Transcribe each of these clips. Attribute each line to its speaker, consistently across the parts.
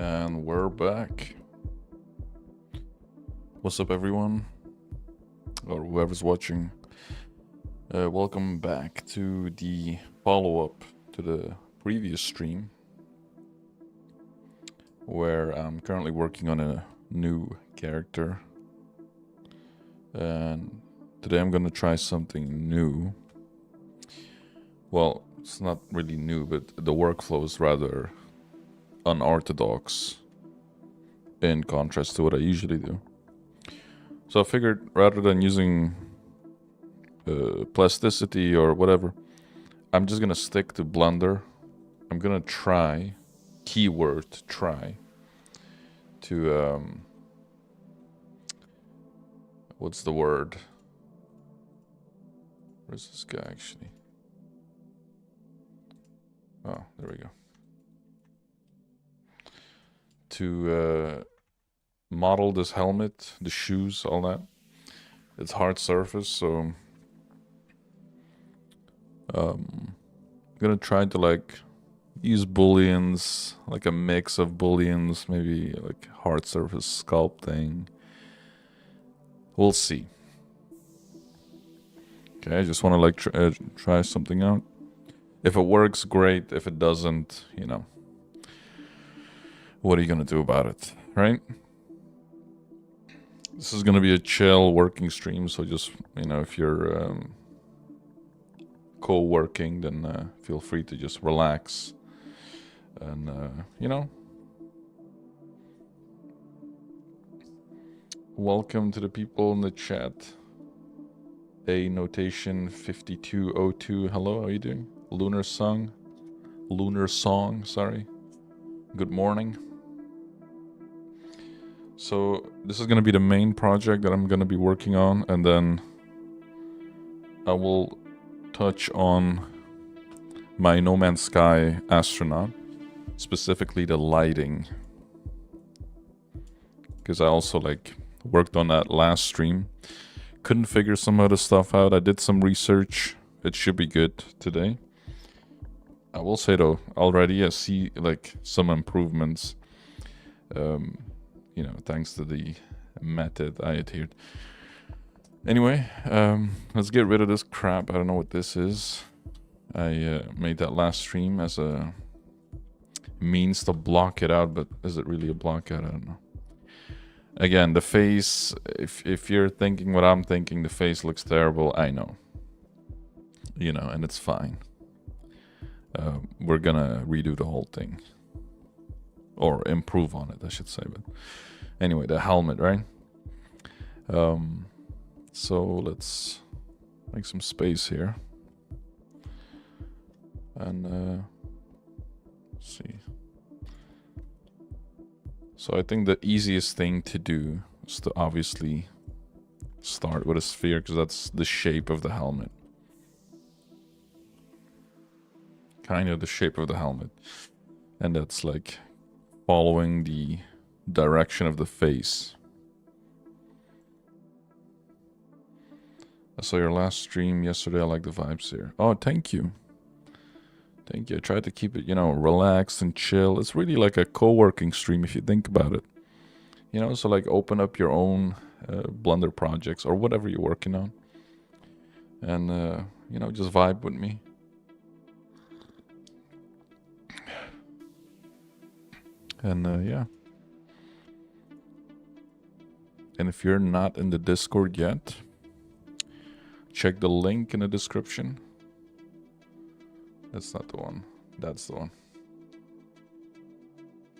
Speaker 1: And we're back. What's up, everyone? Or whoever's watching. Welcome back to the follow-up to the previous stream, where I'm currently working on a new character. And today I'm gonna try something new. Well, it's not really new, but the workflow is rather unorthodox in contrast to what I usually do. So I figured rather than using plasticity or whatever, I'm just gonna stick to Blender. I'm gonna try, keyword try, to what's the word? Where's this guy actually? Oh, there we go. To model this helmet, the shoes, all that. It's hard surface, so I'm gonna try to like use booleans, like a mix of booleans, maybe like hard surface sculpting. We'll see. Okay, I just want to like try something out. If it works, great. If it doesn't, you know, what are you gonna do about it, right? This is gonna be a chill working stream, so just, you know, if you're co-working, then feel free to just relax and you know, welcome to the people in the chat. A notation 5202. Hello, how are you doing? Lunar song, sorry. Good morning. So this is gonna be the main project that I'm gonna be working on, and then I will touch on my No Man's Sky astronaut, specifically the lighting, because I also like worked on that last stream. Couldn't figure some other stuff out. I did some research. It should be good today. I will say though, already I see like some improvements. You know, thanks to the method I adhered. Anyway, let's get rid of this crap. I don't know what this is. I made that last stream as a means to block it out, but is it really a block out? I don't know. Again, the face, if you're thinking what I'm thinking, the face looks terrible, I know. You know, and it's fine. We're gonna redo the whole thing. Or improve on it, I should say. But anyway, the helmet, right? So let's make some space here. And let's see. So I think the easiest thing to do is to obviously start with a sphere, because that's the shape of the helmet. Kind of the shape of the helmet. And that's like following the direction of the face. I saw your last stream yesterday. I like the vibes here. Oh, thank you. Thank you. I tried to keep it, you know, relaxed and chill. It's really like a co-working stream if you think about it. You know, so like open up your own Blender projects or whatever you're working on. And, you know, just vibe with me. And, yeah. And if you're not in the Discord yet, check the link in the description. That's not the one. That's the one.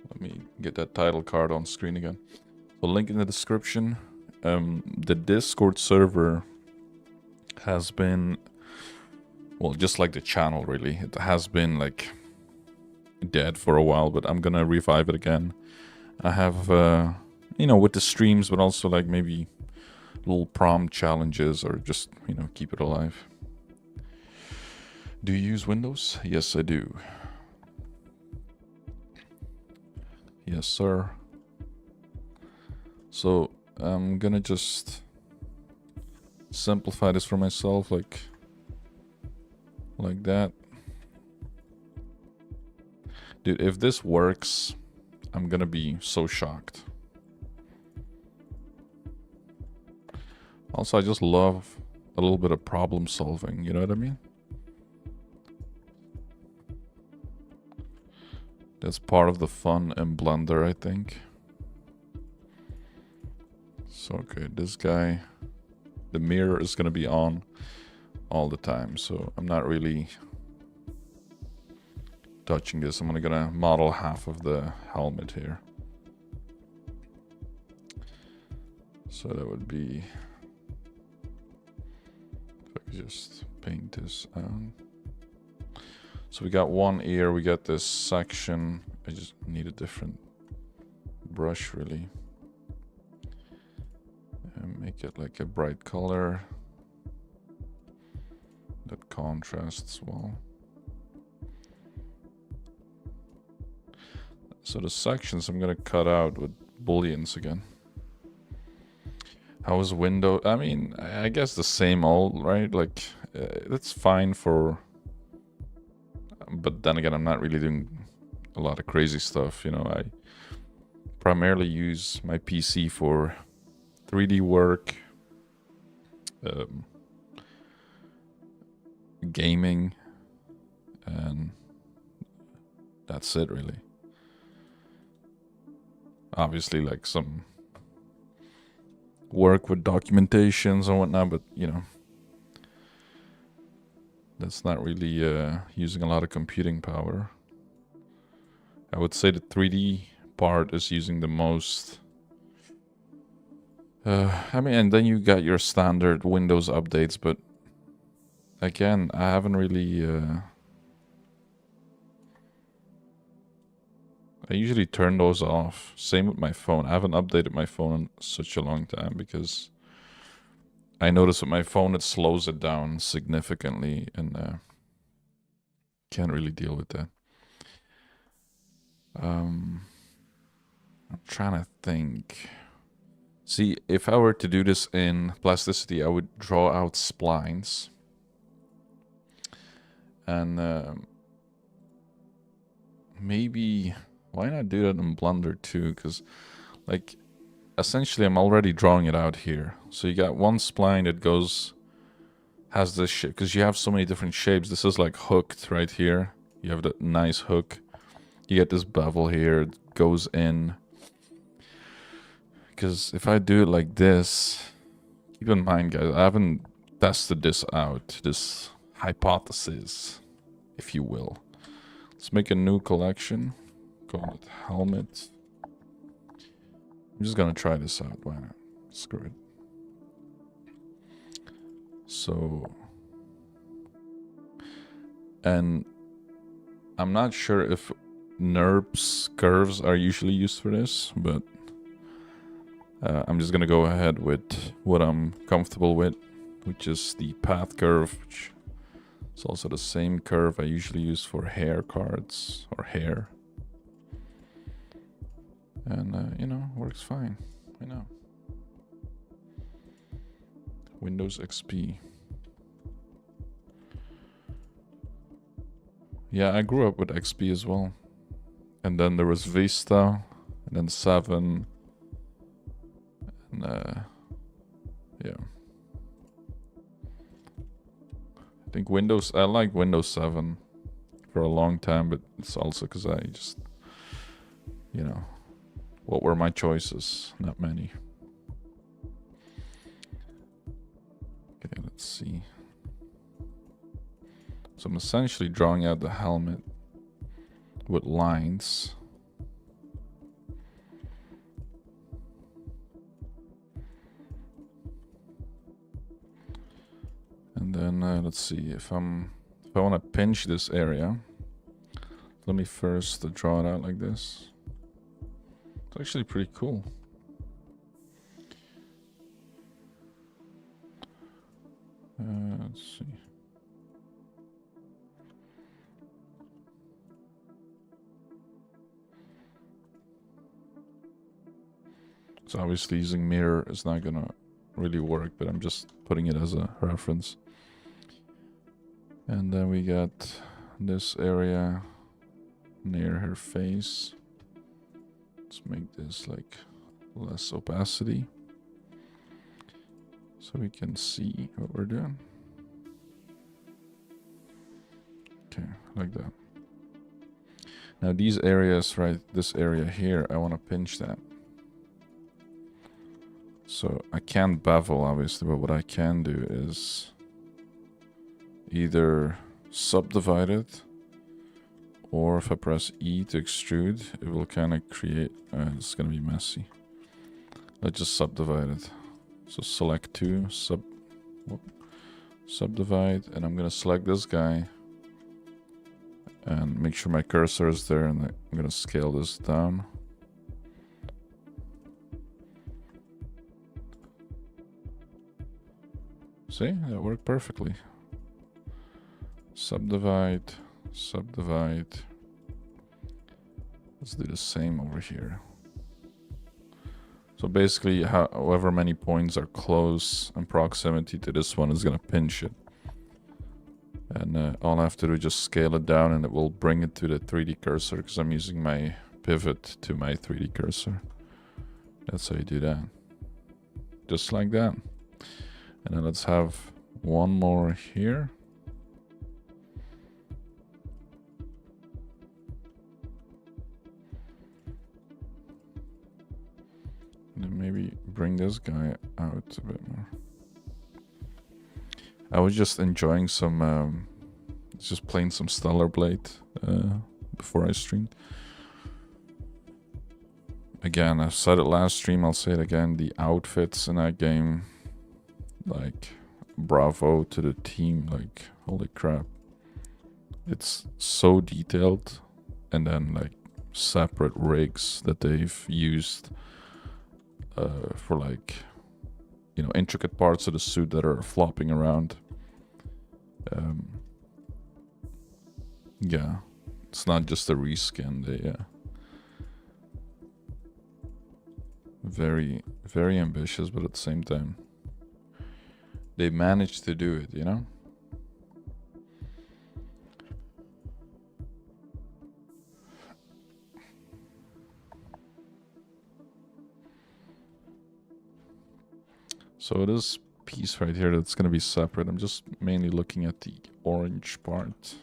Speaker 1: Let me get that title card on screen again. So link in the description. The Discord server has been, well, just like the channel really. It has been like dead for a while, but I'm gonna revive it again. I have, you know, with the streams, but also like maybe little prompt challenges or just, you know, keep it alive. Do you use Windows? Yes, I do. Yes, sir. So I'm gonna just simplify this for myself, like that. Dude, if this works, I'm gonna be so shocked. Also, I just love a little bit of problem solving, you know what I mean? That's part of the fun in Blender, I think. So, okay, this guy, the mirror is gonna be on all the time, so I'm not really touching this. I'm gonna model half of the helmet here. So that would be, if I could just paint this out. So we got one ear, we got this section. I just need a different brush really. And make it like a bright color. That contrasts well. So the sections I'm gonna cut out with booleans again. How is window? I mean, I guess the same old, right? Like, that's fine for... But then again, I'm not really doing a lot of crazy stuff, you know. I primarily use my PC for 3D work, gaming, and that's it really. Obviously, like some work with documentations and whatnot, but you know, that's not really using a lot of computing power. I would say the 3D part is using the most. I mean, and then you got your standard Windows updates, but again, I haven't really... I usually turn those off. Same with my phone. I haven't updated my phone in such a long time because I notice with my phone it slows it down significantly, and can't really deal with that. I'm trying to think. See, if I were to do this in plasticity, I would draw out splines. And maybe, why not do that in Blender too? Because, like, essentially I'm already drawing it out here. So you got one spline that goes, has this shape, because you have so many different shapes. This is like hooked right here. You have that nice hook. You get this bevel here, it goes in. Because if I do it like this, keep in mind, guys, I haven't tested this out, this hypothesis, if you will. Let's make a new collection. Call it helmet. I'm just gonna try this out. Why not? Screw it. So, and I'm not sure if NURBS curves are usually used for this, but I'm just gonna go ahead with what I'm comfortable with, which is the path curve, which is also the same curve I usually use for hair cards or hair. And, you know, works fine. I know. Windows XP. Yeah, I grew up with XP as well. And then there was Vista, and then 7. And, yeah. I think Windows, I like Windows 7 for a long time, but it's also because I just, you know, what were my choices? Not many. Okay, let's see. So I'm essentially drawing out the helmet with lines. And then let's see if I want to pinch this area. Let me first draw it out like this. It's actually pretty cool. Let's see. So obviously using mirror is not gonna really work, but I'm just putting it as a reference. And then we got this area near her face. Let's make this like less opacity so we can see what we're doing. Okay, like that. Now these areas, right, this area here, I want to pinch that. So I can't bevel, obviously, but what I can do is either subdivide it, or if I press E to extrude, it will kind of create, it's going to be messy. Let's just subdivide it. So select 2, subdivide, and I'm going to select this guy and make sure my cursor is there, and I'm going to scale this down. See, that worked perfectly. Subdivide, subdivide. Let's do the same over here. So basically, however many points are close in proximity to this one is going to pinch it. And all I have to do is just scale it down, and it will bring it to the 3D cursor, because I'm using my pivot to my 3D cursor. That's how you do that. Just like that. And then let's have one more here. And then maybe bring this guy out a bit more. I was just enjoying some, just playing some Stellar Blade before I streamed. Again, I've said it last stream, I'll say it again, the outfits in that game, like, bravo to the team, like, holy crap. It's so detailed, and then, like, separate rigs that they've used for, like, you know, intricate parts of the suit that are flopping around. Yeah, it's not just a reskin. They very, very ambitious, but at the same time, they managed to do it, you know? So this piece right here that's going to be separate, I'm just mainly looking at the orange part.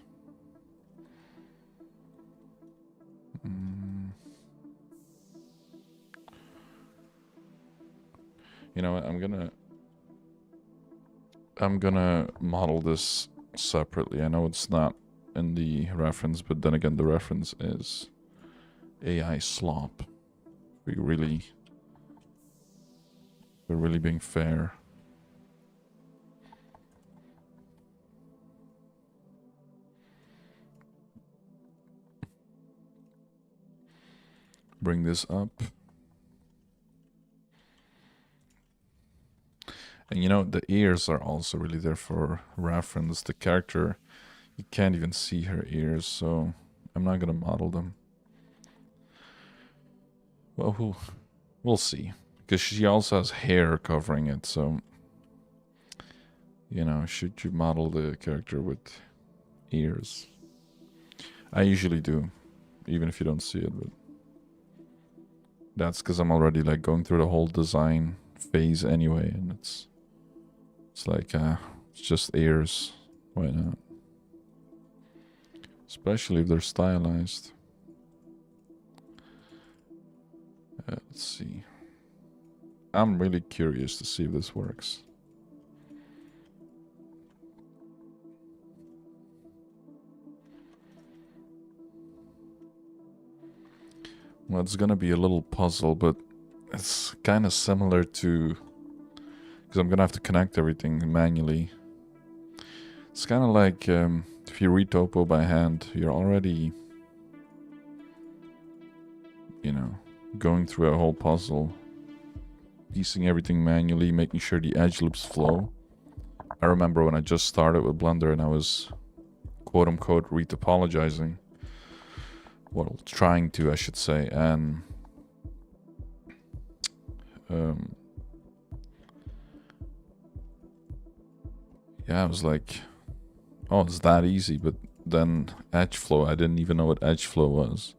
Speaker 1: You know what, I'm gonna model this separately. I know it's not in the reference, but then again, the reference is AI slop. We're really being fair. Bring this up. And you know, the ears are also really there for reference. The character, you can't even see her ears, so I'm not gonna model them. Well, we'll see. Because she also has hair covering it, so, you know, should you model the character with ears? I usually do, even if you don't see it, but that's because I'm already, like, going through the whole design phase anyway, and it's like, it's just ears. Why not? Especially if they're stylized. Let's see. I'm really curious to see if this works. Well, it's gonna be a little puzzle, but it's kind of similar to, because I'm gonna have to connect everything manually. It's kind of like if you read topo by hand, you're already, you know, going through a whole puzzle, piecing everything manually, making sure the edge loops flow. I remember when I just started with Blender and I was quote-unquote re-topologizing. Well, trying to, I should say, and yeah, I was like, oh, it's that easy. But then edge flow, I didn't even know what edge flow was.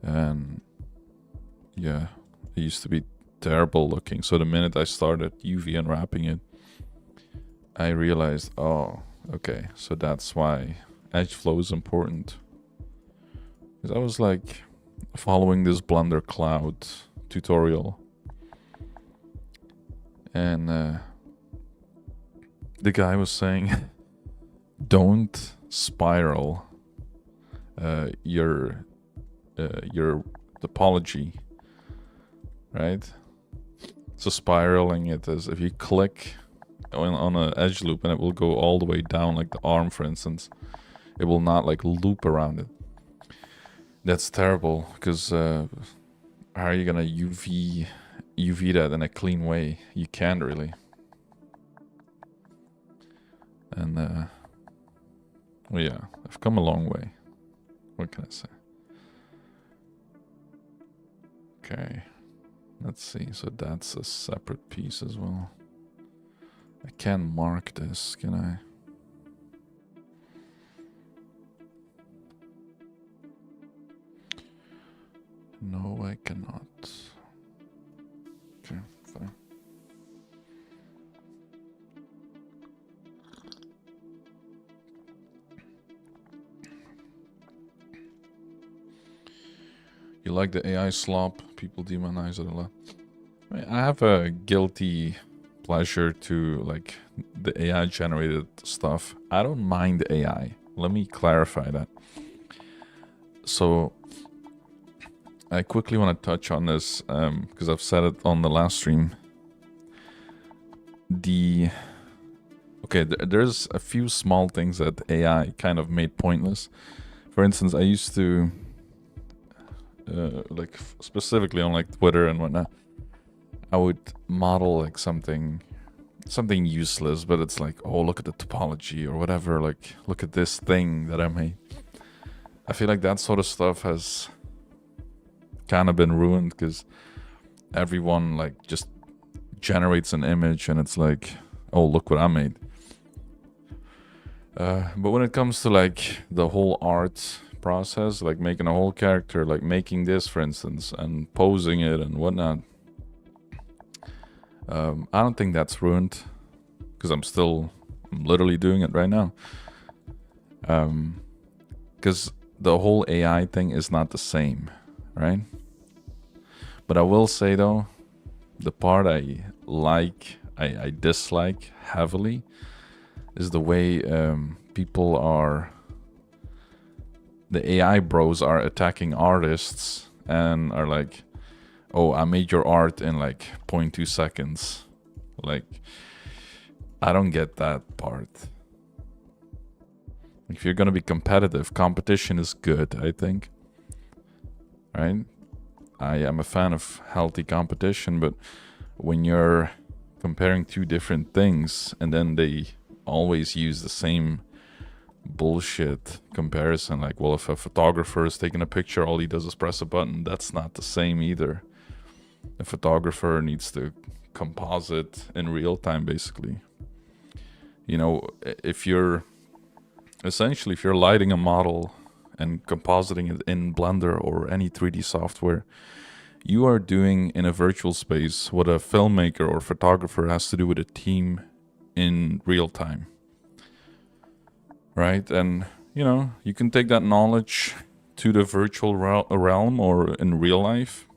Speaker 1: And Yeah, it used to be terrible looking. So the minute I started UV unwrapping it, I realized, oh, okay, so that's why edge flow is important. Because I was like following this Blender Cloud tutorial, and the guy was saying, don't spiral your topology, right? So spiraling it is if you click on an edge loop and it will go all the way down, like the arm, for instance. It will not like loop around it. That's terrible, because how are you gonna UV that in a clean way? You can't really. And well, yeah, I've come a long way. What can I say? Okay, let's see. So that's a separate piece as well. I can't mark this, can I? No, I cannot. Okay, fine. You like the AI slop? People demonize it a lot. I have a guilty pleasure to like the AI generated stuff. I don't mind AI. Let me clarify that. So I quickly want to touch on this because I've said it on the last stream. There's a few small things that AI kind of made pointless. For instance, I used to like specifically on like Twitter and whatnot, I would model like something useless, but it's like, oh, look at the topology or whatever, like look at this thing that I made. I feel like that sort of stuff has kind of been ruined because everyone like just generates an image and it's like, oh, look what I made. But when it comes to like the whole art process, like making a whole character, like making this, for instance, and posing it and whatnot, I don't think that's ruined because I'm literally doing it right now. Because the whole AI thing is not the same, right? But I will say though, the part I dislike heavily is the way people are, the AI bros are attacking artists and are like, oh, I made your art in like 0.2 seconds. Like, I don't get that part. If you're gonna be competitive, competition is good, I think. Right? I am a fan of healthy competition, but when you're comparing two different things and then they always use the same bullshit comparison, like, well, if a photographer is taking a picture, all he does is press a button, that's not the same either. A photographer needs to composite in real time, basically. You know, if you're lighting a model and compositing it in Blender or any 3D software, you are doing in a virtual space what a filmmaker or photographer has to do with a team in real time. Right? And, you know, you can take that knowledge to the virtual realm or in real life.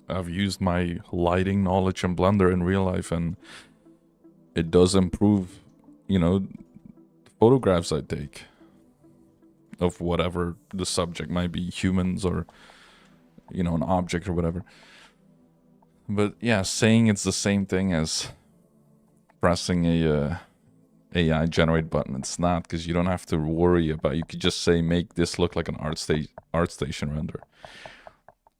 Speaker 1: I've used my lighting knowledge in Blender in real life, and it does improve, you know, the photographs I take of whatever the subject might be, humans or, you know, an object or whatever. But yeah, saying it's the same thing as pressing a AI generate button, it's not, because you don't have to worry about, you could just say make this look like an ArtStation render,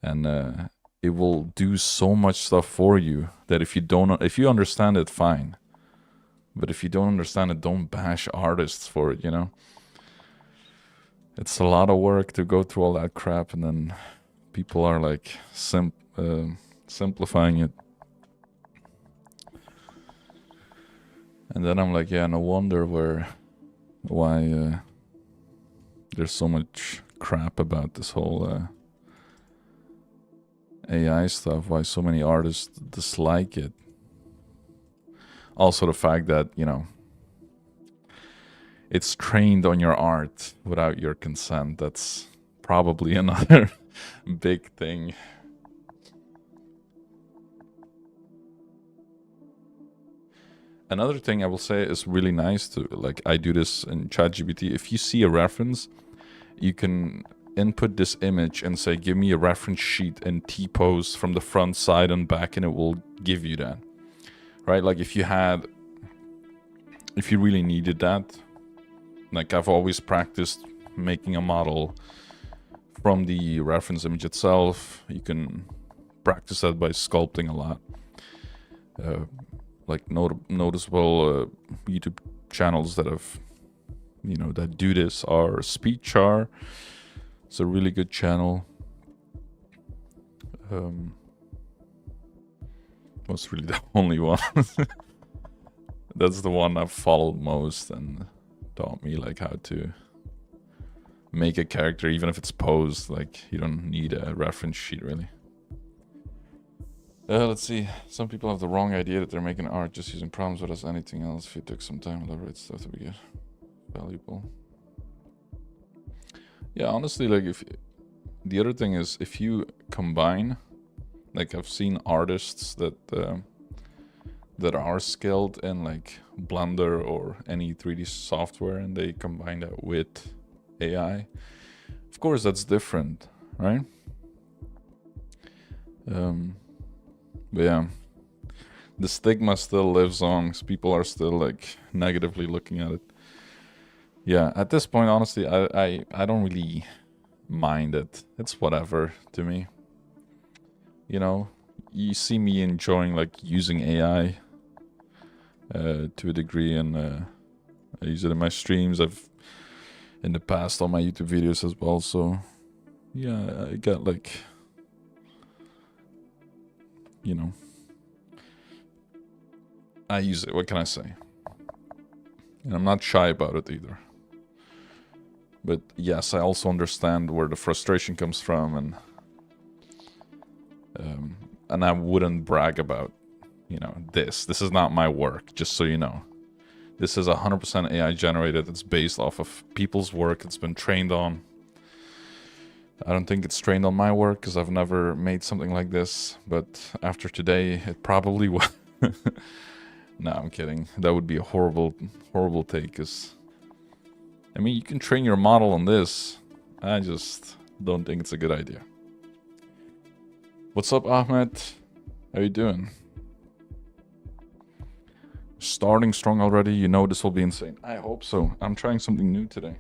Speaker 1: and it will do so much stuff for you that if you understand it, fine, but if you don't understand it, don't bash artists for it, you know. It's a lot of work to go through all that crap, and then people are like simplifying it. And then I'm like, yeah, no wonder why there's so much crap about this whole AI stuff, why so many artists dislike it. Also the fact that, you know, it's trained on your art without your consent. That's probably another big thing. Another thing I will say is really nice to, like, I do this in ChatGPT. If you see a reference, you can input this image and say, give me a reference sheet and T-pose from the front, side, and back, and it will give you that. Right? Like if you really needed that, like I've always practiced making a model from the reference image itself. You can practice that by sculpting a lot. Like noticeable YouTube channels that have, you know, that do this are Speechar. It's a really good channel. Was really the only one. That's the one I've followed most and taught me like how to make a character, even if it's posed. Like you don't need a reference sheet really. Let's see. Some people have the wrong idea that they're making art just using prompts, whereas anything else, if you took some time, elaborate stuff to be good, valuable. Yeah, honestly, like if the other thing is if you combine, like I've seen artists that are skilled in like Blender or any 3D software, and they combine that with AI. Of course, that's different, right? But yeah, the stigma still lives on. People are still like negatively looking at it. Yeah, at this point, honestly, I don't really mind it. It's whatever to me. You know, you see me enjoying like using AI to a degree, and I use it in my streams. I've in the past on my YouTube videos as well. So yeah, I got like, you know, I use it. What can I say? And I'm not shy about it either. But yes, I also understand where the frustration comes from, and I wouldn't brag about, you know, this is not my work, just so you know. This is 100% AI generated. It's based off of people's work it's been trained on. I don't think it's trained on my work because I've never made something like this, but after today it probably will. No, I'm kidding. That would be a horrible take, because I mean, you can train your model on this. I just don't think it's a good idea. What's up, Ahmed? How you doing? Starting strong already. You know this will be insane. I hope so. I'm trying something new today.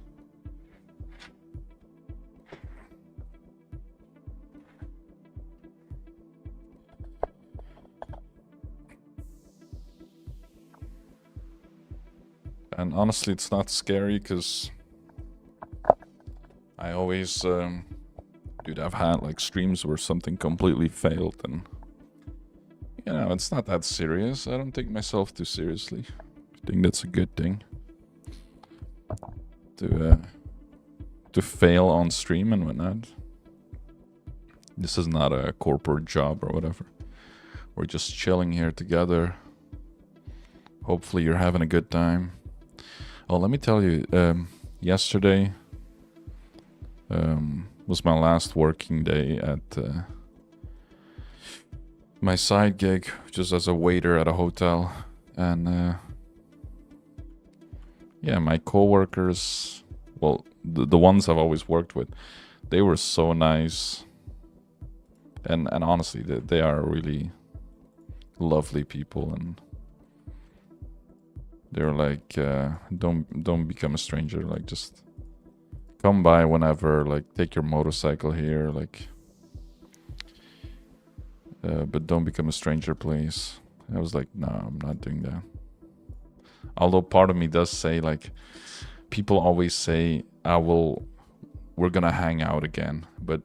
Speaker 1: And honestly, it's not scary because I always, dude, I've had like streams where something completely failed, and you know, it's not that serious. I don't take myself too seriously. I think that's a good thing. To fail on stream and whatnot. This is not a corporate job or whatever. We're just chilling here together. Hopefully you're having a good time. Oh, let me tell you, yesterday was my last working day at my side gig, just as a waiter at a hotel. And yeah, my coworkers, well, the ones I've always worked with, they were so nice. And honestly, they are really lovely people, and they're like, don't become a stranger, like just come by whenever, like take your motorcycle here, like but don't become a stranger, please. I was like, no, I'm not doing that. Although part of me does say, like, people always say, we're gonna hang out again, but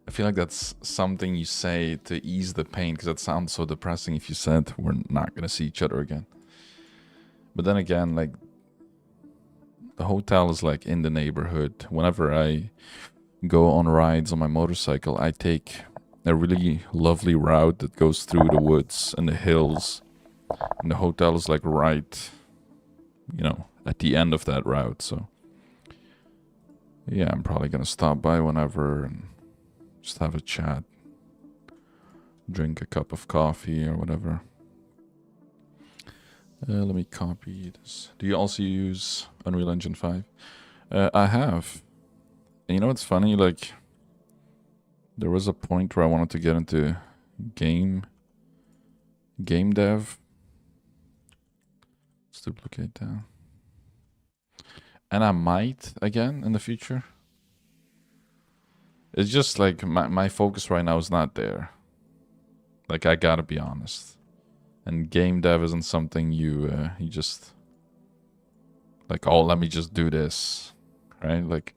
Speaker 1: I feel like that's something you say to ease the pain, because that sounds so depressing if you said we're not gonna see each other again. But then again, like, the hotel is like in the neighborhood. Whenever I go on rides on my motorcycle, I take a really lovely route that goes through the woods and the hills. And the hotel is like right, you know, at the end of that route. So yeah, I'm probably gonna stop by whenever and just have a chat, drink a cup of coffee or whatever. Let me copy this. Do you also use Unreal Engine 5? I have. And you know what's funny? Like, there was a point where I wanted to get into game dev. Let's duplicate that. And I might again in the future. It's just like my focus right now is not there. Like, I gotta be honest. And game dev isn't something you just like, oh, let me just do this, right? Like,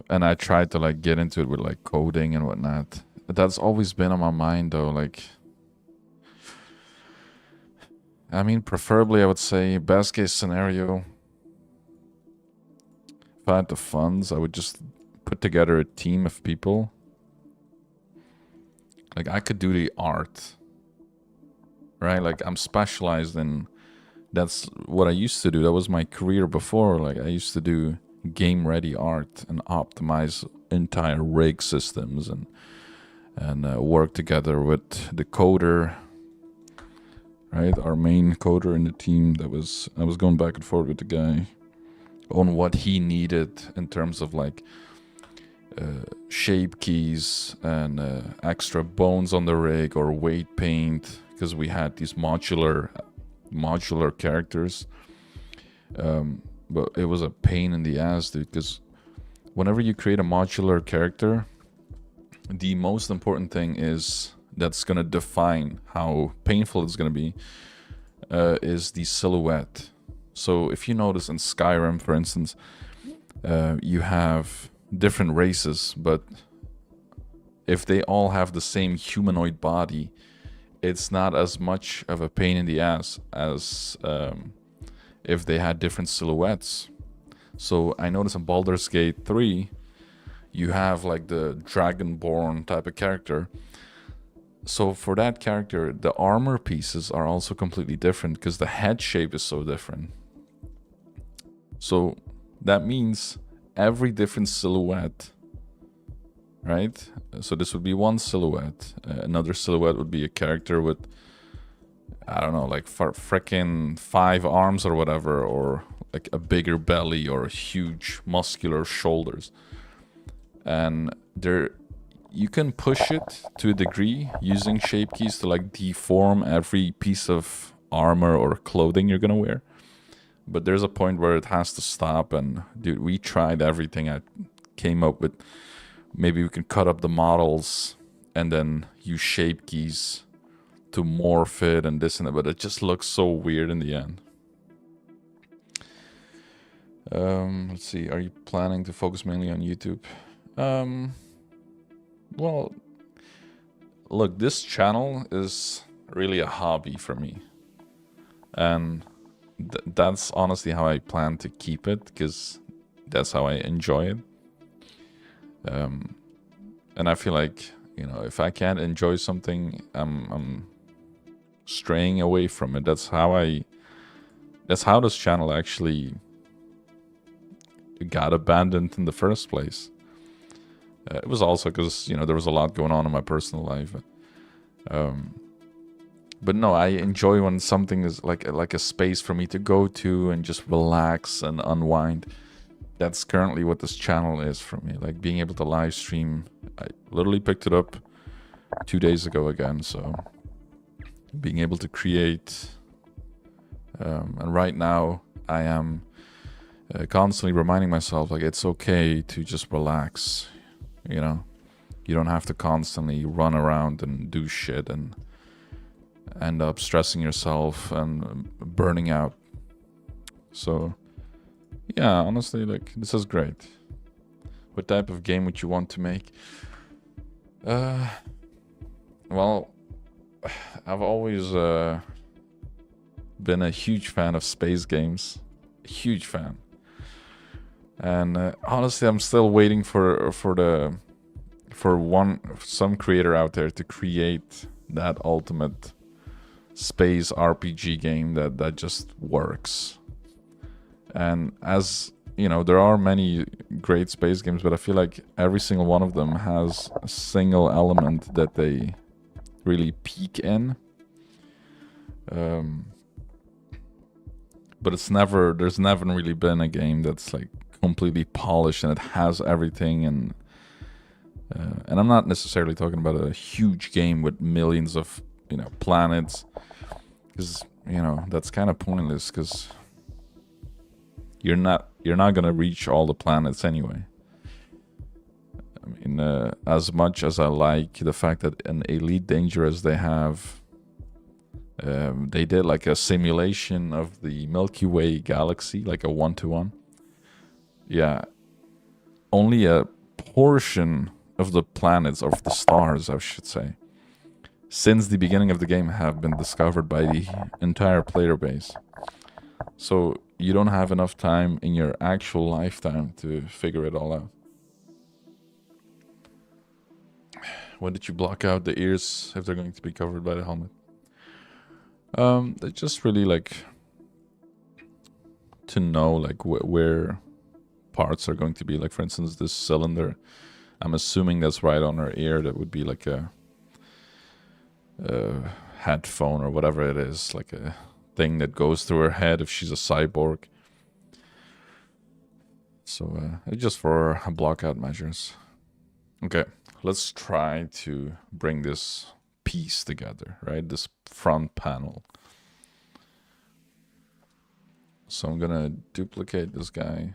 Speaker 1: and I tried to like get into it with like coding and whatnot. But that's always been on my mind though. Like, I mean, preferably I would say best case scenario, if I had the funds, I would just put together a team of people. Like, I could do the art, right? Like, I'm specialized in, that's what I used to do. That was my career before. Like, I used to do game ready art and optimize entire rig systems and work together with the coder, right? Our main coder in the team. I was going back and forth with the guy on what he needed in terms of like shape keys and extra bones on the rig or weight paint, because we had these modular characters. But it was a pain in the ass, dude, because whenever you create a modular character, the most important thing is that's going to define how painful it's going to be is the silhouette. So if you notice in Skyrim, for instance, you have different races, but if they all have the same humanoid body, it's not as much of a pain in the ass as if they had different silhouettes. So I noticed in Baldur's Gate 3, you have like the Dragonborn type of character. So for that character, the armor pieces are also completely different because the head shape is so different. So that means every different silhouette, right? So this would be one silhouette. Another silhouette would be a character with, I don't know, like freaking 5 arms or whatever, or like a bigger belly or huge muscular shoulders. And you can push it to a degree using shape keys to like deform every piece of armor or clothing you're gonna wear. But there's a point where it has to stop. And dude, we tried everything. I came up with, maybe we can cut up the models and then use shape keys to morph it and this and that, but it just looks so weird in the end. Let's see, are you planning to focus mainly on YouTube? Well, look, this channel is really a hobby for me, and that's honestly how I plan to keep it, because that's how I enjoy it. And I feel like, you know, if I can't enjoy something, I'm straying away from it. That's how this channel actually got abandoned in the first place. It was also because, you know, there was a lot going on in my personal life. But no, I enjoy when something is like a space for me to go to and just relax and unwind. That's currently what this channel is for me. Like, being able to live stream. I literally picked it up 2 days ago again, so being able to create. And right now I am constantly reminding myself, like, it's okay to just relax, you know? You don't have to constantly run around and do shit and end up stressing yourself and burning out. So yeah, honestly, like, this is great. What type of game would you want to make? Well, I've always been a huge fan of space games. Huge fan. And honestly, I'm still waiting for some creator out there to create that ultimate space RPG game that just works. And as you know, there are many great space games, but I feel like every single one of them has a single element that they really peak in. But there's never really been a game that's like completely polished and it has everything. And I'm not necessarily talking about a huge game with millions of planets, because that's kind of pointless, because you're not gonna reach all the planets anyway. I mean, as much as I like the fact that in Elite Dangerous they did like a simulation of the Milky Way galaxy, like a 1-to-1. Yeah, only a portion of the planets, of the stars, I should say, since the beginning of the game have been discovered by the entire player base. So you don't have enough time in your actual lifetime to figure it all out. When did you block out the ears if they're going to be covered by the helmet? They just really like to know like where parts are going to be. Like, for instance, this cylinder, I'm assuming that's right on her ear. That would be like a headphone or whatever it is, like a thing that goes through her head if she's a cyborg. So it's just for blockout measures. Okay, let's try to bring this piece together, right? This front panel. So I'm gonna duplicate this guy.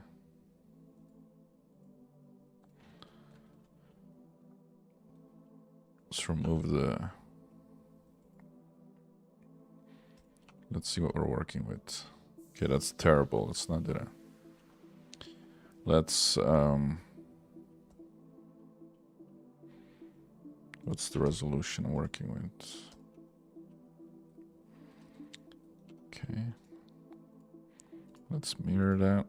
Speaker 1: Let's remove the... Let's see what we're working with. Okay, that's terrible. Let's not do that. Let's what's the resolution I'm working with? Okay. Let's mirror that.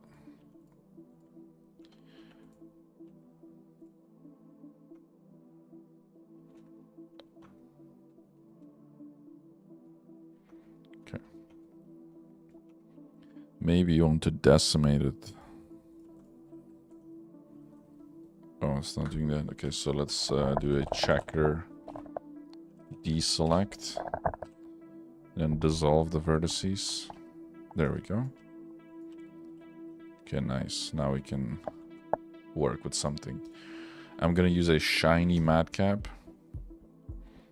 Speaker 1: Okay. Maybe you want to decimate it. Oh, it's not doing that. Okay, so let's do a checker, deselect, then dissolve the vertices. There we go. Okay, nice. Now we can work with something. I'm gonna use a shiny matte cap.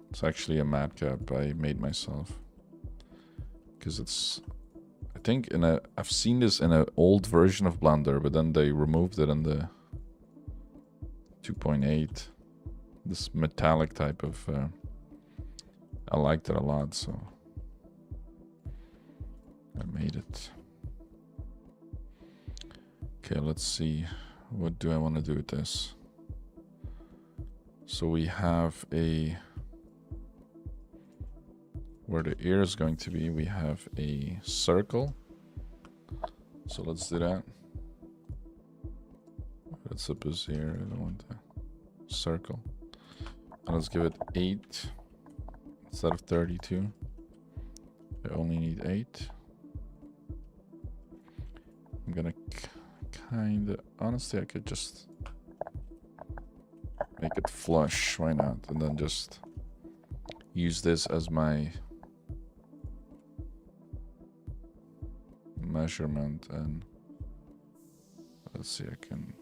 Speaker 1: It's actually a matte cap I made myself, because it's, I think I've seen this in an old version of Blender, but then they removed it in the 2.8. This metallic type of I liked it a lot, so I made it. Okay, let's see, what do I want to do with this? So we have where the ear is going to be, we have a circle. So let's do that. Let's up this here. I don't want the circle. And let's give it 8 instead of 32. I only need 8. I'm gonna kinda, honestly, I could just make it flush. Why not? And then just use this as my measurement. And let's see, I can...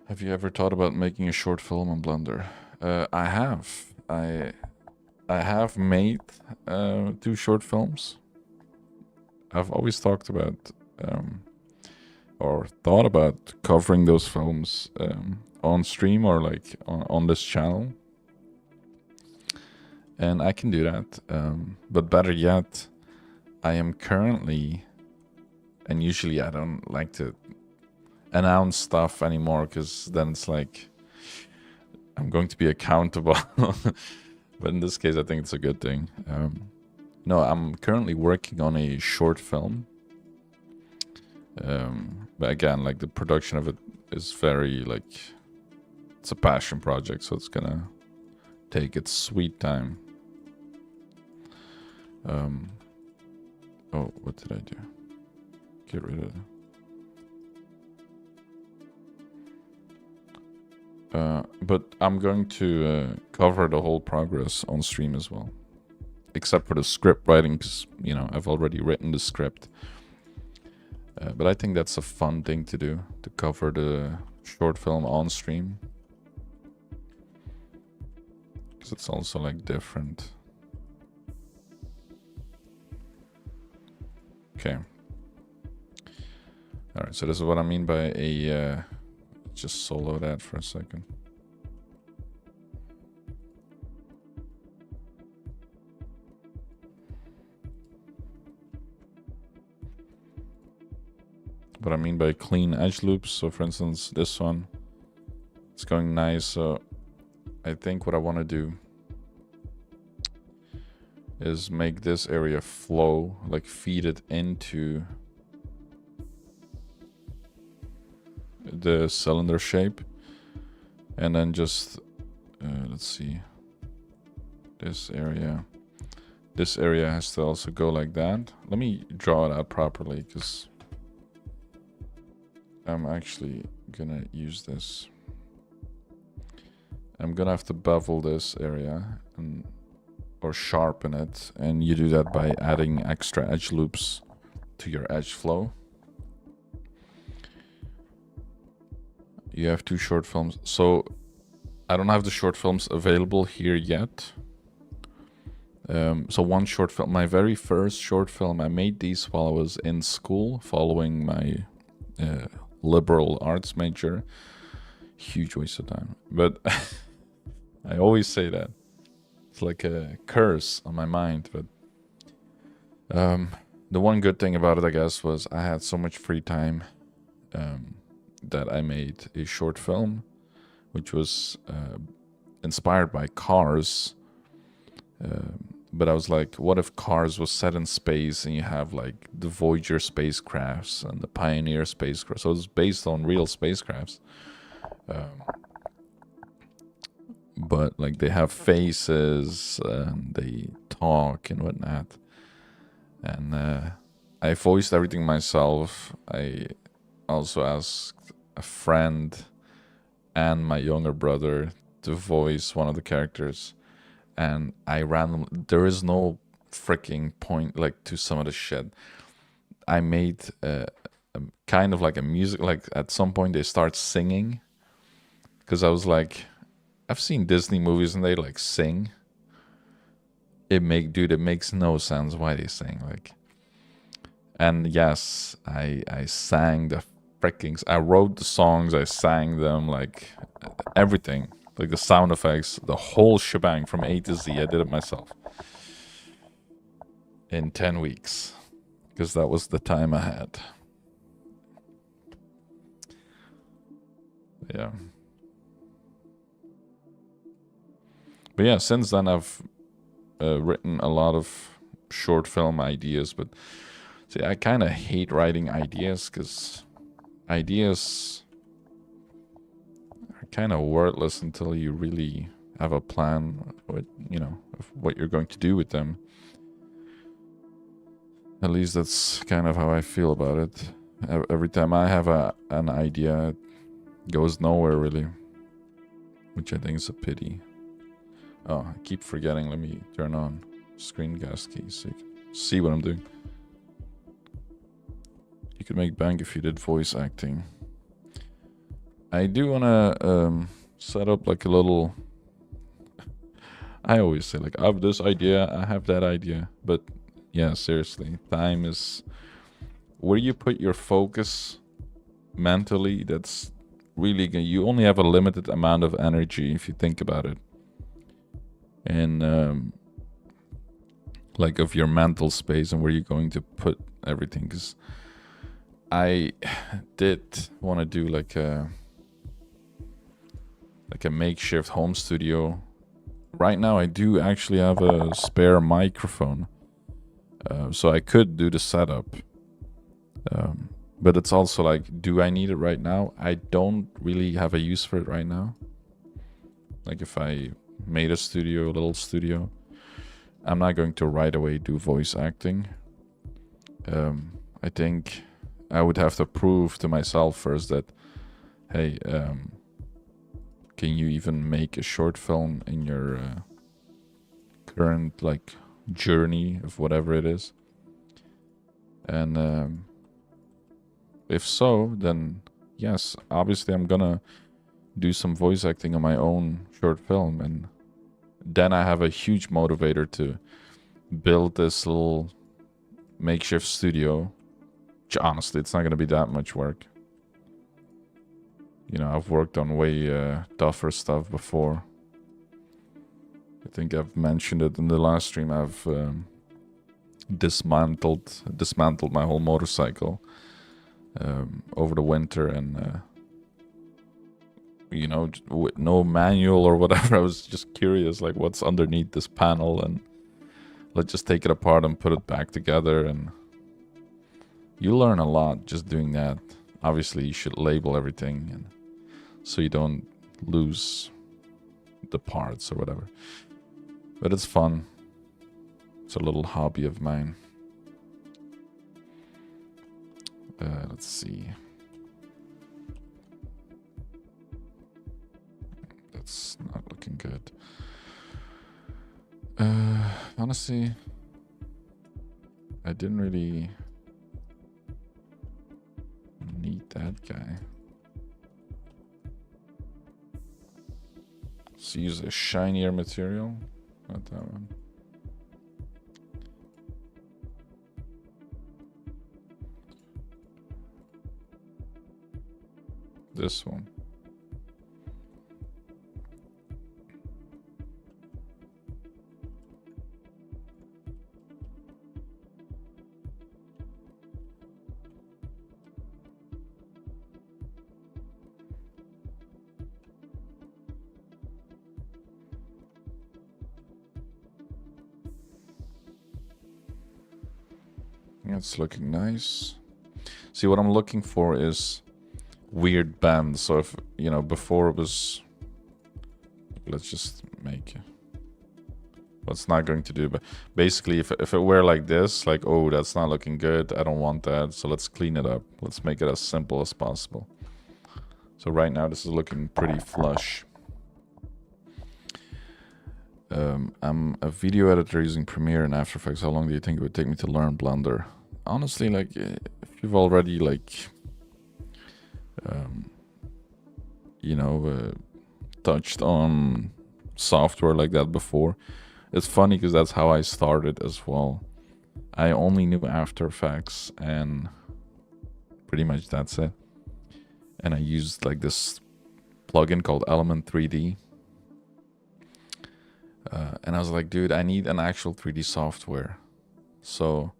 Speaker 1: Have you ever thought about making a short film on Blender? I have. I have made 2 short films. I've always talked about or thought about covering those films on stream or like on this channel. And I can do that. But better yet, I am currently, and usually I don't like to announce stuff anymore, because then it's like I'm going to be accountable. But in this case, I think it's a good thing. No, I'm currently working on a short film But again, like the production of it is very like, it's a passion project, so it's gonna take its sweet time. Oh, what did I do? Get rid of it. But I'm going to cover the whole progress on stream as well, except for the script writing, because you know I've already written the script. But I think that's a fun thing to do, to cover the short film on stream, because it's also like different. Okay. All right, so this is what I mean by a just solo that for a second. What I mean by clean edge loops. So for instance, this one, it's going nice. So I think what I want to do is make this area flow, like feed it into the cylinder shape. And then just, let's see, this area has to also go like that. Let me draw it out properly, because I'm actually gonna use this. I'm gonna have to bevel this area or sharpen it, and you do that by adding extra edge loops to your edge flow. You have 2 short films. So I don't have the short films available here yet. So one short film, my very first short film, I made these while I was in school following my liberal arts major. Huge waste of time, but I always say that it's like a curse on my mind. But the one good thing about it, I guess, was I had so much free time that I made a short film, which was inspired by Cars. But I was like, what if Cars was set in space and you have like the Voyager spacecrafts and the Pioneer spacecraft? So it's based on real spacecrafts. But like they have faces and they talk and whatnot. And I voiced everything myself. I also asked a friend and my younger brother to voice one of the characters. And I randomly, there is no freaking point like to some of the shit. I made a kind of like a music, like at some point they start singing, because I was like, I've seen Disney movies and they like sing. It makes no sense why they sing, like. And yes, I sang the freaking, I wrote the songs, I sang them, like everything. Like the sound effects, the whole shebang from A to Z. I did it myself in 10 weeks, because that was the time I had. Yeah. But yeah, since then I've written a lot of short film ideas. But see, I kind of hate writing ideas, because ideas kind of worthless until you really have a plan with, you know, of what you're going to do with them. At least that's kind of how I feel about it. Every time I have an idea, it goes nowhere really, which I think is a pity. Oh, I keep forgetting. Let me turn on screencast keys so you can see what I'm doing. You could make bank if you did voice acting. I do want to set up like a little... I always say like, I have this idea, I have that idea. But yeah, seriously, time is... Where you put your focus mentally, that's really... You only have a limited amount of energy if you think about it. And like of your mental space and where you're going to put everything. Because I did want to do like a makeshift home studio. Right now I do actually have a spare microphone, so I could do the setup, But it's also like, do I need it right now? I don't really have a use for it right now. Like if I made a studio, a little studio, I'm not going to right away do voice acting. I think I would have to prove to myself first that, hey, can you even make a short film in your current like journey of whatever it is? And if so, then yes, obviously I'm gonna do some voice acting on my own short film, and then I have a huge motivator to build this little makeshift studio. Which honestly, it's not gonna be that much work. You know, I've worked on way tougher stuff before. I think I've mentioned it in the last stream. I've dismantled my whole motorcycle over the winter, and you know, with no manual or whatever, I was just curious, like, what's underneath this panel, and let's just take it apart and put it back together. And you learn a lot just doing that. Obviously, you should label everything, and so you don't lose the parts or whatever. But it's fun. It's a little hobby of mine. Let's see. That's not looking good. Honestly, I didn't really need that guy. Let's use a shinier material. Not that one. This one. It's looking nice. See, what I'm looking for is weird bands. So if, you know, before it was, let's just make what's not going to do, but basically if it were like this, like, oh, that's not looking good, I don't want that, so let's clean it up. Let's make it as simple as possible. So right now this is looking pretty flush. I'm a video editor using Premiere and After Effects. How long do you think it would take me to learn Blender? Honestly, like, if you've already, like, you know, touched on software like that before, it's funny because that's how I started as well. I only knew After Effects, and pretty much that's it. And I used like this plugin called Element 3D. And I was like, dude, I need an actual 3D software. So,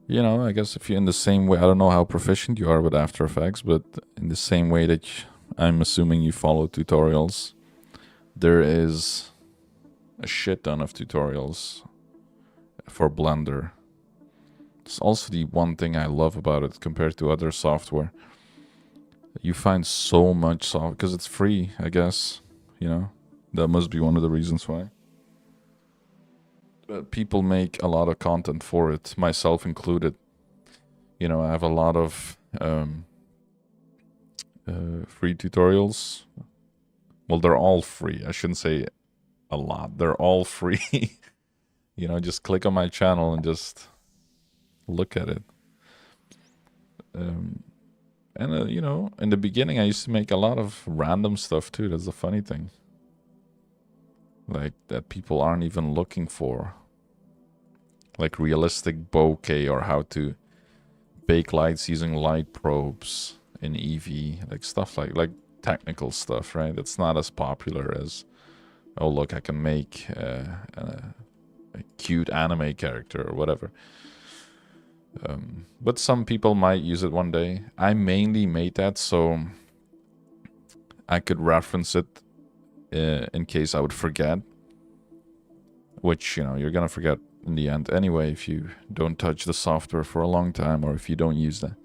Speaker 1: you know, I guess if you're in the same way, I don't know how proficient you are with After Effects, but in the same way that I'm assuming you follow tutorials, there is a shit ton of tutorials for Blender. It's also the one thing I love about it compared to other software. You find so much software because it's free, I guess, you know. That must be one of the reasons why. But people make a lot of content for it, myself included. You know, I have a lot of free tutorials. Well, they're all free. I shouldn't say a lot. They're all free. You know, just click on my channel and just look at it. And you know, in the beginning, I used to make a lot of random stuff too. That's the funny thing. Like, that people aren't even looking for. Like realistic bokeh, or how to bake lights using light probes in Eevee. Like stuff like technical stuff, right? It's not as popular as, oh, look, I can make a cute anime character or whatever. But some people might use it one day. I mainly made that so I could reference it in case I would forget, which, you know, you're gonna forget in the end anyway if you don't touch the software for a long time, or if you don't use that.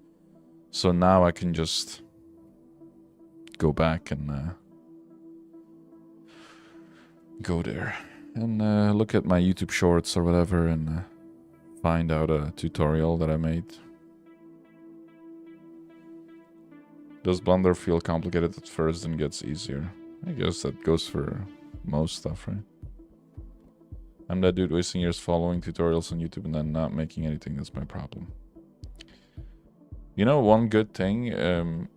Speaker 1: So now I can just go back and go there and look at my YouTube shorts or whatever and find out a tutorial that I made. Does Blender feel complicated at first and gets easier? I guess that goes for most stuff, right? I'm that dude wasting years following tutorials on YouTube and then not making anything. That's my problem. You know, one good thing,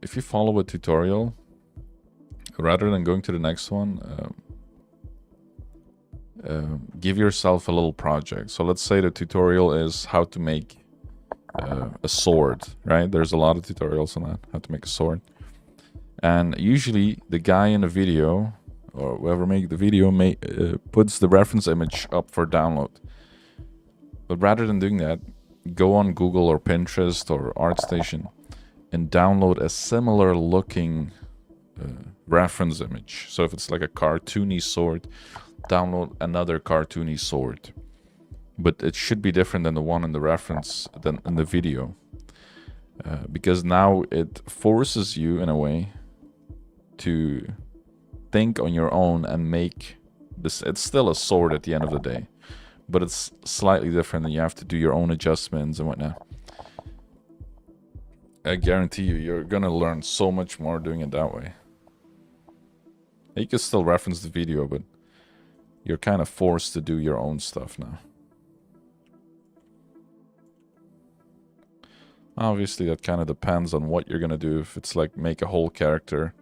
Speaker 1: if you follow a tutorial, rather than going to the next one, give yourself a little project. So let's say the tutorial is how to make a sword, right? There's a lot of tutorials on that, how to make a sword. And usually the guy in the video, or whoever made the video, puts the reference image up for download. But rather than doing that, go on Google or Pinterest or ArtStation and download a similar looking reference image. So if it's like a cartoony sword, download another cartoony sword. But it should be different than the one in the reference, than in the video. Because now it forces you, in a way, to think on your own and make this. It's still a sword at the end of the day, but it's slightly different and you have to do your own adjustments and whatnot. I guarantee you, you're gonna learn so much more doing it that way. You can still reference the video, but you're kind of forced to do your own stuff now. Obviously, that kind of depends on what you're gonna do. If it's like make a whole character,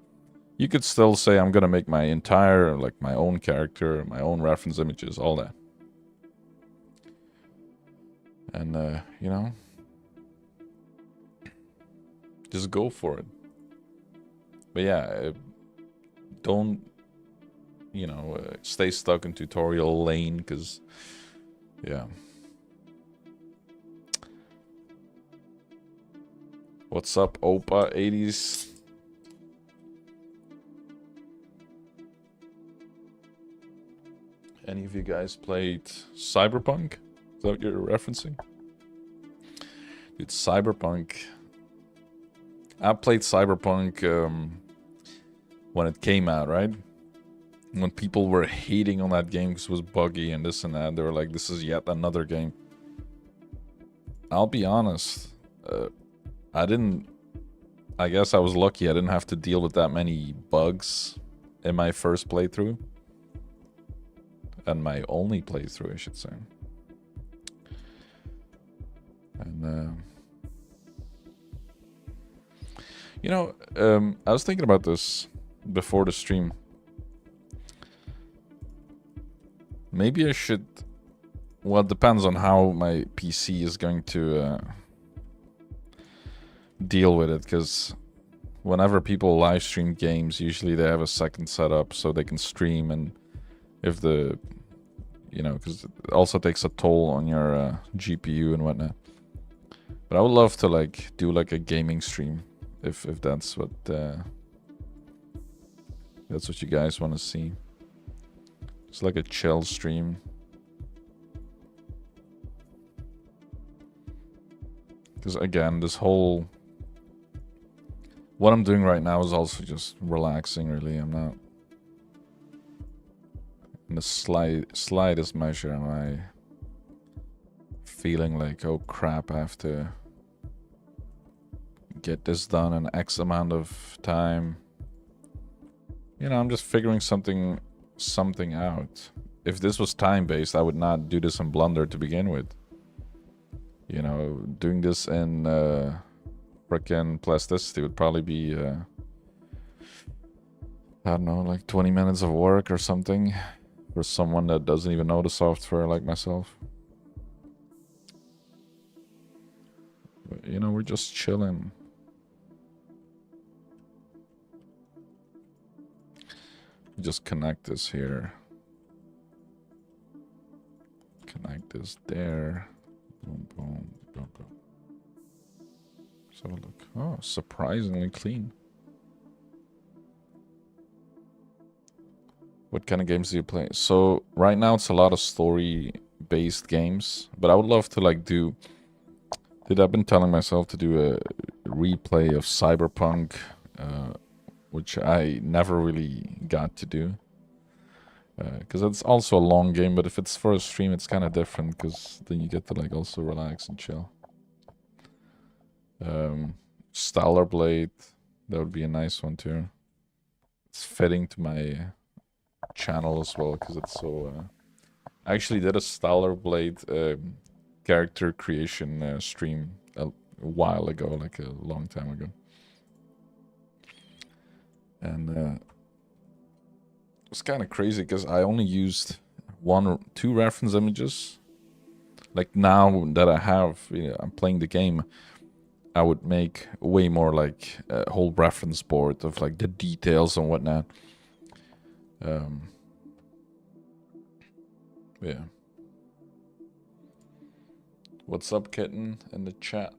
Speaker 1: you could still say, I'm gonna make my entire, like my own character, my own reference images, all that. And, you know, just go for it. But yeah, don't, you know, stay stuck in tutorial lane, because, yeah. What's up, Opa 80s? Any of you guys played Cyberpunk? Is that what you're referencing? Dude, Cyberpunk. I played Cyberpunk when it came out, right? When people were hating on that game because it was buggy and this and that. They were like, this is yet another game. I'll be honest. I guess I was lucky I didn't have to deal with that many bugs in my first playthrough. And my only playthrough, I should say. And, you know, I was thinking about this before the stream. Maybe I should... Well, it depends on how my PC is going to deal with it, because whenever people live stream games, usually they have a second setup so they can stream, and if the... You know, because it also takes a toll on your GPU and whatnot. But I would love to like do like a gaming stream, if that's what you guys want to see. It's like a chill stream. Because again, this whole... What I'm doing right now is also just relaxing, really. I'm not... In the slightest measure am I feeling like, oh crap, I have to get this done in X amount of time. You know, I'm just figuring something out. If this was time-based, I would not do this in Blender to begin with. You know, doing this in frickin' plasticity would probably be, I don't know, like 20 minutes of work or something. For someone that doesn't even know the software like myself. But, you know, we're just chilling. Just connect this here. Connect this there. Boom, boom, boom, boom. So look, oh, surprisingly clean. What kind of games do you play? So right now it's a lot of story-based games, but I would love to like do Dude, I've been telling myself to do a replay of Cyberpunk, which I never really got to do. Because it's also a long game, but if it's for a stream, it's kind of different, because then you get to like also relax and chill. Stellar Blade, that would be a nice one too. It's fitting to my channel as well, because it's so... I actually did a Stellar Blade character creation stream a while ago, like a long time ago. And it's kind of crazy because I only used 1 or 2 reference images. Like now that I have, I'm playing the game, I would make way more, like a whole reference board of like the details and whatnot. Yeah. What's up, Kitten, in the chat?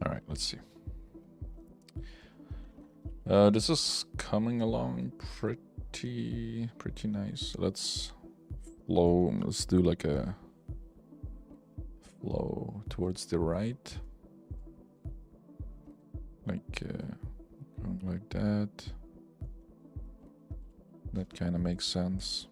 Speaker 1: All right, let's see. This is coming along pretty nice. Let's flow. Let's do like a flow towards the right, like going like that. That kind of makes sense.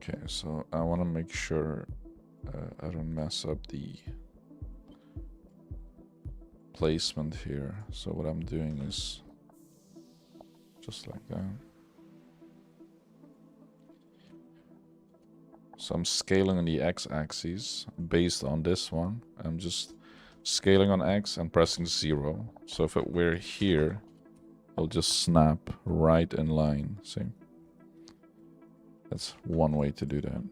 Speaker 1: Okay, so I want to make sure I don't mess up the placement here. So what I'm doing is just like that. So I'm scaling on the x-axis based on this one. I'm just scaling on x and pressing 0. So if it were here, it'll just snap right in line. See? That's one way to do that.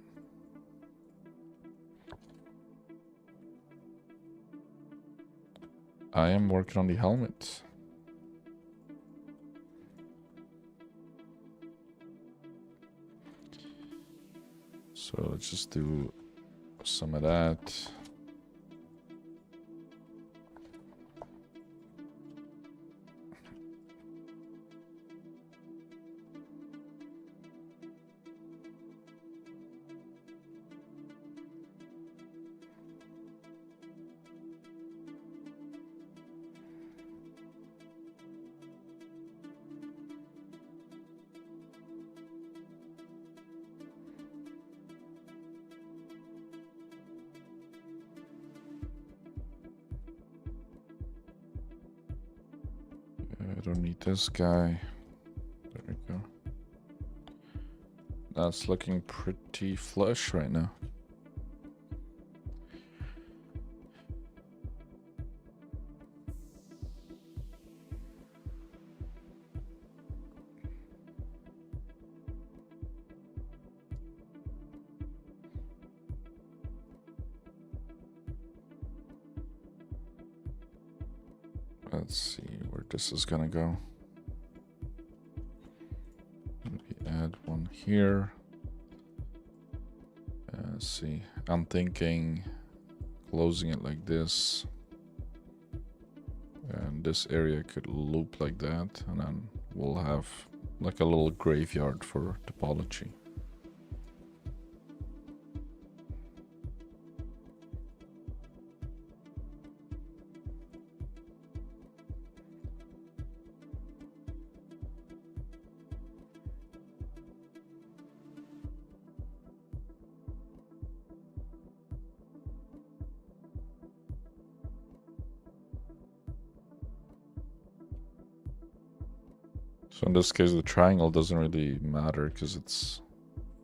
Speaker 1: I am working on the helmet. So let's just do some of that. I don't need this guy. There we go. That's looking pretty flush right now. Let's see where this is gonna go. Maybe add one here. Let's see. I'm thinking closing it like this. And this area could loop like that. And then we'll have like a little graveyard for topology. So in this case, the triangle doesn't really matter because it's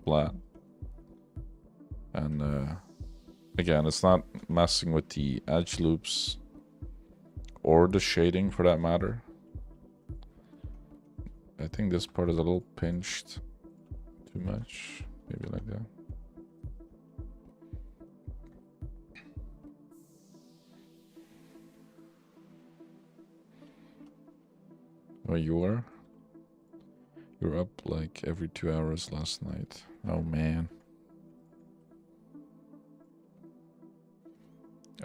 Speaker 1: flat. And again, it's not messing with the edge loops or the shading for that matter. I think this part is a little pinched too much. Maybe like that. Oh, you were? You were up like every 2 hours last night. Oh man.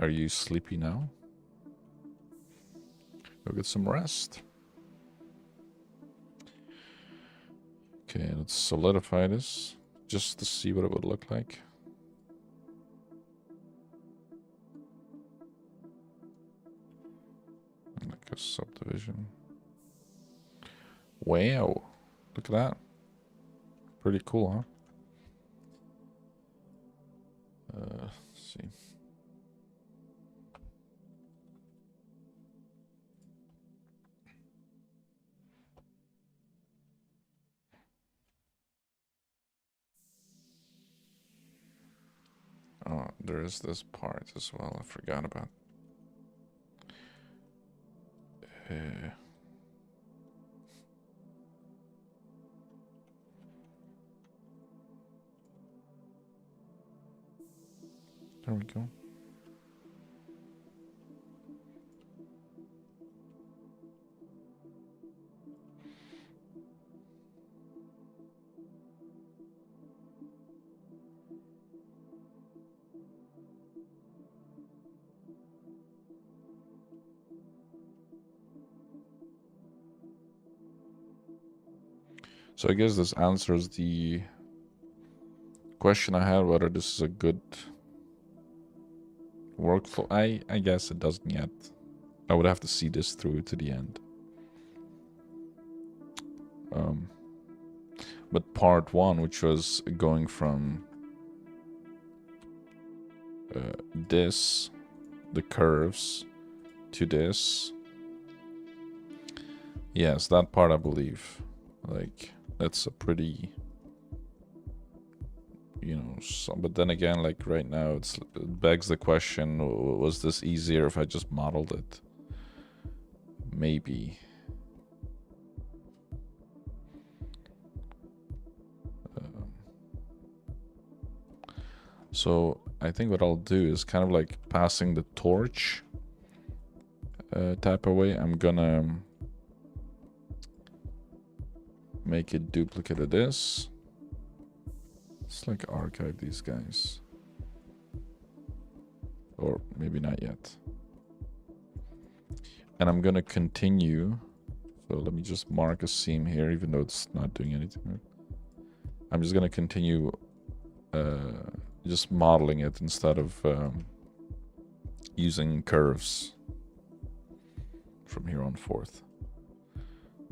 Speaker 1: Are you sleepy now? Go get some rest. Okay, let's solidify this just to see what it would look like. Like a subdivision. Wow. Look at that. Pretty cool, huh? Let's see. Oh, there is this part as well. I forgot about. There we go. So I guess this answers the question I had, whether this is a good workflow. I guess it doesn't yet. I would have to see this through to the end. But part one, which was going from this, the curves, to this. Yes, that part I believe. Like, that's a pretty, you know, but then again, like right now, it begs the question, was this easier if I just modeled it? Maybe. So I think what I'll do is kind of like passing the torch type of way. I'm gonna make a duplicate of this. Let's like archive these guys. Or maybe not yet. And I'm gonna continue. So let me just mark a seam here, even though it's not doing anything. I'm just gonna continue just modeling it instead of using curves from here on forth.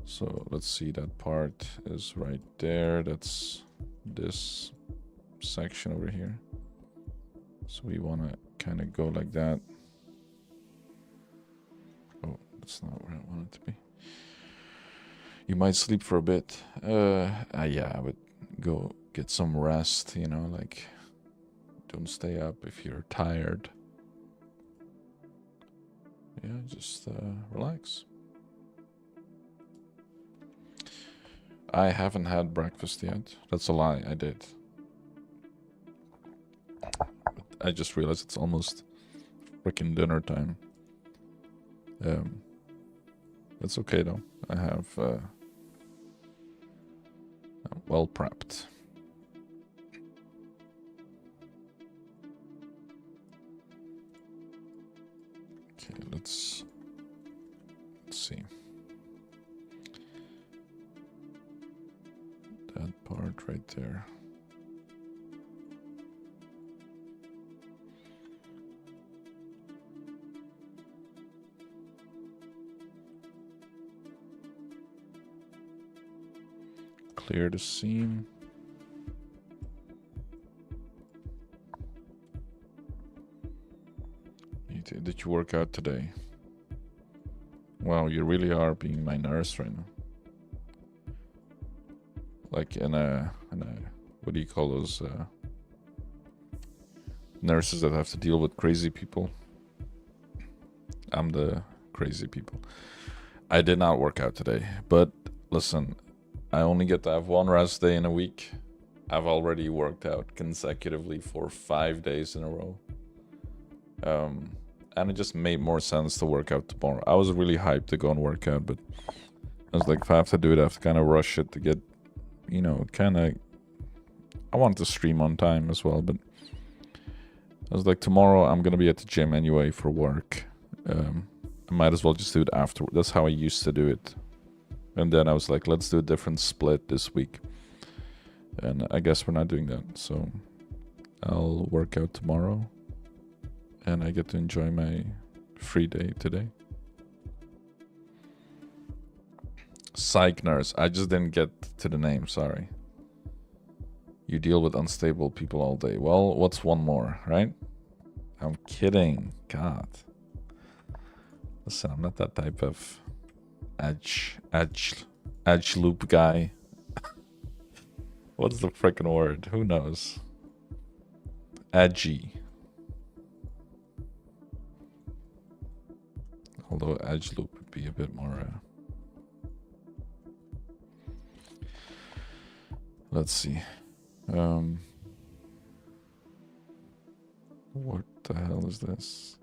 Speaker 1: So let's see, that part is right there. That's this section over here. So we want to kind of go like that. Oh, that's not where I want it to be. You might sleep for a bit. Yeah, I would go get some rest, you know, like don't stay up if you're tired. Yeah, just relax. I haven't had breakfast yet. That's a lie, I did. But I just realized it's almost freaking dinner time. That's okay though. I have I'm well prepped. Okay, let's see. That part right there. Clear the seam. Did you work out today? Wow, you really are being my nurse right now. like in a what do you call those nurses that have to deal with crazy people. I'm the crazy people. I did not work out today, but listen, I only get to have one rest day in a week. I've already worked out consecutively for 5 days in a row. And it just made more sense to work out tomorrow. I was really hyped to go and work out, but I was like, if I have to do it, I have to kind of rush it to get, you know, kind of... I wanted to stream on time as well, but I was like, tomorrow I'm going to be at the gym anyway for work. I might as well just do it after. That's how I used to do it. And then I was like, let's do a different split this week. And I guess we're not doing that. So I'll work out tomorrow. And I get to enjoy my free day today. Psych nurse. I just didn't get to the name, sorry. You deal with unstable people all day. Well, what's one more, right? I'm kidding. God. Listen, I'm not that type of edge loop guy. What's the freaking word? Who knows? Edgy. Although edge loop would be a bit more... let's see. What the hell is this?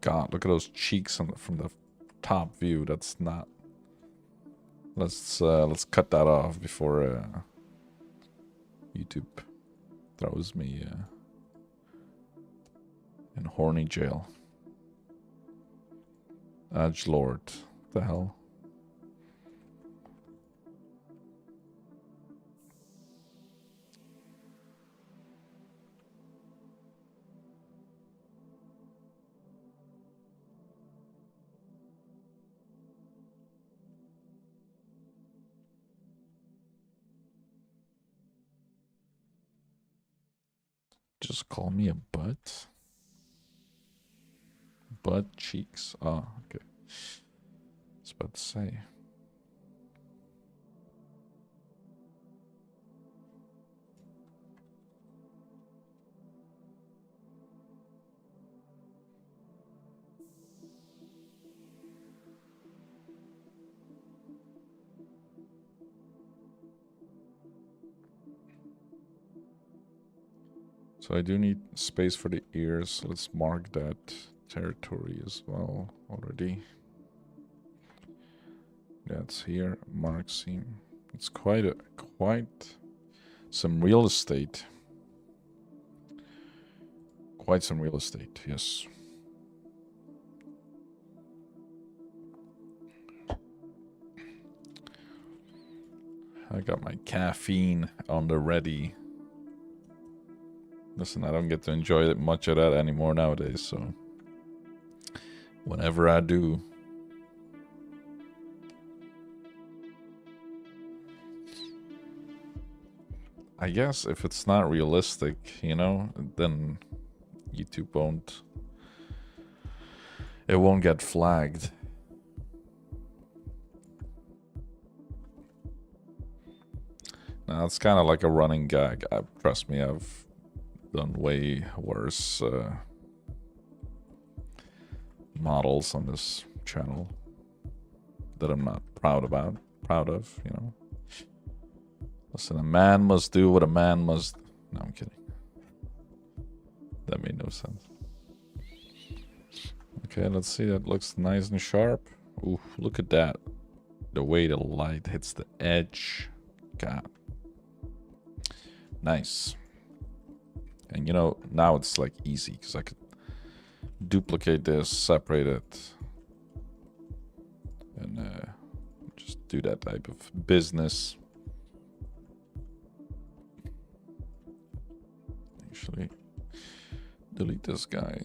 Speaker 1: God, look at those cheeks from the top view. That's not... Let's cut that off before YouTube throws me in horny jail. Edgelord. What the hell? Just call me a butt? Butt cheeks. Oh, okay. I was about to say. So I do need space for the ears. Let's mark that territory as well already. That's here. Mark seam. It's quite some real estate. Quite some real estate, yes. I got my caffeine on the ready. Listen, I don't get to enjoy much of that anymore nowadays, so whenever I do, I guess if it's not realistic, you know, then YouTube won't... It won't get flagged. Now, it's kind of like a running gag. Trust me, I've done way worse models on this channel that I'm not proud of, you know. Listen, a man must do what a man must... No, I'm kidding. That made no sense. Okay, let's see. That looks nice and sharp. Ooh, look at that. The way the light hits the edge. God. Nice. And you know, now it's like easy because I could duplicate this, separate it, and just do that type of business. Actually, delete this guy.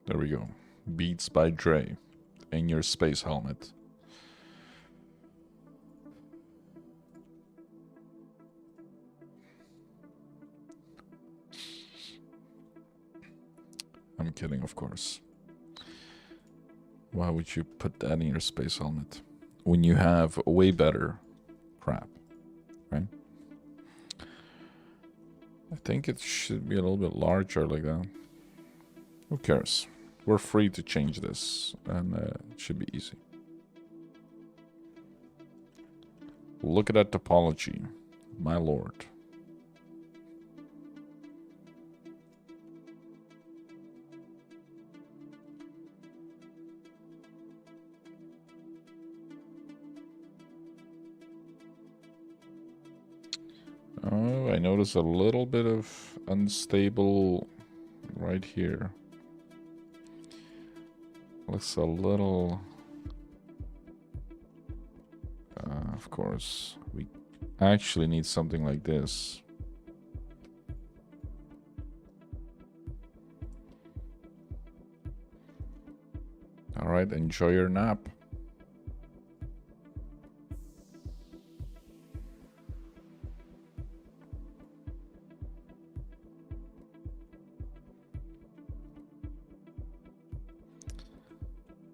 Speaker 1: There we go. Beats by Dre in your space helmet. I'm kidding, of course. Why would you put that in your space helmet when you have way better crap, right? I think it should be a little bit larger like that. Who cares? We're free to change this, and it should be easy. Look at that topology, my lord. Oh, I notice a little bit of unstable right here. Looks a little... of course, we actually need something like this. All right, enjoy your nap.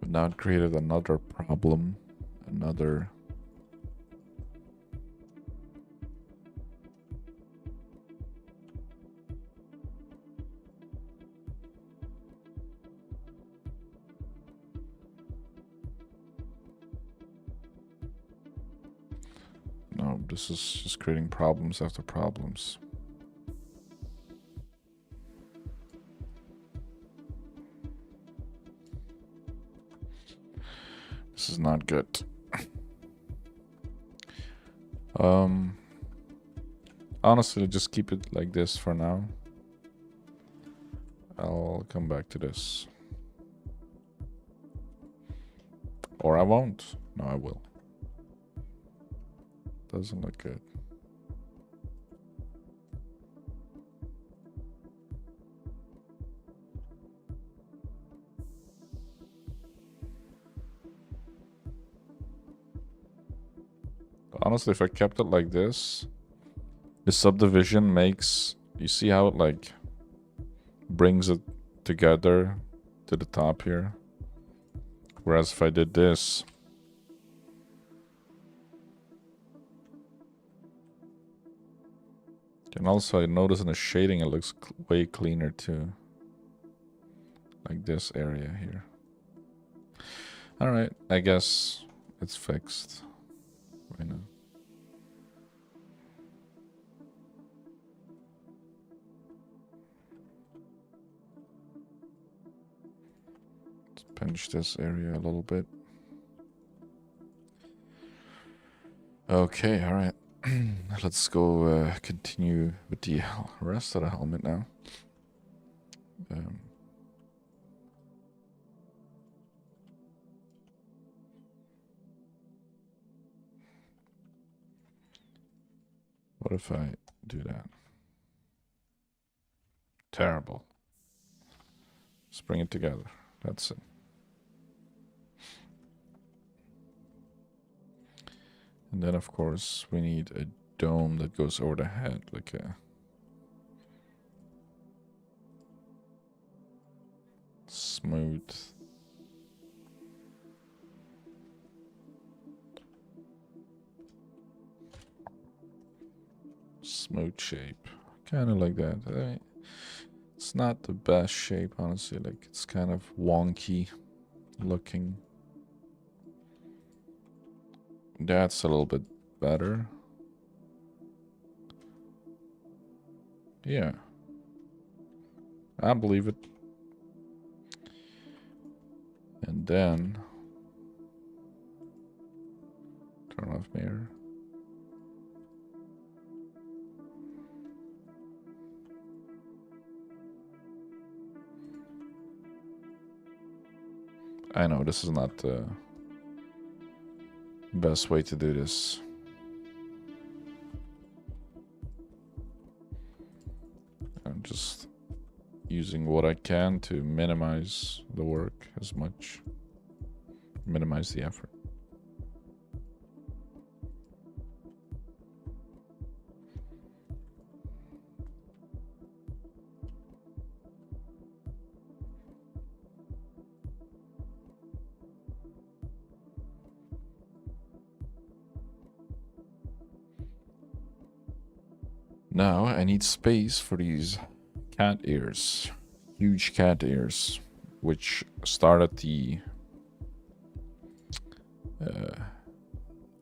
Speaker 1: We've now created another problem, another... No, this is just creating problems after problems. This is not good. Honestly, just keep it like this for now. I'll come back to this. Or I won't. No, I will. Doesn't look good. Honestly, if I kept it like this, the subdivision makes... You see how it like brings it together to the top here? Whereas if I did this... And also I notice in the shading it looks way cleaner too. Like this area here. Alright, I guess it's fixed right now. Let's pinch this area a little bit. Okay, alright. Let's go continue with the rest of the helmet now. What if I do that? Terrible. Let's bring it together. That's it. And then, of course, we need a dome that goes over the head, like a smooth. Smooth shape. Kind of like that. I mean, it's not the best shape, honestly. Like, it's kind of wonky looking. That's a little bit better. Yeah. I believe it. And then turn off mirror. I know this is not the best way to do this. I'm just using what I can to minimize the work as much. Minimize the effort. Now I need space for these cat ears. Huge cat ears, which start at the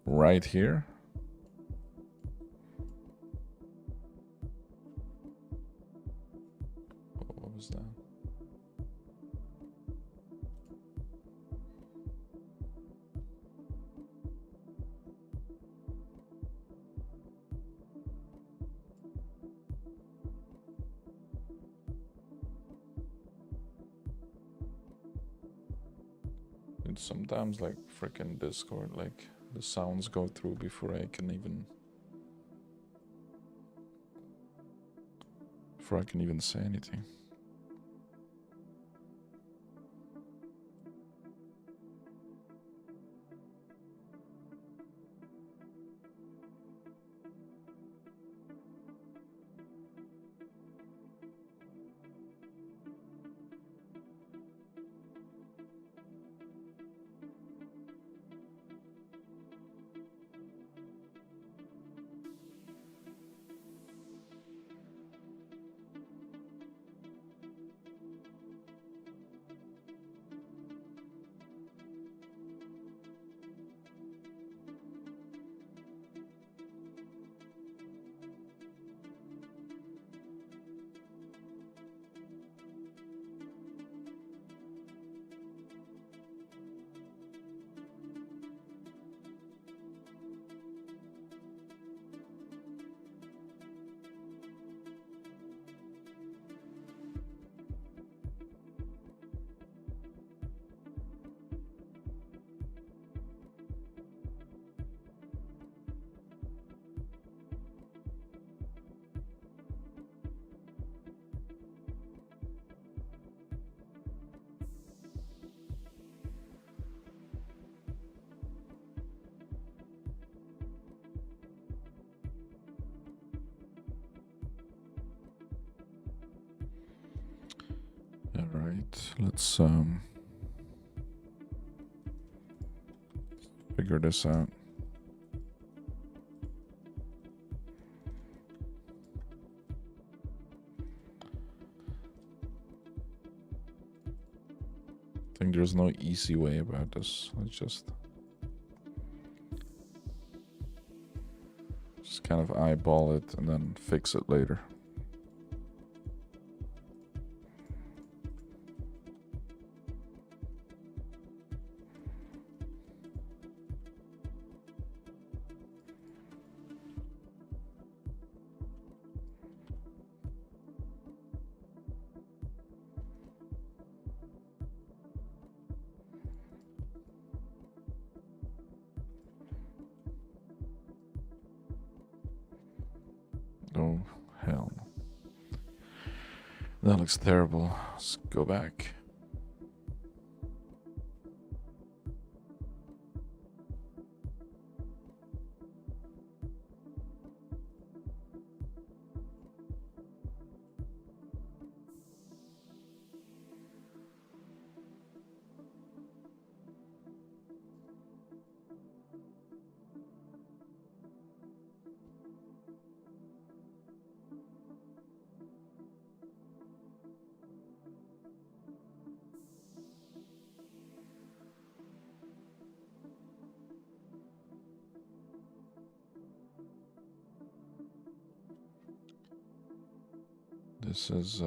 Speaker 1: right here. What was that? It's sometimes like freaking Discord, like the sounds go through before I can even say anything. All right, let's figure this out. I think there's no easy way about this. Let's just kind of eyeball it and then fix it later. Oh, hell no. That looks terrible. Let's go back. This is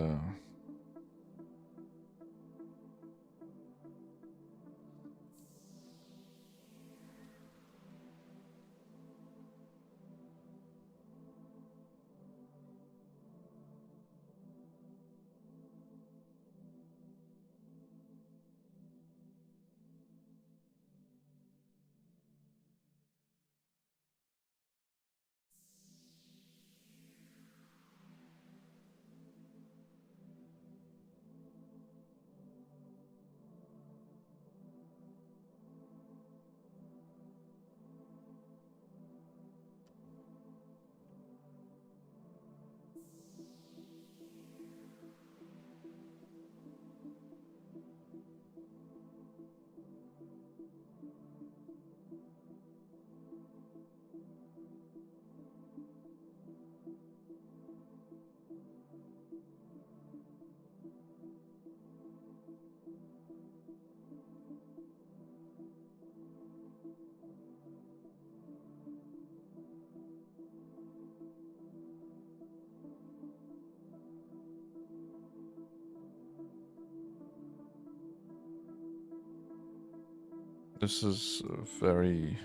Speaker 1: This is very...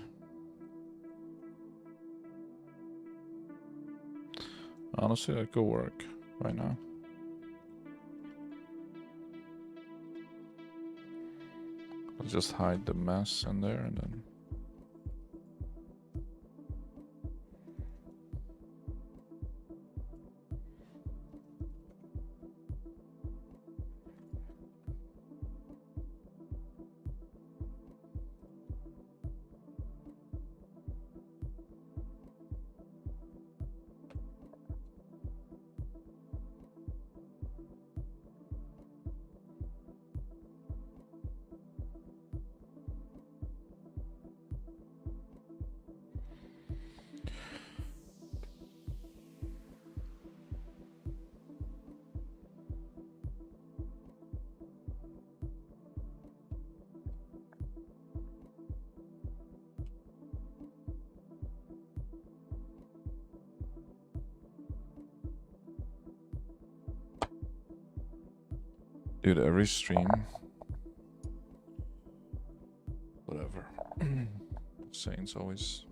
Speaker 1: Honestly, that could work right now. I'll just hide the mess in there and then... Dude, every stream... Whatever. Saints always...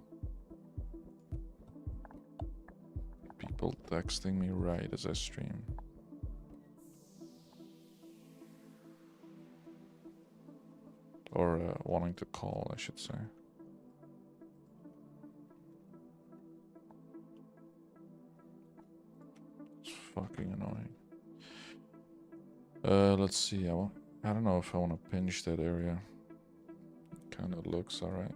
Speaker 1: People texting me right as I stream. Or wanting to call, I should say. It's fucking annoying. Let's see. I don't know if I want to pinch that area. Kind of looks alright.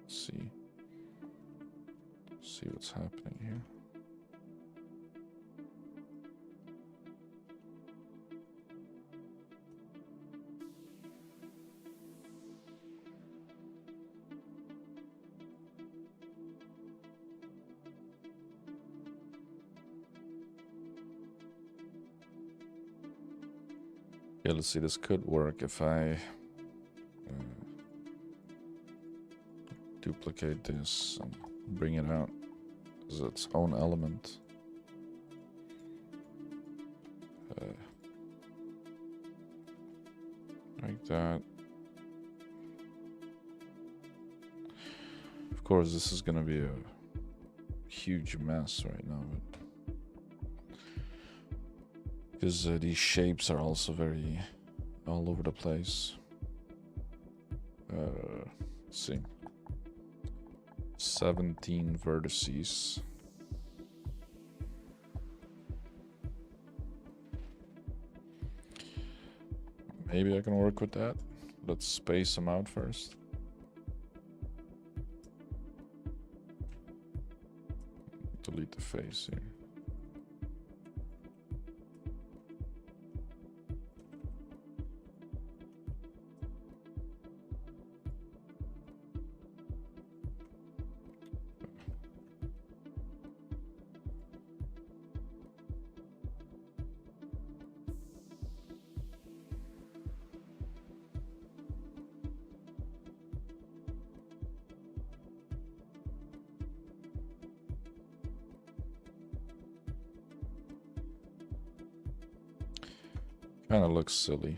Speaker 1: Let's see. See what's happening here. Yeah, let's see. This could work if I duplicate this and bring it out as its own element. Like that. Of course, this is gonna be a huge mess right now, but because these shapes are also very all over the place. Let's see. 17 vertices. Maybe I can work with that. Let's space them out first. Delete the face here. Kind of looks silly.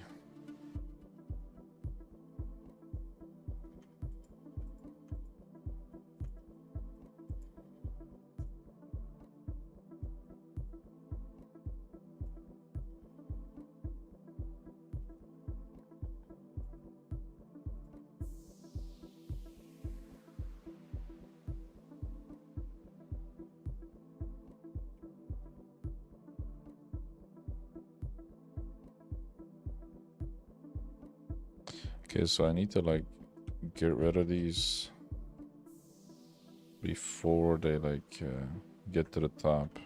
Speaker 1: Okay, so I need to like get rid of these before they like get to the top.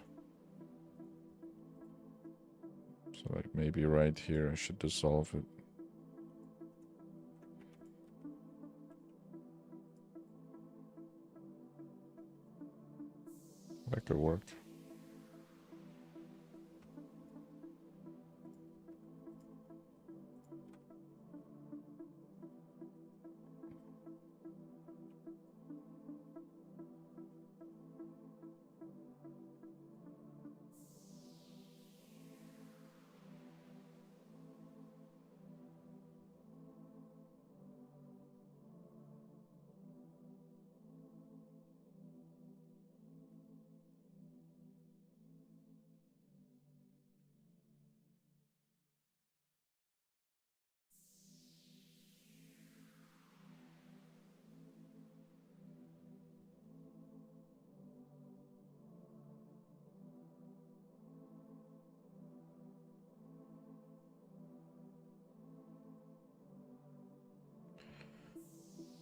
Speaker 1: So like maybe right here I should dissolve it. That could work.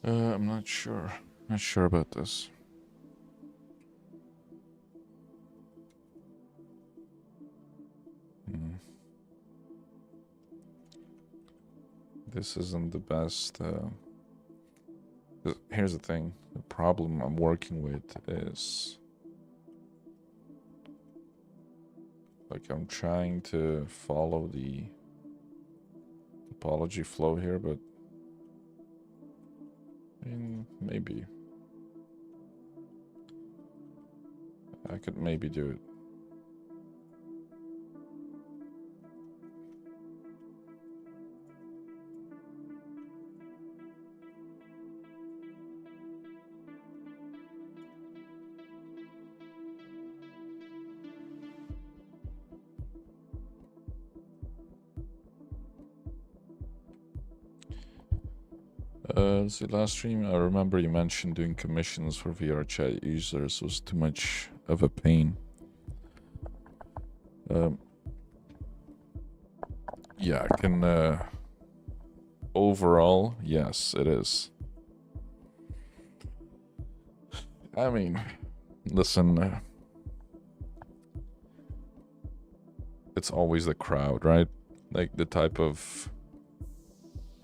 Speaker 1: I'm not sure. Not sure about this. Hmm. This isn't the best. Here's the thing. The problem I'm working with is like I'm trying to follow the topology flow here, but I mean, maybe I could maybe do it. See, last stream, I remember you mentioned doing commissions for VR chat users was too much of a pain. Yeah, I can, overall, yes, it is. I mean, listen, it's always the crowd, right? Like the type of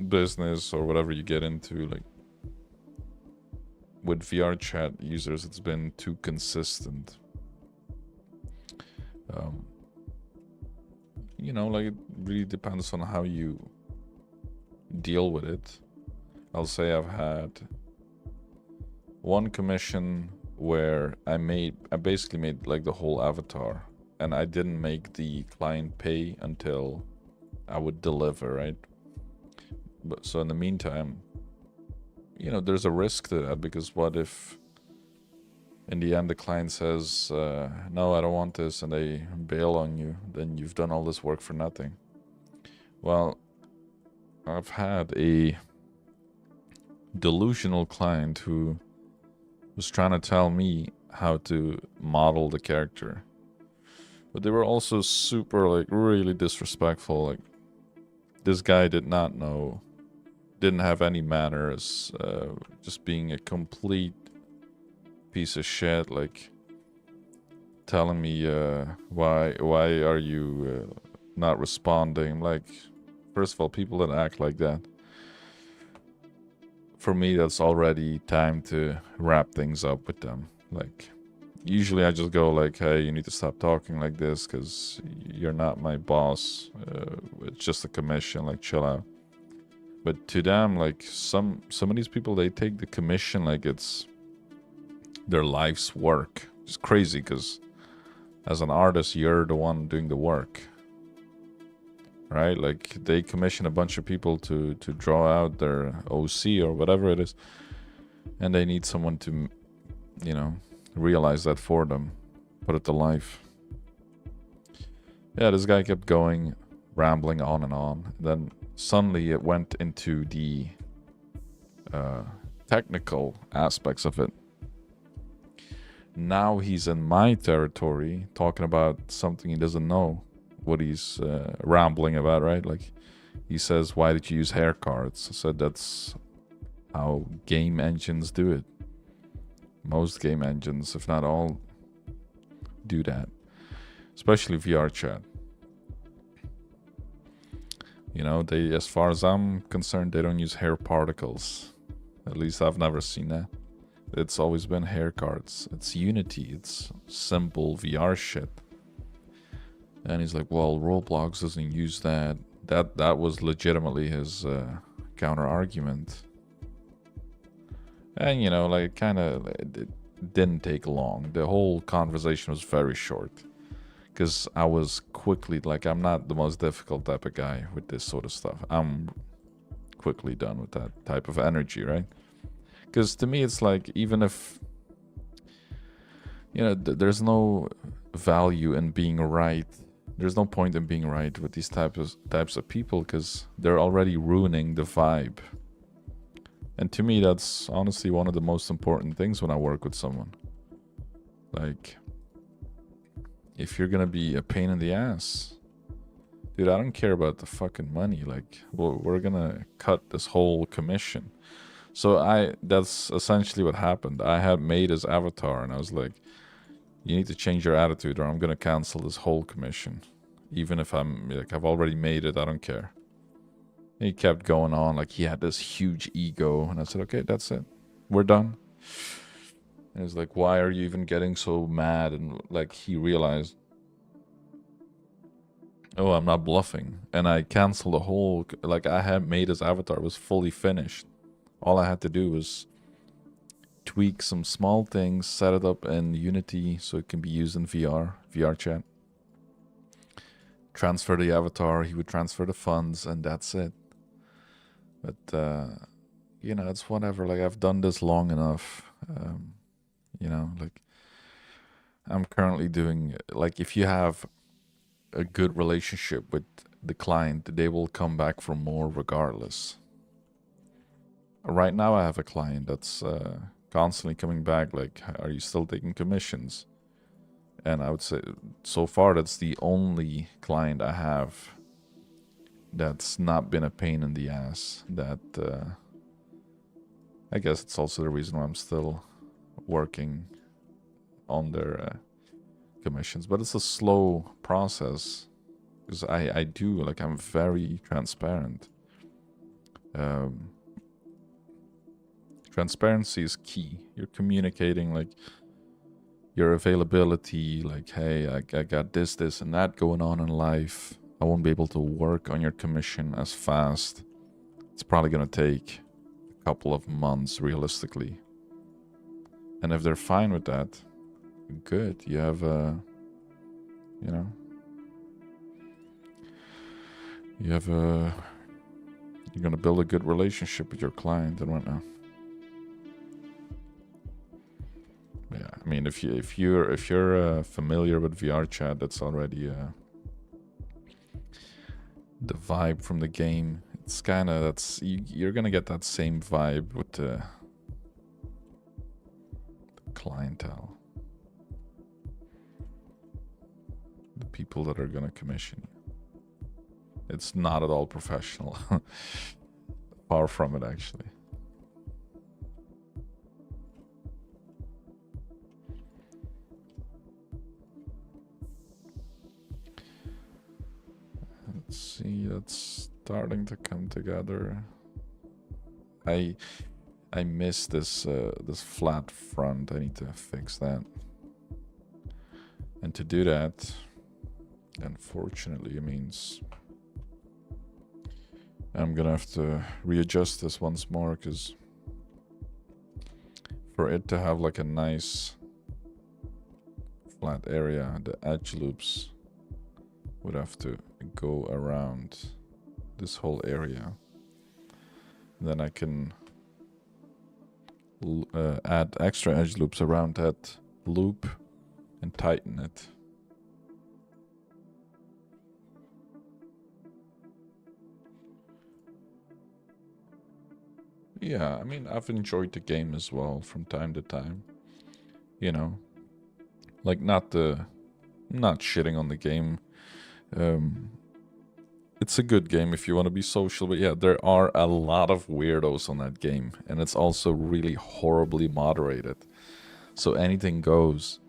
Speaker 1: business or whatever you get into, like with VR chat users, it's been too consistent. You know, like it really depends on how you deal with it. I'll say I've had one commission where I basically made like the whole avatar, and I didn't make the client pay until I would deliver, right? But so in the meantime, you know, there's a risk to that, because what if in the end the client says, no, I don't want this, and they bail on you, then you've done all this work for nothing. Well, I've had a delusional client who was trying to tell me how to model the character, but they were also super, like, really disrespectful. Like, this guy did not know, didn't have any manners, just being a complete piece of shit, like telling me why are you not responding. Like, first of all, people that act like that, for me, that's already time to wrap things up with them. Like, usually I just go like, hey, you need to stop talking like this because you're not my boss. It's just a commission, like, chill out. But to them, like, some of these people, they take the commission like it's their life's work. It's crazy, because as an artist, you're the one doing the work, right? Like, they commission a bunch of people to draw out their OC or whatever it is, and they need someone to, you know, realize that for them, put it to life. Yeah, this guy kept going, rambling on and on. Then suddenly it went into the technical aspects of it. Now he's in my territory talking about something he doesn't know what he's rambling about, right? Like, he says, why did you use hair cards? I said, that's how game engines do it. Most game engines, if not all, do that. Especially VR chat. You know, they, as far as I'm concerned, they don't use hair particles. At least I've never seen that. It's always been hair cards. It's Unity. It's simple VR shit. And he's like, well, Roblox doesn't use that. That was legitimately his counter argument. And, you know, like, kind of, it didn't take long. The whole conversation was very short, because I was quickly, like, I'm not the most difficult type of guy with this sort of stuff. I'm quickly done with that type of energy, right? Because to me, it's like, even if, you know, there's no value in being right. There's no point in being right with these types of people, because they're already ruining the vibe. And to me, that's honestly one of the most important things when I work with someone. Like, if you're gonna be a pain in the ass, dude, I don't care about the fucking money. Like, we're gonna cut this whole commission. So that's essentially what happened. I had made his avatar and I was like, you need to change your attitude or I'm gonna cancel this whole commission. Even if I've already made it, I don't care. And he kept going on, like he had this huge ego, and I said, okay, that's it. We're done. And he's like, why are you even getting so mad? And like he realized, oh, I'm not bluffing. And I canceled the whole, like I had made his avatar, it was fully finished. All I had to do was tweak some small things, set it up in Unity so it can be used in VR chat. Transfer the avatar, he would transfer the funds, and that's it. But, you know, it's whatever. Like, I've done this long enough. You know, like, I'm currently doing, like, if you have a good relationship with the client, they will come back for more regardless. Right now, I have a client that's constantly coming back, like, are you still taking commissions? And I would say, so far, that's the only client I have that's not been a pain in the ass. That, I guess it's also the reason why I'm still working on their commissions. But it's a slow process. Because I do, like, I'm very transparent. Transparency is key. You're communicating, like, your availability, like, hey, I got this, and that going on in life. I won't be able to work on your commission as fast. It's probably going to take a couple of months, realistically. And if they're fine with that, good. You have you know, you're going to build a good relationship with your client and whatnot. Yeah, I mean, if you're familiar with VR chat, that's already the vibe from the game. It's kind of you're gonna get that same vibe with the clientele, the people that are gonna commission you. It's not at all professional. Far from it, actually. Let's see, that's starting to come together. I miss this this flat front. I need to fix that. And to do that, unfortunately, it means I'm gonna have to readjust this once more, because for it to have like a nice flat area, the edge loops would have to go around this whole area. Then I can add extra edge loops around that loop and tighten it. Yeah, I mean, I've enjoyed the game as well from time to time. You know, like not shitting on the game. It's a good game if you want to be social, but yeah, there are a lot of weirdos on that game, and it's also really horribly moderated. So anything goes.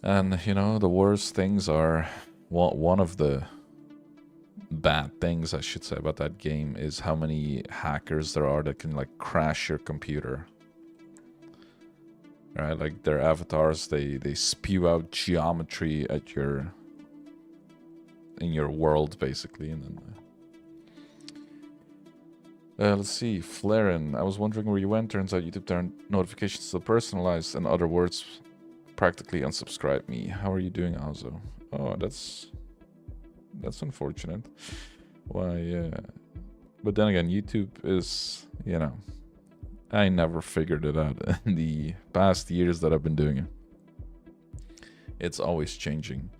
Speaker 1: And, you know, the worst things are, one of the bad things, I should say, about that game is how many hackers there are that can, like, crash your computer. Right? Like, their avatars, they spew out geometry at in your world, basically, and then let's see, Flaren, I was wondering where you went. Turns out YouTube turned notifications to personalized. In other words, practically unsubscribed me. How are you doing, Azo? Oh, that's unfortunate. Why, but then again, YouTube is, you know, I never figured it out in the past years that I've been doing it. It's always changing.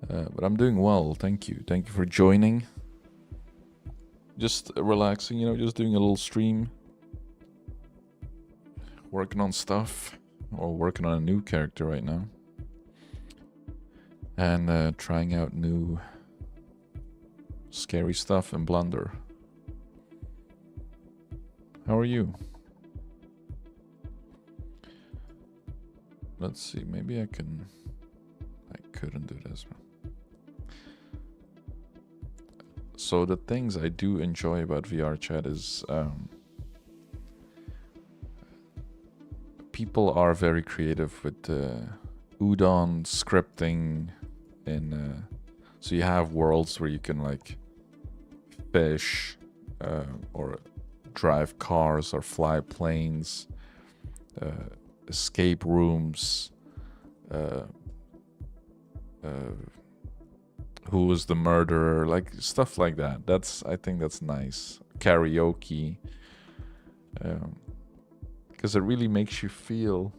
Speaker 1: But I'm doing well, thank you. Thank you for joining. Just relaxing, you know, just doing a little stream. Working on stuff. Or working on a new character right now. And trying out new scary stuff in Blender. How are you? Let's see, maybe I couldn't do this. So the things I do enjoy about VR chat is people are very creative with udon scripting and so you have worlds where you can like fish or drive cars or fly planes, escape rooms, who was the murderer, like stuff like that. I think that's nice. Karaoke, because it really makes you feel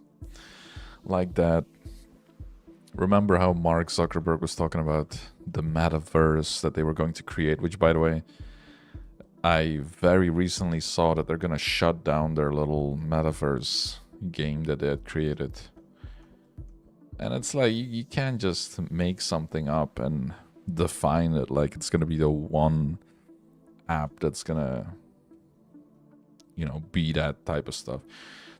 Speaker 1: like that. Remember how Mark Zuckerberg was talking about the metaverse that they were going to create, which, by the way, I very recently saw that they're going to shut down their little metaverse game that they had created. And it's like, you can't just make something up and define it like it's going to be the one app that's going to, be that type of stuff.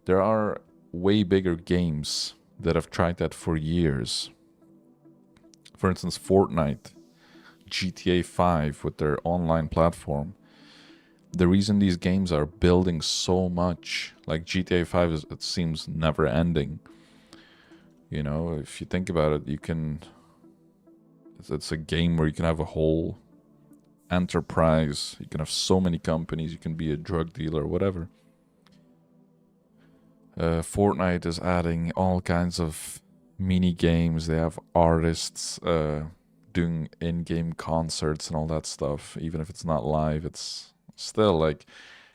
Speaker 1: There are way bigger games that have tried that for years. For instance, Fortnite, GTA 5 with their online platform. The reason these games are building so much, like GTA 5 it seems never ending. If you think about it, it's a game where you can have a whole enterprise. You can have so many companies. You can be a drug dealer, whatever. Fortnite is adding all kinds of mini games. They have artists doing in-game concerts and all that stuff. Even if it's not live, it's still like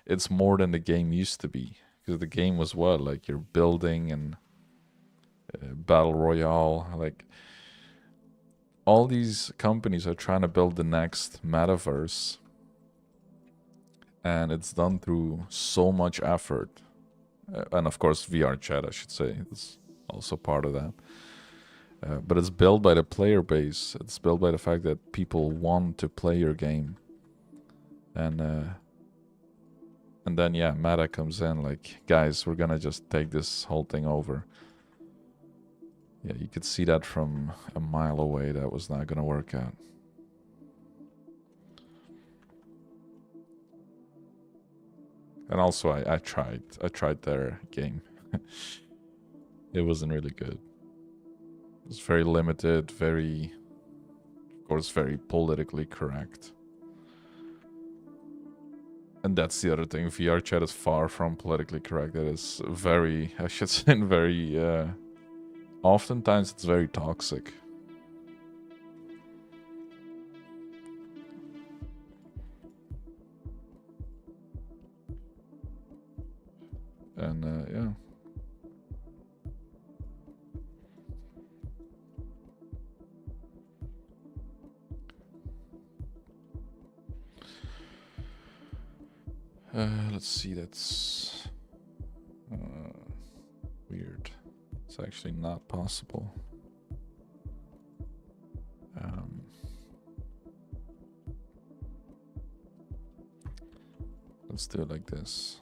Speaker 1: it's more than the game used to be. Because the game was what? Like you're building and battle royale. Like all these companies are trying to build the next metaverse. And it's done through so much effort. And of course, VR chat, I should say, is also part of that. But it's built by the player base. It's built by the fact that people want to play your game. And then, yeah, Meta comes in like, guys, we're gonna just take this whole thing over. Yeah, you could see that from a mile away. That was not gonna work out. And also, I tried their game. It wasn't really good. It was very limited, of course, very politically correct. And that's the other thing. VR chat is far from politically correct. It is very, I should say, very, oftentimes it's very toxic. And, yeah. Let's see, that's weird. It's actually not possible. Let's do it like this.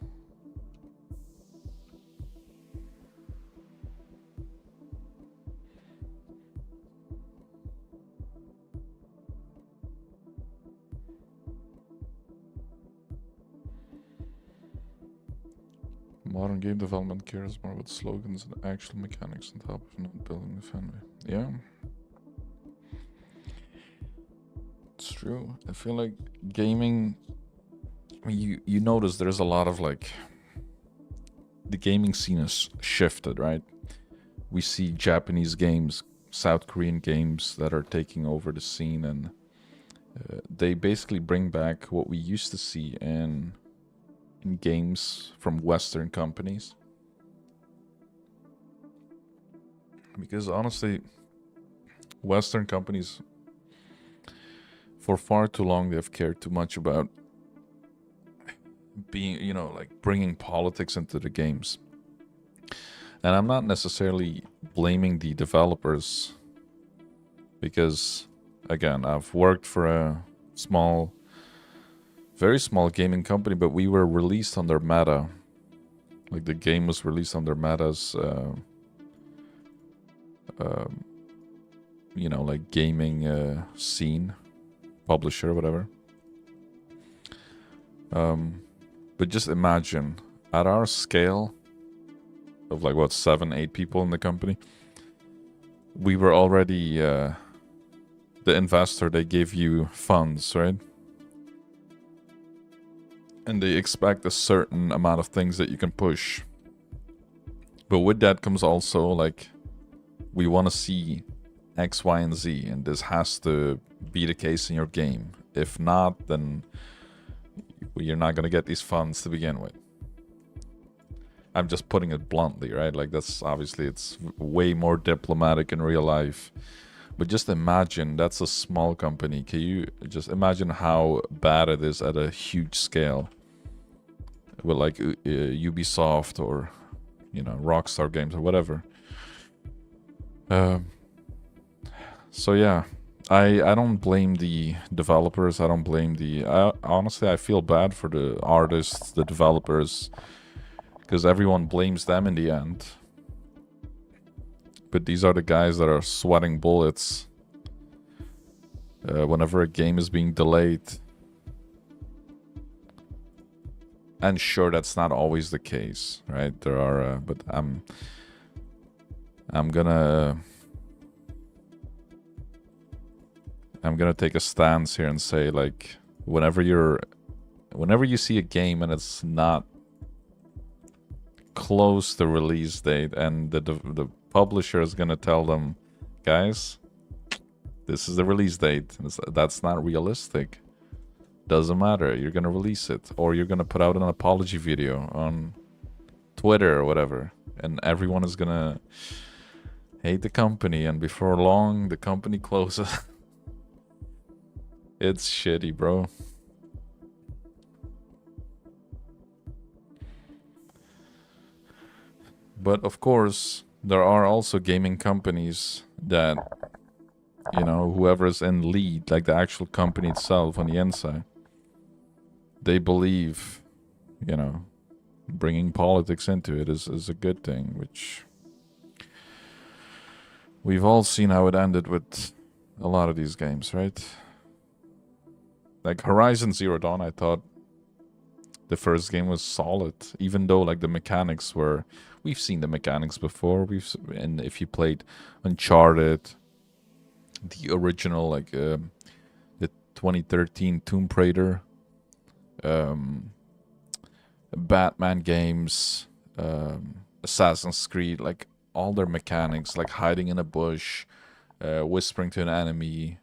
Speaker 1: Modern game development cares more about slogans and actual mechanics on top of not building the fan base. Yeah. It's true. I feel like gaming, I mean, you notice there's a lot of like, the gaming scene has shifted, right? We see Japanese games, South Korean games that are taking over the scene, and they basically bring back what we used to see in games from Western companies. Because honestly, Western companies, for far too long, they've cared too much about being, like bringing politics into the games. And I'm not necessarily blaming the developers, because again, I've worked for a small Very small gaming company, but we were released on their meta. Like the game was released on their meta's, you know, like gaming scene, publisher, whatever. But just imagine, at our scale of like, what, 7, 8 people in the company, we were already, the investor, they gave you funds, right? And they expect a certain amount of things that you can push. But with that comes also, like, we want to see X, Y, and Z, and this has to be the case in your game. If not, then you're not going to get these funds to begin with. I'm just putting it bluntly, right? Like, that's obviously, it's way more diplomatic in real life. But just imagine, that's a small company. Can you just imagine how bad it is at a huge scale? With like Ubisoft or, you know, Rockstar Games or whatever. So yeah, I don't blame the developers. I don't blame the... honestly, I feel bad for the artists, the developers, because everyone blames them in the end. But these are the guys that are sweating bullets whenever a game is being delayed. And sure, that's not always the case, right? There are, but I'm gonna take a stance here and say, like, whenever you see a game and it's not close to release date, and the publisher is gonna tell them, guys, this is the release date, that's not realistic. Doesn't matter, you're gonna release it, or you're gonna put out an apology video on Twitter or whatever, and everyone is gonna hate the company, and before long the company closes. It's shitty, bro. But of course, there are also gaming companies that, you know, whoever's in lead, like the actual company itself on the inside, they believe, you know, bringing politics into it is a good thing, which we've all seen how it ended with a lot of these games, right? Like Horizon Zero Dawn, I thought the first game was solid, even though like the mechanics were... We've seen the mechanics before. And if you played Uncharted, the original, like the 2013 Tomb Raider, Batman games, Assassin's Creed, like all their mechanics, like hiding in a bush, whispering to an enemy,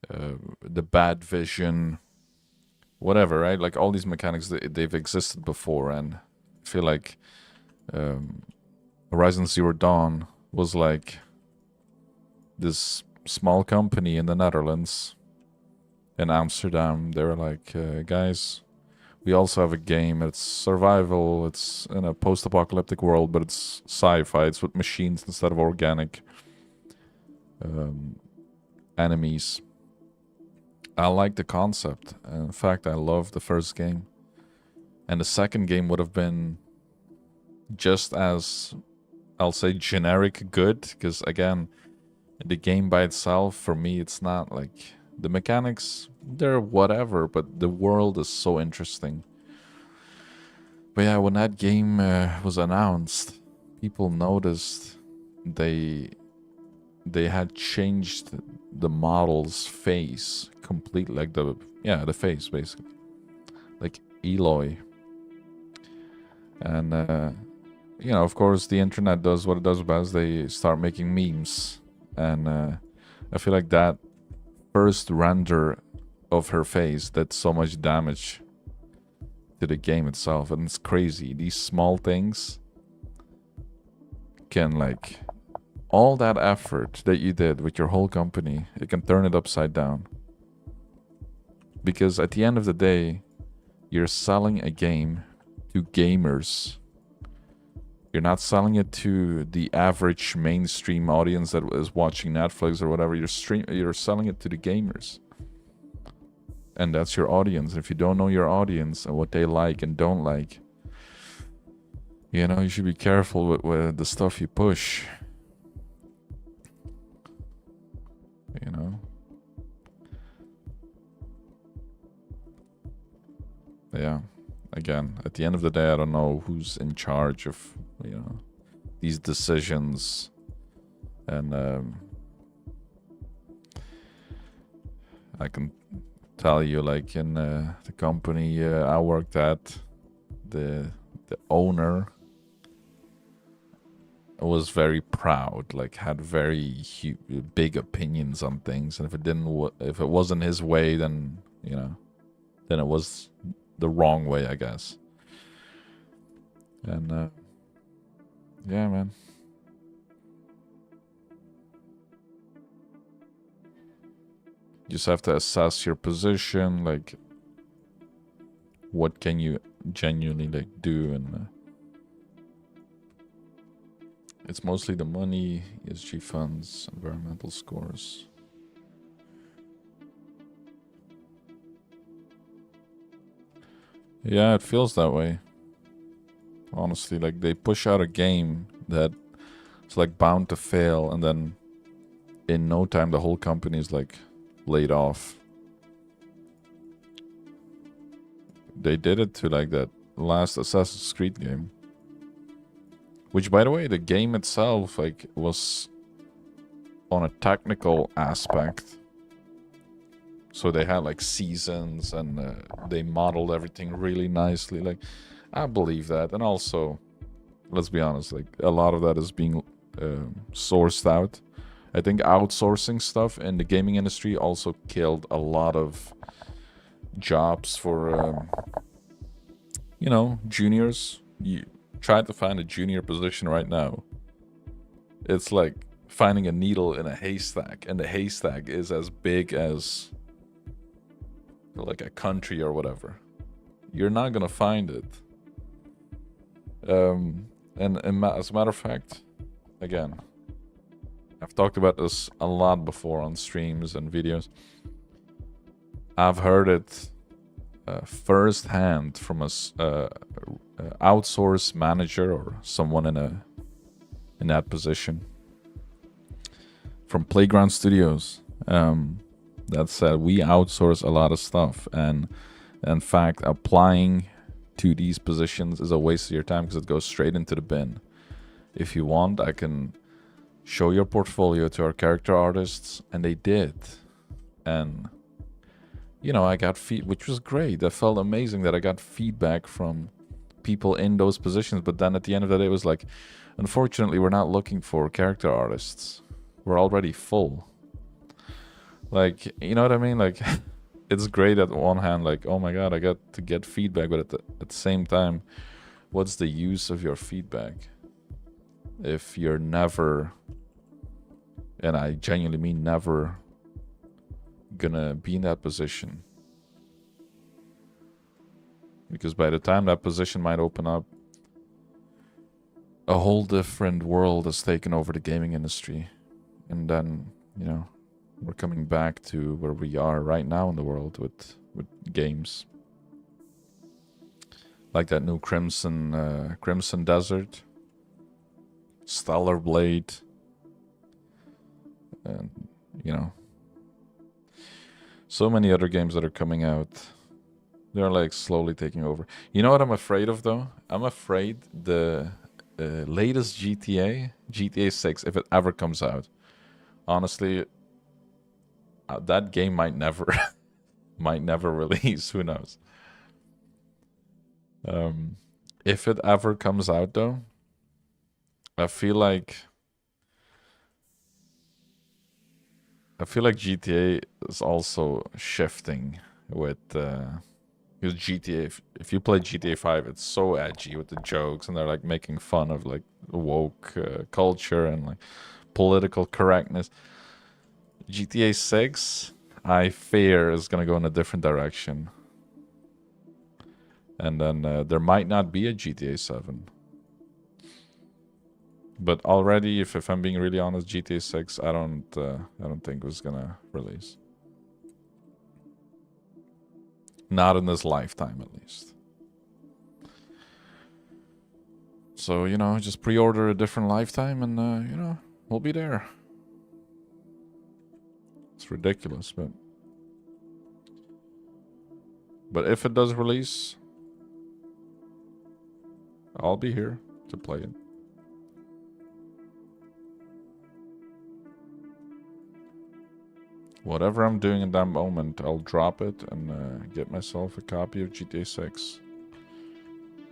Speaker 1: the bad vision, whatever, right? Like all these mechanics, they've existed before, and I feel like Horizon Zero Dawn was like this small company in the Netherlands, in Amsterdam. They were like, guys, we also have a game. It's survival. It's in a post-apocalyptic world, but it's sci-fi. It's with machines instead of organic enemies. I like the concept. In fact, I love the first game. And the second game would have been just as, I'll say, generic good. Because again, the game by itself, for me, it's not like... The mechanics, they're whatever, but the world is so interesting. But yeah, when that game was announced, people noticed they had changed the model's face completely, like the face basically, like Eloy. And you know, of course, the internet does what it does best. They start making memes, and I feel like that first render of her face did so much damage to the game itself. And it's crazy, these small things can, like, all that effort that you did with your whole company, it can turn it upside down. Because at the end of the day, you're selling a game to gamers. You're not selling it to the average mainstream audience that is watching Netflix or whatever. You're selling it to the gamers. And that's your audience. If you don't know your audience and what they like and don't like, you know, you should be careful with the stuff you push. You know? Yeah. Again, at the end of the day, I don't know who's in charge of, you know, these decisions. And I can tell you, like, in the company I worked at, the owner was very proud, like had very big opinions on things, and if it wasn't his way, then, you know, then it was the wrong way, I guess. And yeah, man. You just have to assess your position, like what can you genuinely like do, and it's mostly the money, ESG funds, environmental scores. Yeah, it feels that way. Honestly, like they push out a game that it's like bound to fail, and then in no time the whole company is like laid off. They did it to like that last Assassin's Creed game. Which, by the way, the game itself like was on a technical aspect. So they had like seasons, and they modeled everything really nicely. Like, I believe that. And also, let's be honest, like a lot of that is being sourced out. I think outsourcing stuff in the gaming industry also killed a lot of jobs for, you know, juniors. You try to find a junior position right now. It's like finding a needle in a haystack, and the haystack is as big as like a country or whatever. You're not gonna find it. And as a matter of fact, again, I've talked about this a lot before on streams and videos. I've heard it firsthand from a outsource manager or someone in that position from Playground Studios. That said, we outsource a lot of stuff, and in fact, applying to these positions is a waste of your time because it goes straight into the bin. If you want, I can show your portfolio to our character artists, and they did. And, you know, I got which was great. That felt amazing that I got feedback from people in those positions. But then at the end of the day, it was like, unfortunately, we're not looking for character artists. We're already full. Like, you know what I mean? Like, it's great at one hand, like, oh my god, I got to get feedback, but at the same time, what's the use of your feedback if you're never, and I genuinely mean never, gonna be in that position? Because by the time that position might open up, a whole different world has taken over the gaming industry, and then, you know, we're coming back to where we are right now in the world with games. Like that new Crimson Desert, Stellar Blade, and, you know, so many other games that are coming out. They're like slowly taking over. You know what I'm afraid of though? I'm afraid the latest GTA 6, if it ever comes out, honestly, that game might never release. Who knows? If it ever comes out though, I feel like GTA is also shifting with because GTA, if you play GTA 5, it's so edgy with the jokes, and they're like making fun of like woke culture and like political correctness. GTA 6, I fear, is gonna go in a different direction, and then there might not be a GTA 7. But already, if I'm being really honest, GTA 6, I don't think was gonna release. Not in this lifetime, at least. So, you know, just pre-order a different lifetime and, you know, we'll be there. It's ridiculous, but... But if it does release, I'll be here to play it. Whatever I'm doing in that moment, I'll drop it and get myself a copy of GTA 6.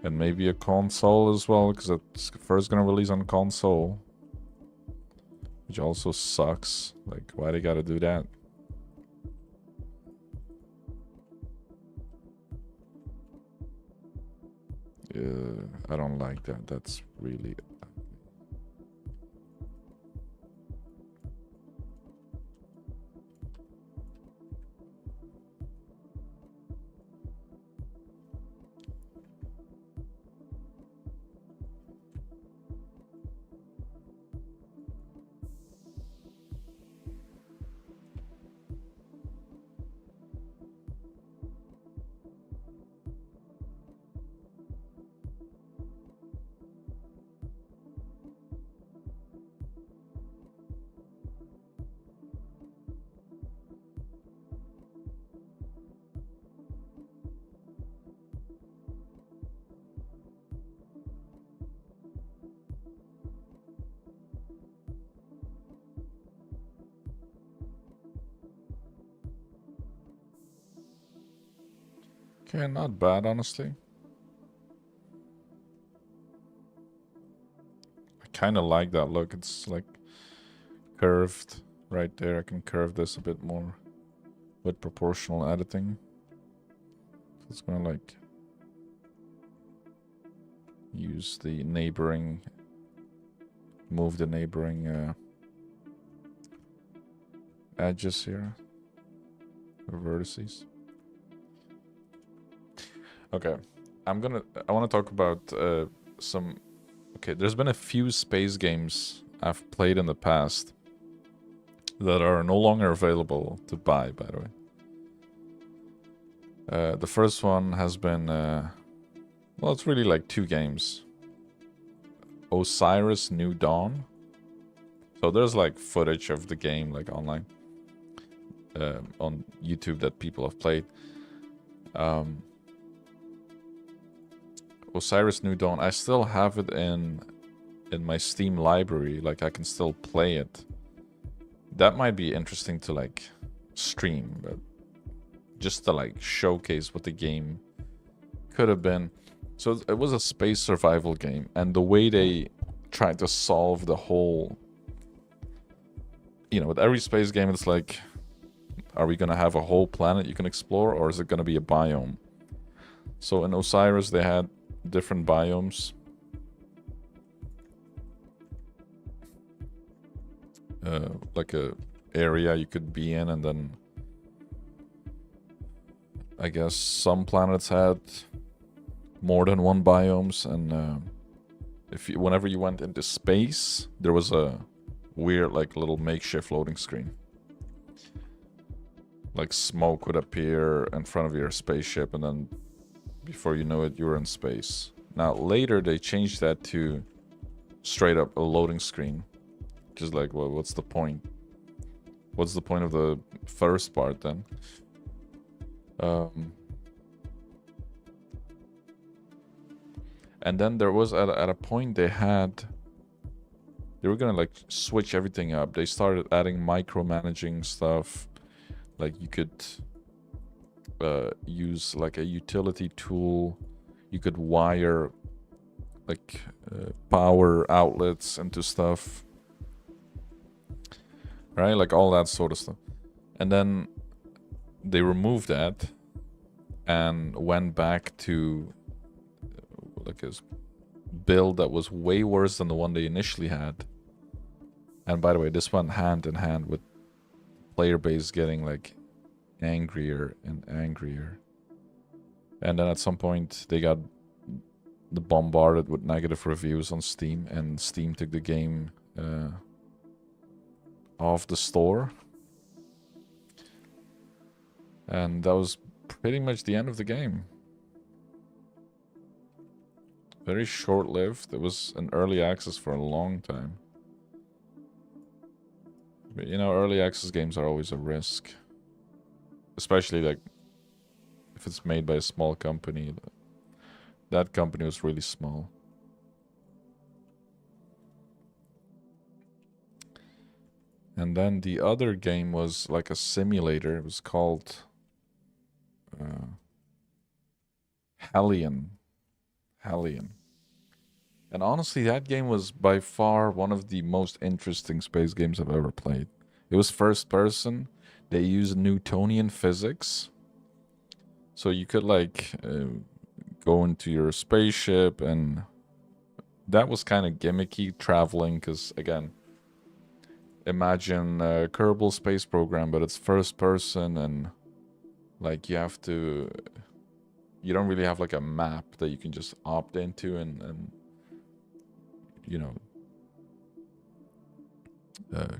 Speaker 1: And maybe a console as well, because it's first gonna release on console. Which also sucks. Like, why they gotta do that? I don't like that. That's really... Okay, not bad, honestly. I kind of like that look. It's like curved right there. I can curve this a bit more with proportional editing. So it's gonna like use the neighboring, move the neighboring edges here, or vertices. Okay, I want to talk about some... Okay, there's been a few space games I've played in the past that are no longer available to buy, by the way. The first one has been... well, it's really like two games. Osiris New Dawn. So there's like footage of the game like online. On YouTube that people have played. Osiris New Dawn, I still have it in my Steam library, like I can still play it. That might be interesting to like stream, but just to like showcase what the game could have been. So it was a space survival game, and the way they tried to solve the whole... You know, with every space game, it's like, are we gonna have a whole planet you can explore, or is it gonna be a biome? So in Osiris, they had different biomes. Like a area you could be in, and then I guess some planets had more than one biomes, and whenever you went into space, there was a weird like little makeshift loading screen. Like smoke would appear in front of your spaceship, and then before you know it, you were in space. Now, later, they changed that to straight up a loading screen. Just like, well, what's the point? What's the point of the first part, then? And then there was, at a point, they were gonna, like, switch everything up. They started adding micromanaging stuff. Like, you could... use like a utility tool. You could wire like power outlets into stuff, right? Like all that sort of stuff. And then they removed that and went back to like a build that was way worse than the one they initially had. And by the way, this went hand in hand with player base getting like angrier and angrier. And then at some point they got bombarded with negative reviews on Steam, and Steam took the game off the store. And that was pretty much the end of the game. Very short-lived. It was an early access for a long time. But, you know, early access games are always a risk. Especially, like, if it's made by a small company. That company was really small. And then the other game was like a simulator. It was called Hellion. And honestly, that game was by far one of the most interesting space games I've ever played. It was first person. They used Newtonian physics. So you could like go into your spaceship, and that was kind of gimmicky traveling because, again, imagine a Kerbal Space Program, but it's first person, and like you don't really have like a map that you can just opt into and you know,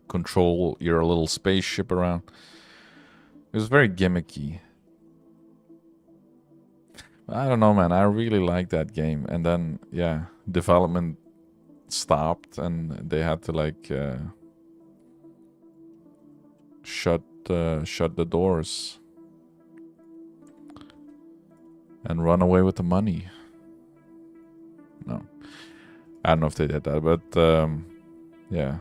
Speaker 1: control your little spaceship around. It was very gimmicky. I don't know, man. I really like that game. And then, yeah, development stopped, and they had to like shut the doors and run away with the money. No, I don't know if they did that, but yeah,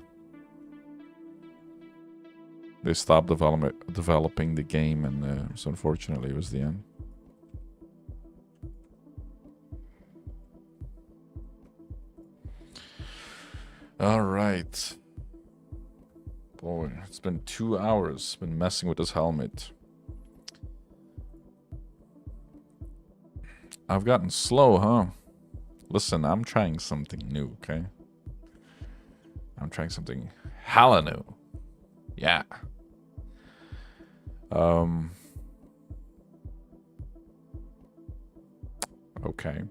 Speaker 1: they stopped developing the game, and so unfortunately, it was the end. All right. Boy, it's been 2 hours. Been messing with this helmet. I've gotten slow, huh? Listen, I'm trying something new, okay? I'm trying something hella new. Yeah. Okay.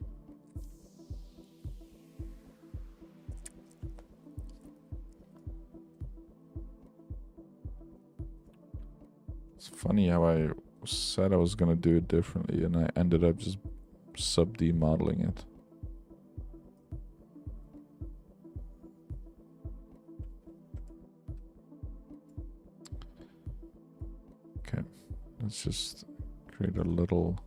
Speaker 1: It's funny how I said I was gonna do it differently, and I ended up just sub-D modeling it. Okay, let's just create a little...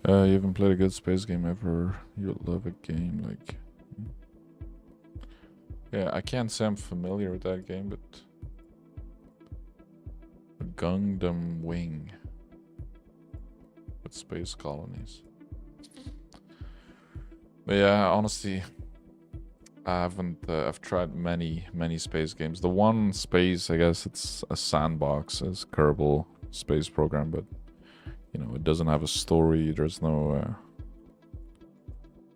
Speaker 1: you haven't played a good space game ever. You'll love a game like... Yeah, I can't say I'm familiar with that game, but... Gundam Wing. With space colonies. But yeah, honestly... I haven't... I've tried many space games. The one space, I guess it's a sandbox as Kerbal Space Program, but... You know, it doesn't have a story. There's no...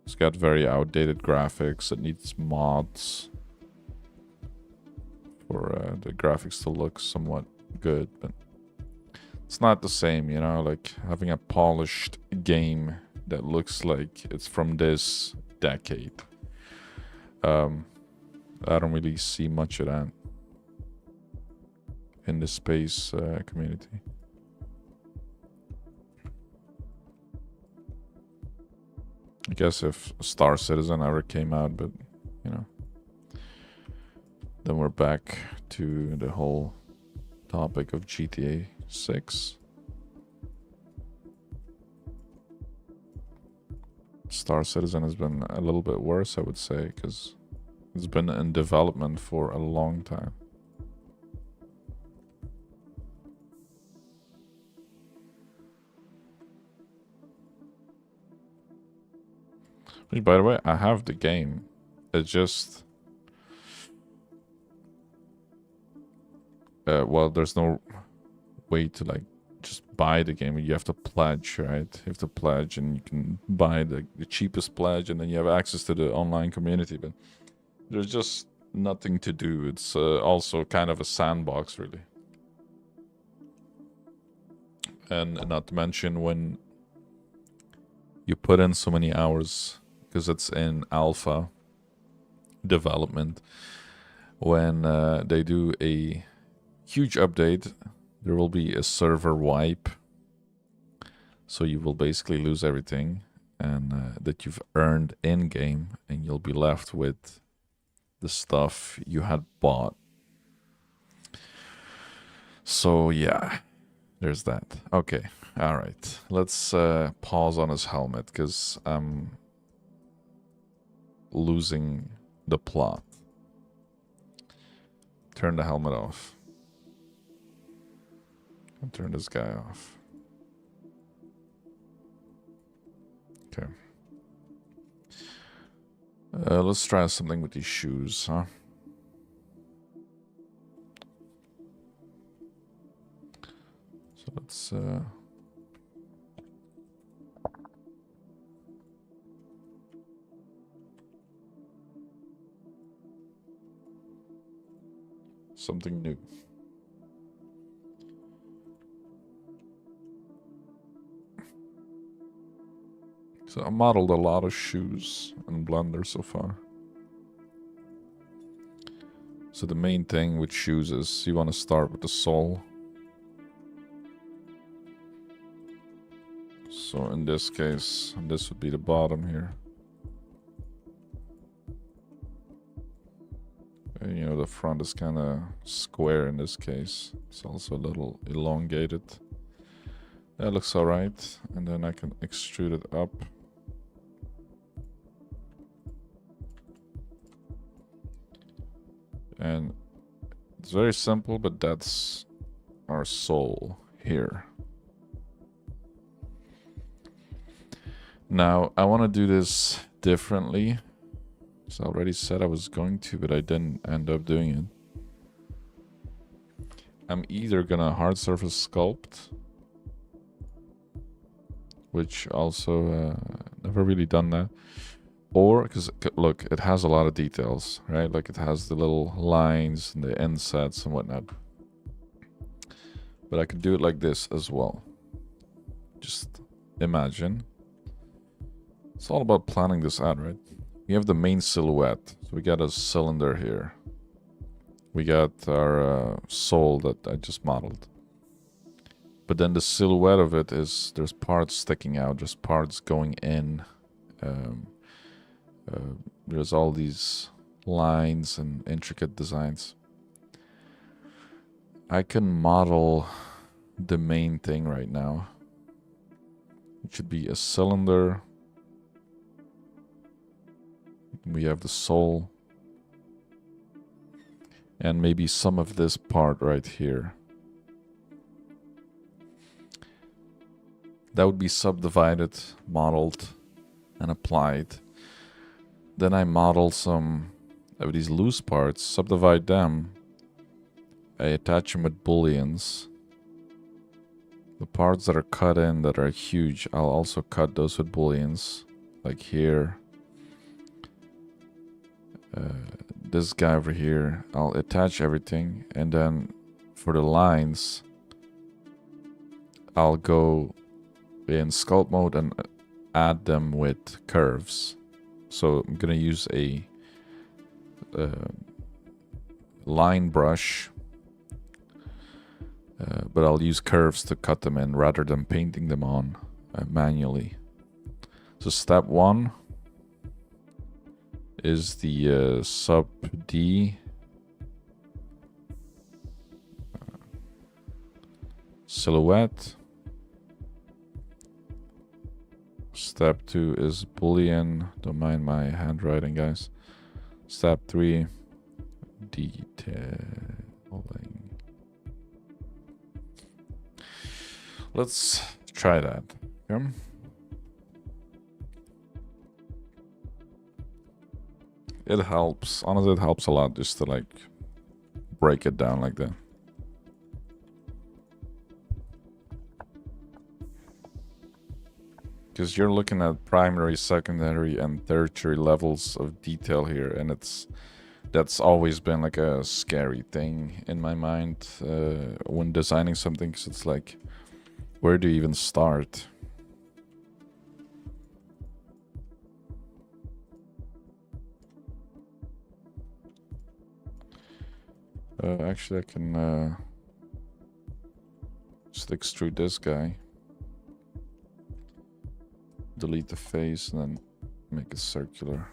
Speaker 1: it's got very outdated graphics. It needs mods for the graphics to look somewhat good, but it's not the same, you know, like having a polished game that looks like it's from this decade. I don't really see much of that in the space community. I guess if Star Citizen ever came out, but you know, then we're back to the whole topic of GTA 6. Star Citizen has been a little bit worse, I would say, because it's been in development for a long time. Which, by the way, I have the game. It's just... well, there's no way to, like, just buy the game. You have to pledge, right? You have to pledge, and you can buy the cheapest pledge, and then you have access to the online community. But there's just nothing to do. It's also kind of a sandbox, really. And not to mention, when you put in so many hours, because it's in alpha development, when they do a huge update, there will be a server wipe, so you will basically lose everything and that you've earned in game, and you'll be left with the stuff you had bought. So yeah, there's that. Okay, all right, let's pause on his helmet, because I'm losing the plot. Turn the helmet off. And turn this guy off. Okay. Let's try something with these shoes, huh? So let's something new. So I modeled a lot of shoes in Blender so far. So the main thing with shoes is you want to start with the sole. So in this case, this would be the bottom here. And you know, the front is kind of square in this case. It's also a little elongated. That looks alright. And then I can extrude it up. And it's very simple, but that's our sole here. Now, I want to do this differently. So I already said I was going to, but I didn't end up doing it. I'm either gonna hard surface sculpt, which also never really done that. Or, because look, it has a lot of details, right? Like it has the little lines and the insets and whatnot. But I could do it like this as well. Just imagine. It's all about planning this out, right? We have the main silhouette. So we got a cylinder here. We got our sole that I just modeled. But then the silhouette of it is, there's parts sticking out, there's parts going in. There's all these lines and intricate designs. I can model the main thing right now. It should be a cylinder. We have the sole. And maybe some of this part right here. That would be subdivided, modeled, and applied. Then I model some of these loose parts, subdivide them. I attach them with booleans. The parts that are cut in that are huge, I'll also cut those with booleans. Like here. this guy over here, I'll attach everything, and then for the lines, I'll go in sculpt mode and add them with curves. So I'm gonna use a line brush, but I'll use curves to cut them in rather than painting them on manually. So step 1 is the sub D silhouette. Step 2 is Boolean. Don't mind my handwriting, guys. Step 3, detailing. Let's try that. Okay. It helps. Honestly, it helps a lot just to like break it down like that. Because you're looking at primary, secondary, and tertiary levels of detail here, and that's always been like a scary thing in my mind when designing something. Because it's like, where do you even start? Actually, I can just extrude this guy. Delete the face and then make it circular.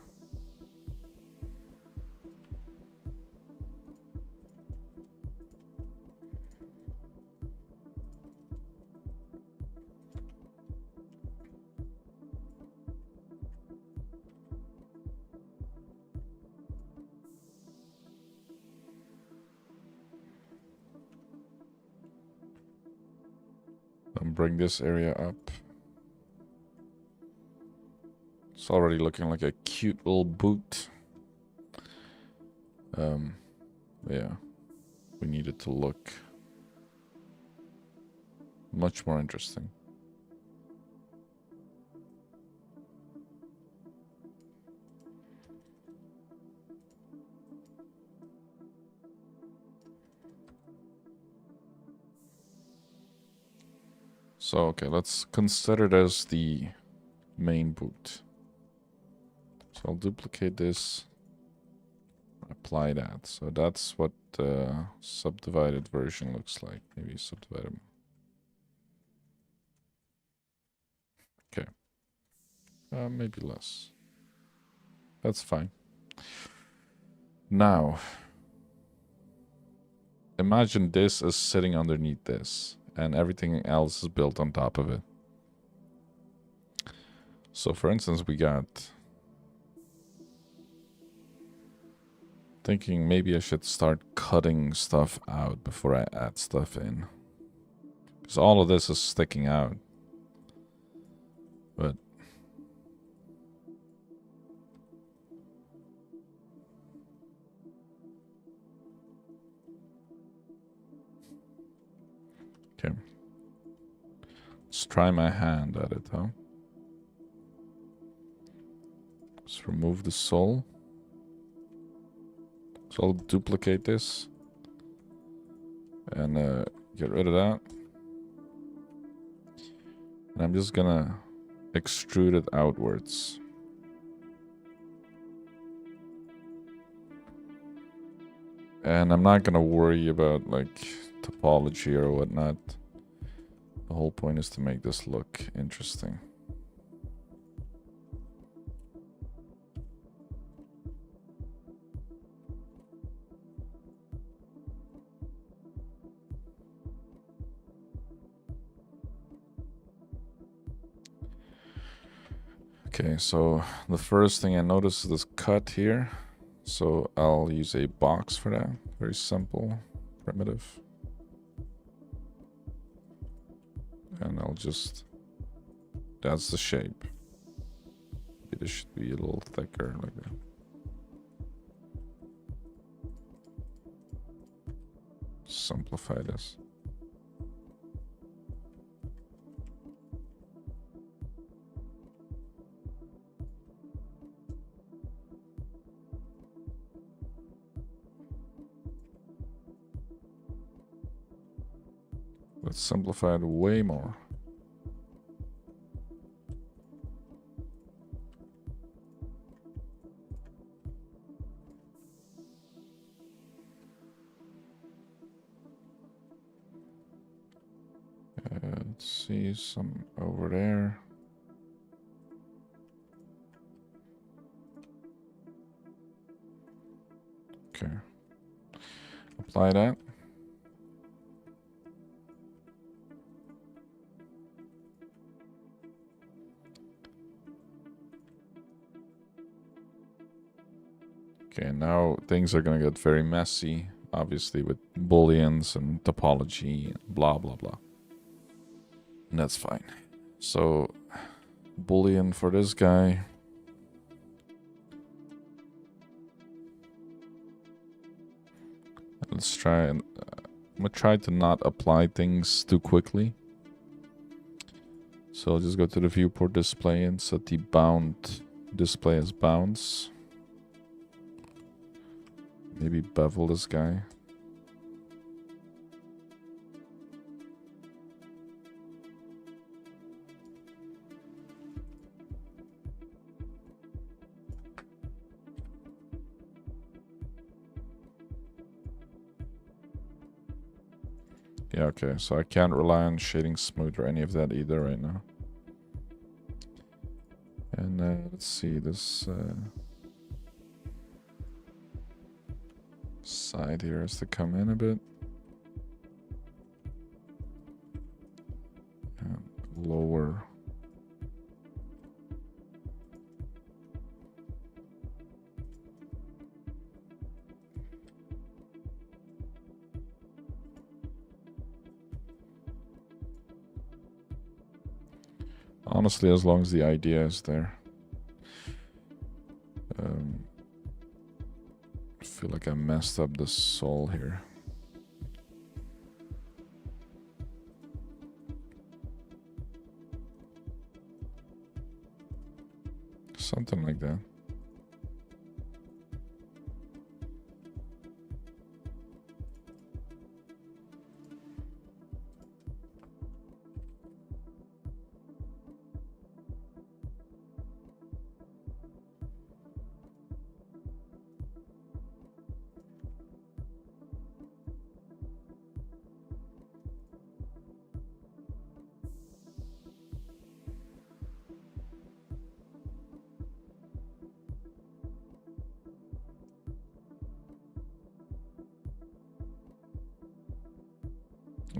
Speaker 1: And bring this area up. It's already looking like a cute little boot. Yeah, we need it to look much more interesting. So, okay, let's consider it as the main boot. So I'll duplicate this, apply that. So that's what the subdivided version looks like. Maybe subdivided. Okay. Maybe less. That's fine. Now, imagine this is sitting underneath this, and everything else is built on top of it. So for instance, we got... Thinking maybe I should start cutting stuff out before I add stuff in. Because all of this is sticking out. But... Okay. Let's try my hand at it, huh? Let's remove the sole. So I'll duplicate this. And get rid of that. And I'm just gonna extrude it outwards. And I'm not gonna worry about like topology or whatnot. The whole point is to make this look interesting. Okay, so the first thing I notice is this cut here. So I'll use a box for that. Very simple, primitive. And I'll just... That's the shape. It should be a little thicker like that. Simplify this. Let's simplify it way more. Let's see, some over there. Okay. Apply that. Okay, now things are gonna get very messy, obviously, with booleans and topology and blah blah blah. And that's fine. So, boolean for this guy. Let's try and I'm gonna try to not apply things too quickly. So I'll just go to the viewport display and set the bound display as bounds. Maybe bevel this guy. Yeah, okay, so I can't rely on shading smooth or any of that either right now. And let's see, this side here has to come in a bit. And lower. Honestly, as long as the idea is there. I feel like I messed up the sole here. Something like that.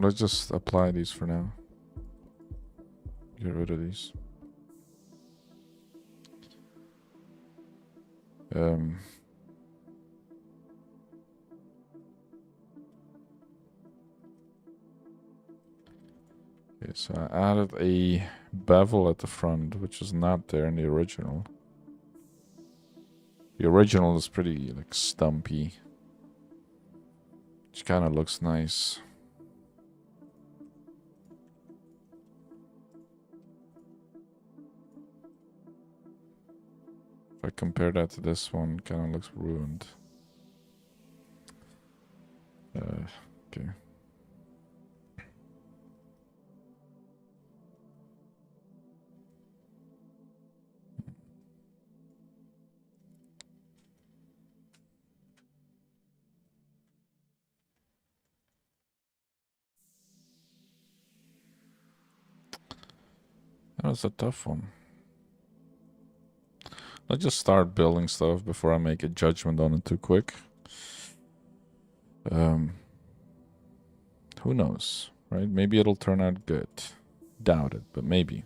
Speaker 1: Let's just apply these for now. Get rid of these. Okay, so I added a bevel at the front, which is not there in the original. The original is pretty, like, stumpy. Which kind of looks nice. If I compare that to this one, kind of looks ruined. Okay. That was a tough one. Let's just start building stuff before I make a judgment on it too quick. Who knows, right? Maybe it'll turn out good. Doubt it, but maybe.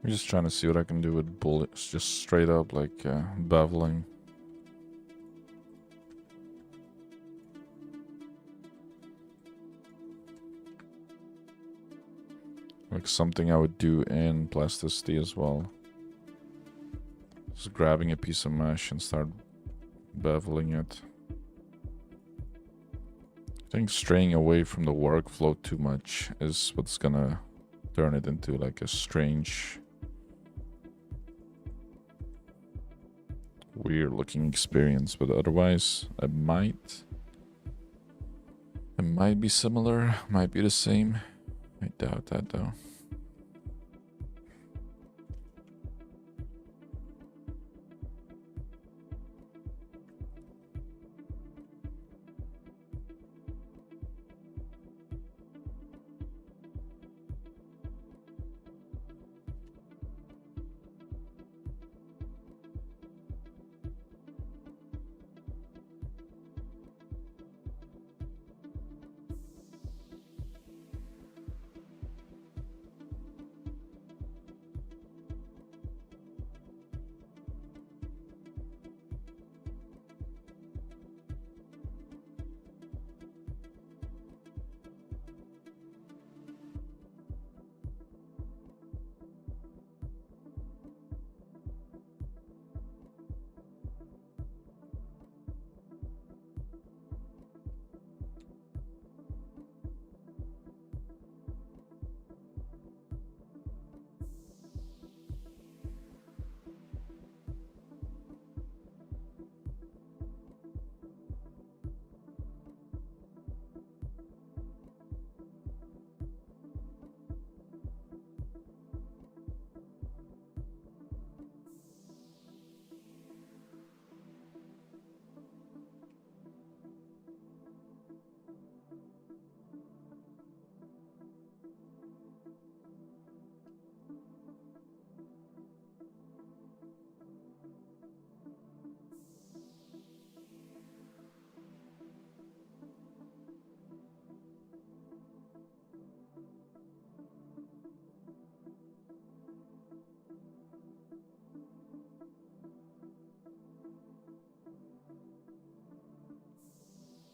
Speaker 1: I'm just trying to see what I can do with bullets, just straight up like beveling. Like something I would do in plasticity as well. Just grabbing a piece of mesh and start beveling it. I think straying away from the workflow too much is what's gonna turn it into like a strange, weird looking experience, but otherwise it might be similar, might be the same. I doubt that though.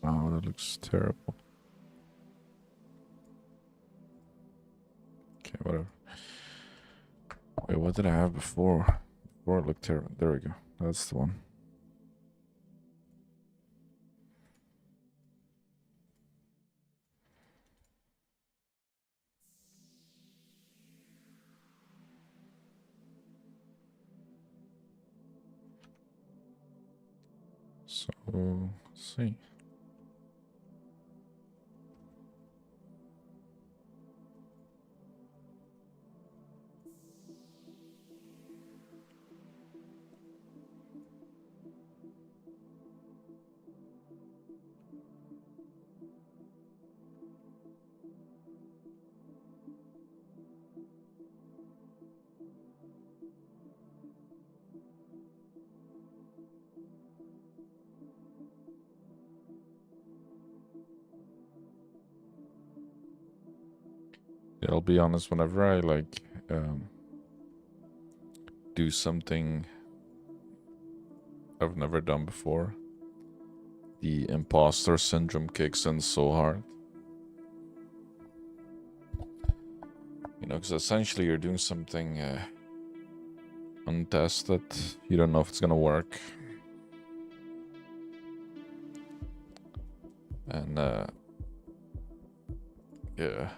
Speaker 1: Wow, that looks terrible. Okay, whatever. Wait, what did I have before? Before it looked terrible. There we go. That's the one. So, let's see. Yeah, I'll be honest, whenever I like do something I've never done before, the imposter syndrome kicks in so hard. You know, because essentially you're doing something untested. You don't know if it's gonna work. And yeah.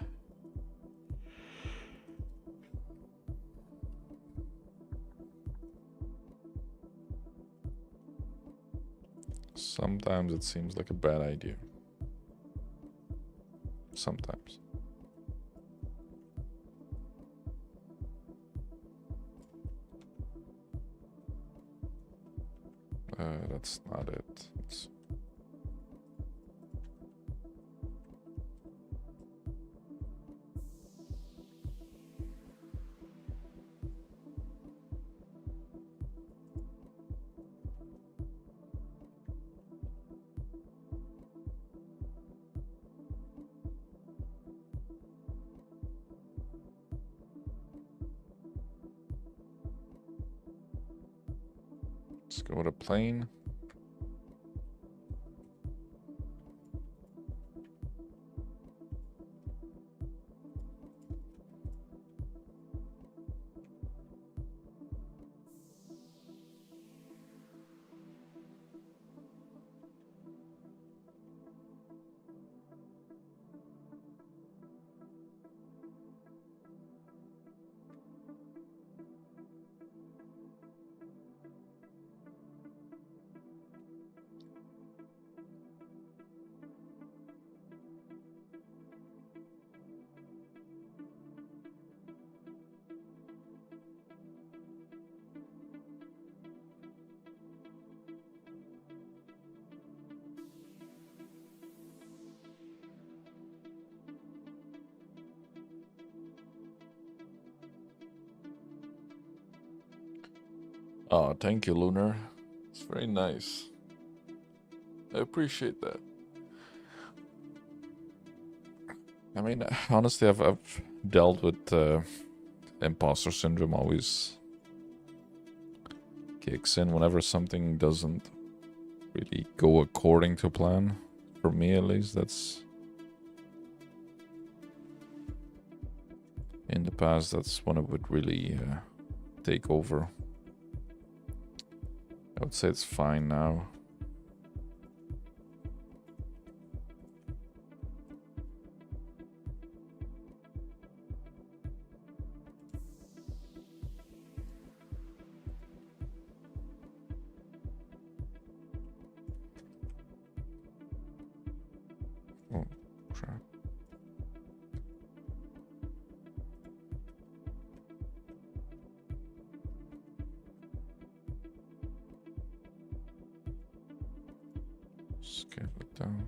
Speaker 1: Sometimes it seems like a bad idea. Sometimes. That's not it. It's... Let's go with a plane. Oh, thank you, Lunar. It's very nice. I appreciate that. I mean, honestly, I've dealt with imposter syndrome. Always kicks in whenever something doesn't really go according to plan. For me, at least, that's in the past. That's when it would really take over. I would say it's fine now. Oh, crap. Scale it down.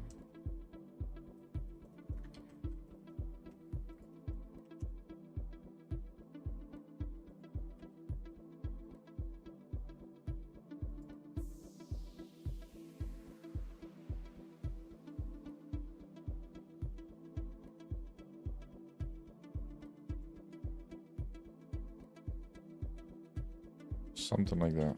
Speaker 1: Something like that.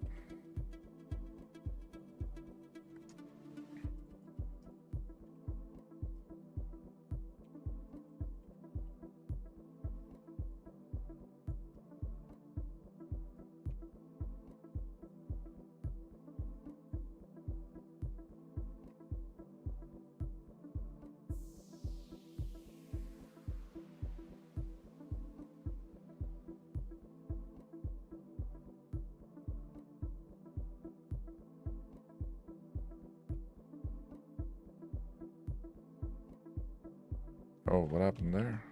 Speaker 1: Oh, what happened there?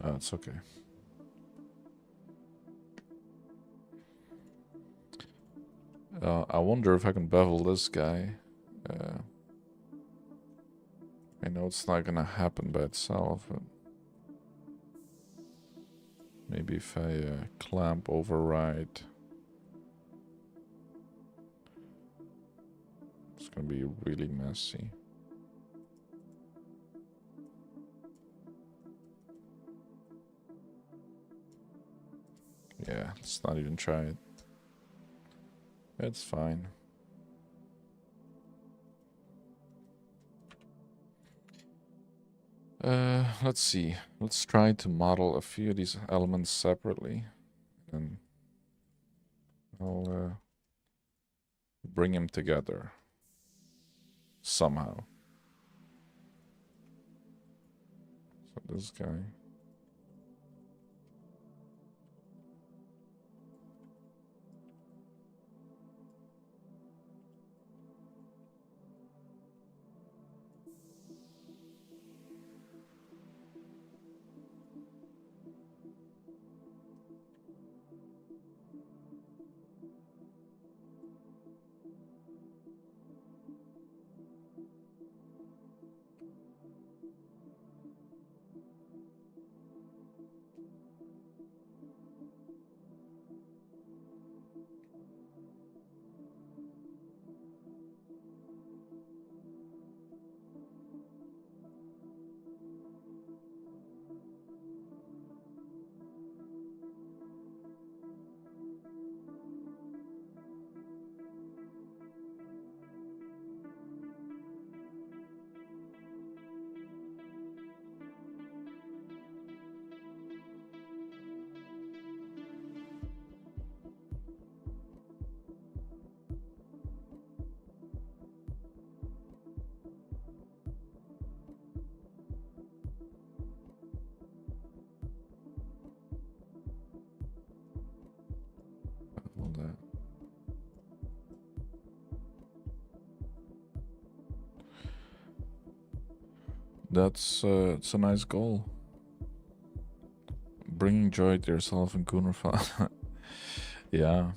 Speaker 1: Oh, it's okay. I wonder if I can bevel this guy. I know it's not gonna happen by itself, but maybe if I clamp override, it's gonna be really messy. Yeah, let's not even try it. It's fine. Let's see. Let's try to model a few of these elements separately, and I'll bring them together somehow. So this guy. That's it's a nice goal. Bringing joy to yourself and Kunrfa. Yeah.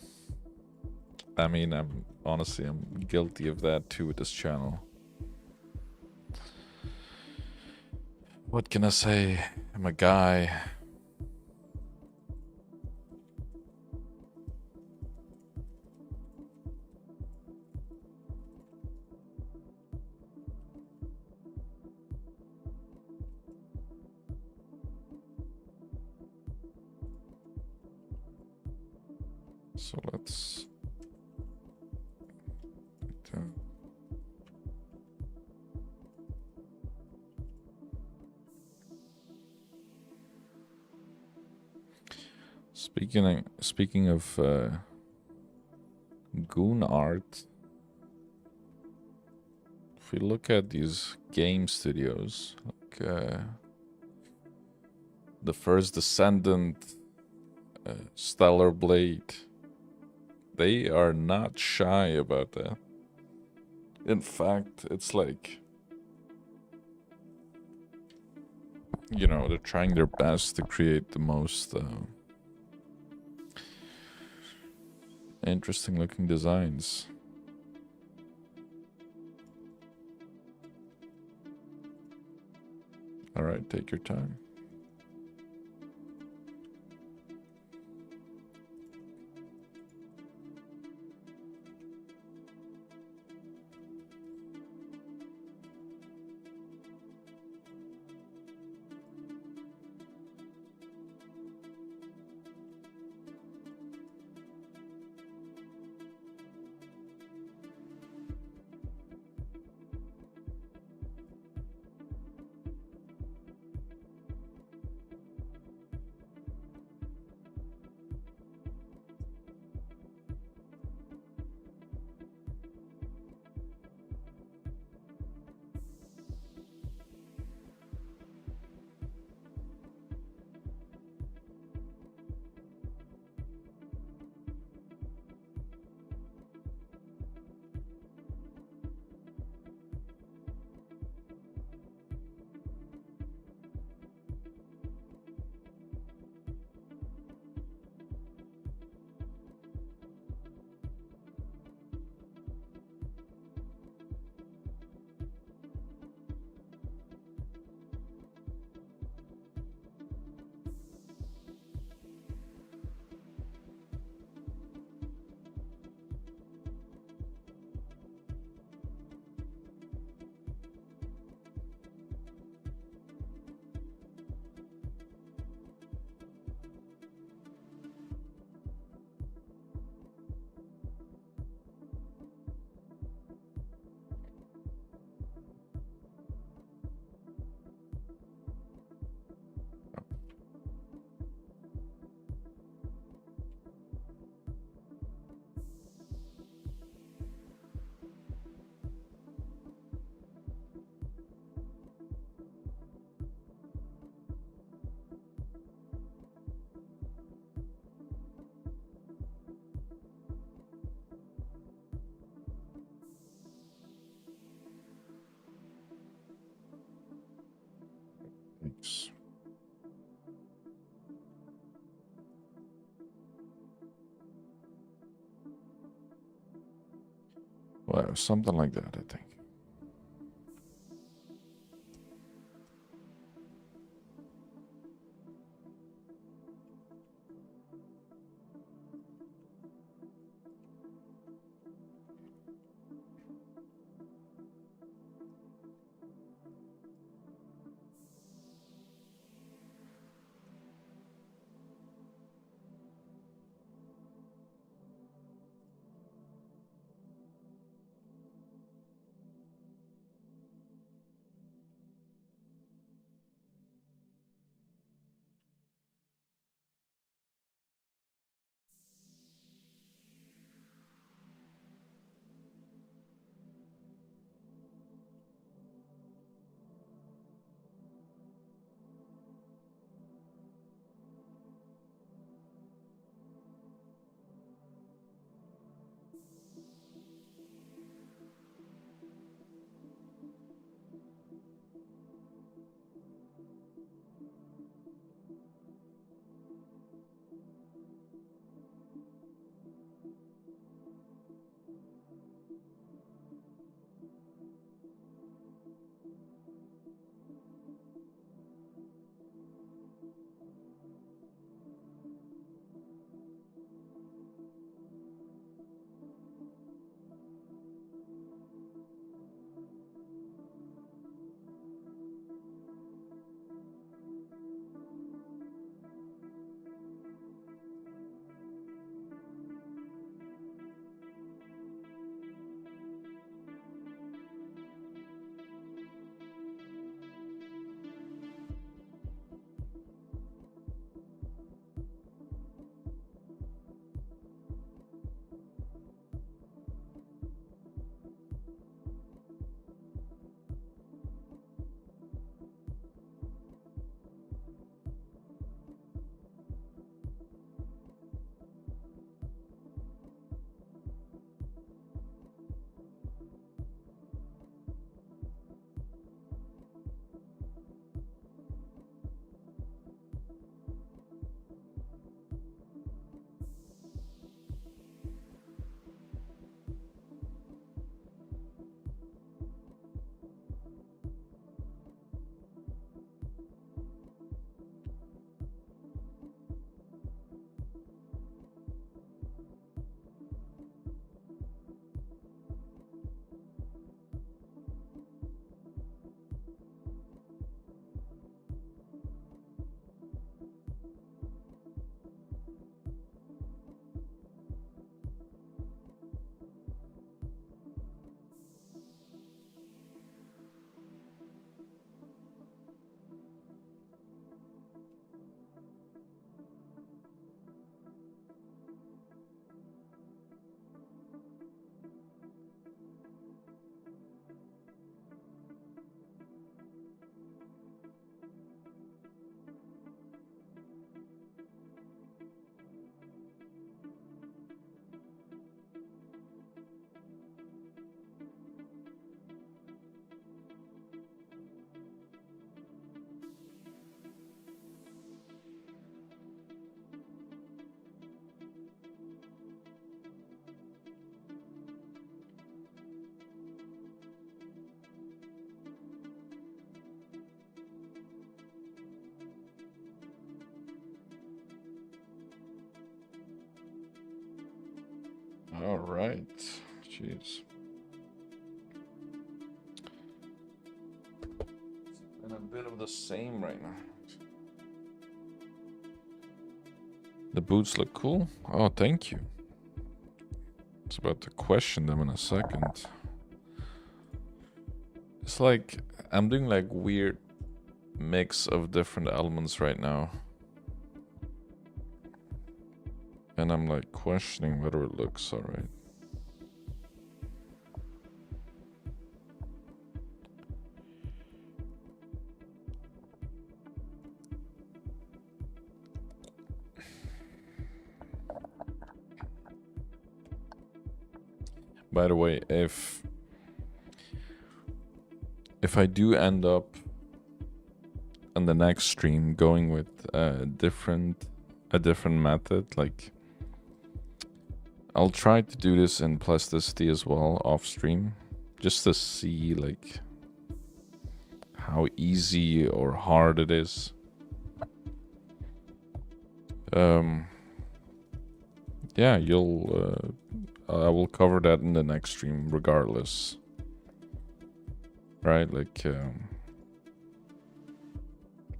Speaker 1: I mean, I'm honestly, I'm guilty of that too with this channel. What can I say? I'm a guy. So let's... Speaking of goon art, if we look at these game studios, like the first Descendant, Stellar Blade, they are not shy about that. In fact, it's like, you know, they're trying their best to create the most interesting looking designs. All right, take your time. Thanks. Well, something like that, I think. All right. Jeez. And a bit of the same right now. The boots look cool. Oh, thank you. I was about to question them in a second. It's like I'm doing like weird mix of different elements right now. And I'm like questioning whether it looks alright. By the way, if I do end up on the next stream going with a different method, like I'll try to do this in plasticity as well off stream, just to see like how easy or hard it is. Yeah, I will cover that in the next stream regardless. Right, like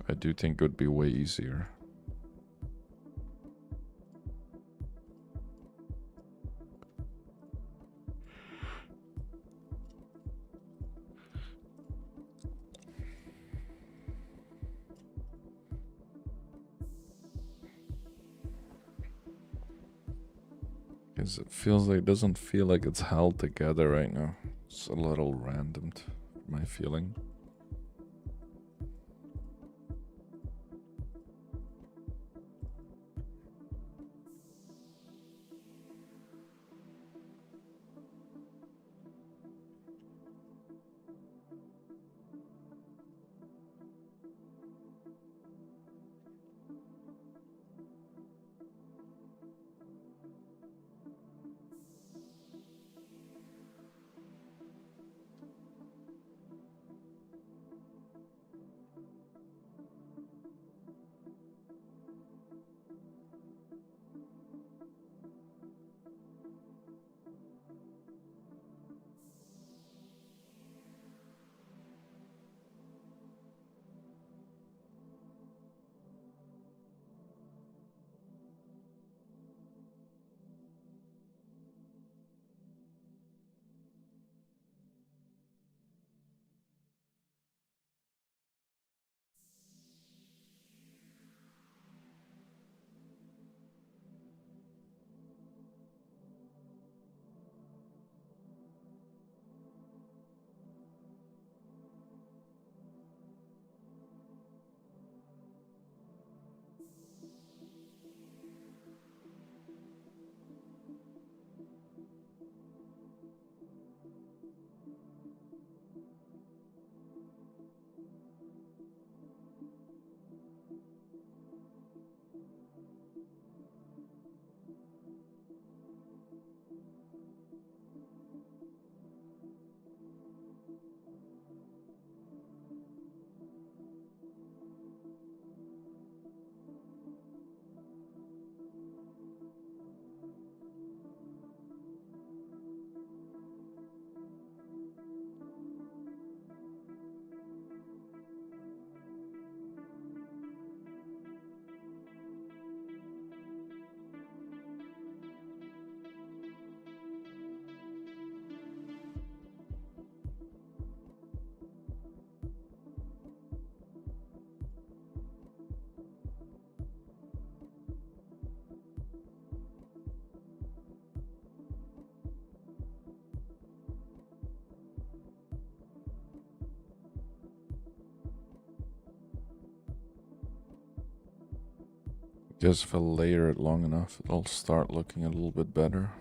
Speaker 1: I do think it would be way easier. Because it doesn't feel like it's held together right now. It's a little random, my feeling. Guess if I layer it long enough, it'll start looking a little bit better.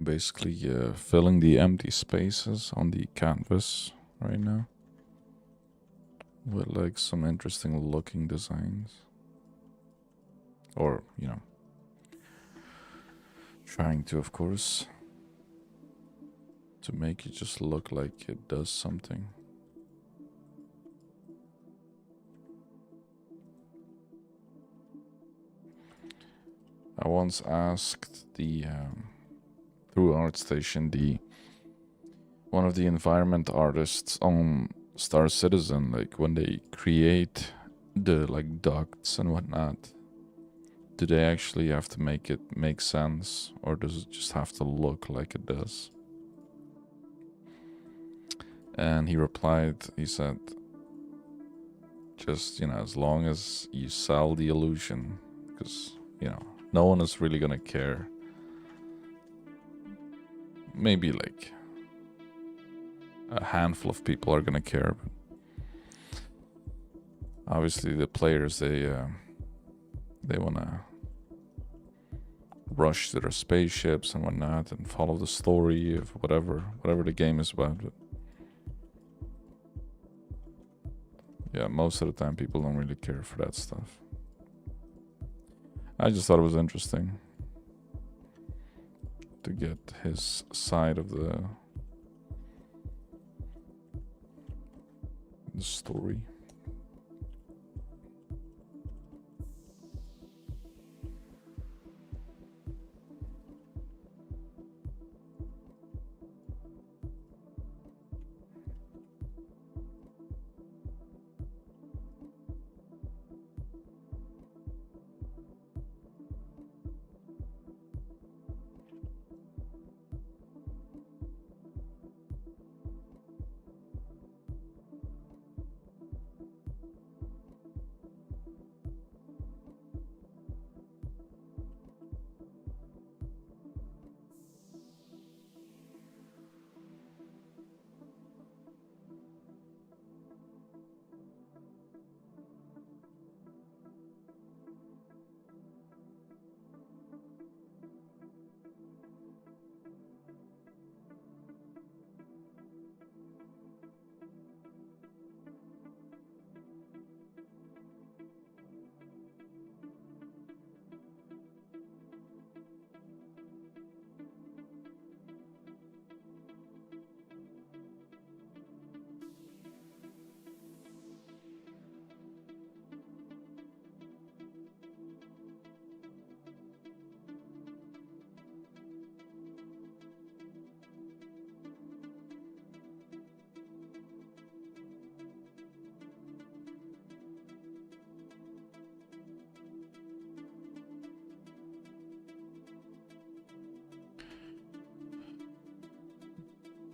Speaker 1: basically filling the empty spaces on the canvas right now with like some interesting looking designs. Or, you know, trying to, of course, to make it just look like it does something. I once asked the through ArtStation one of the environment artists on Star Citizen, like when they create the like ducts and whatnot, do they actually have to make it make sense, or does it just have to look like it does? And he replied, he said, just, you know, as long as you sell the illusion, because, you know, no one is really gonna care. Maybe like a handful of people are gonna care, but obviously the players, they wanna rush to their spaceships and whatnot and follow the story of whatever the game is about. But yeah, most of the time people don't really care for that stuff. I just thought it was interesting to get his side of the story.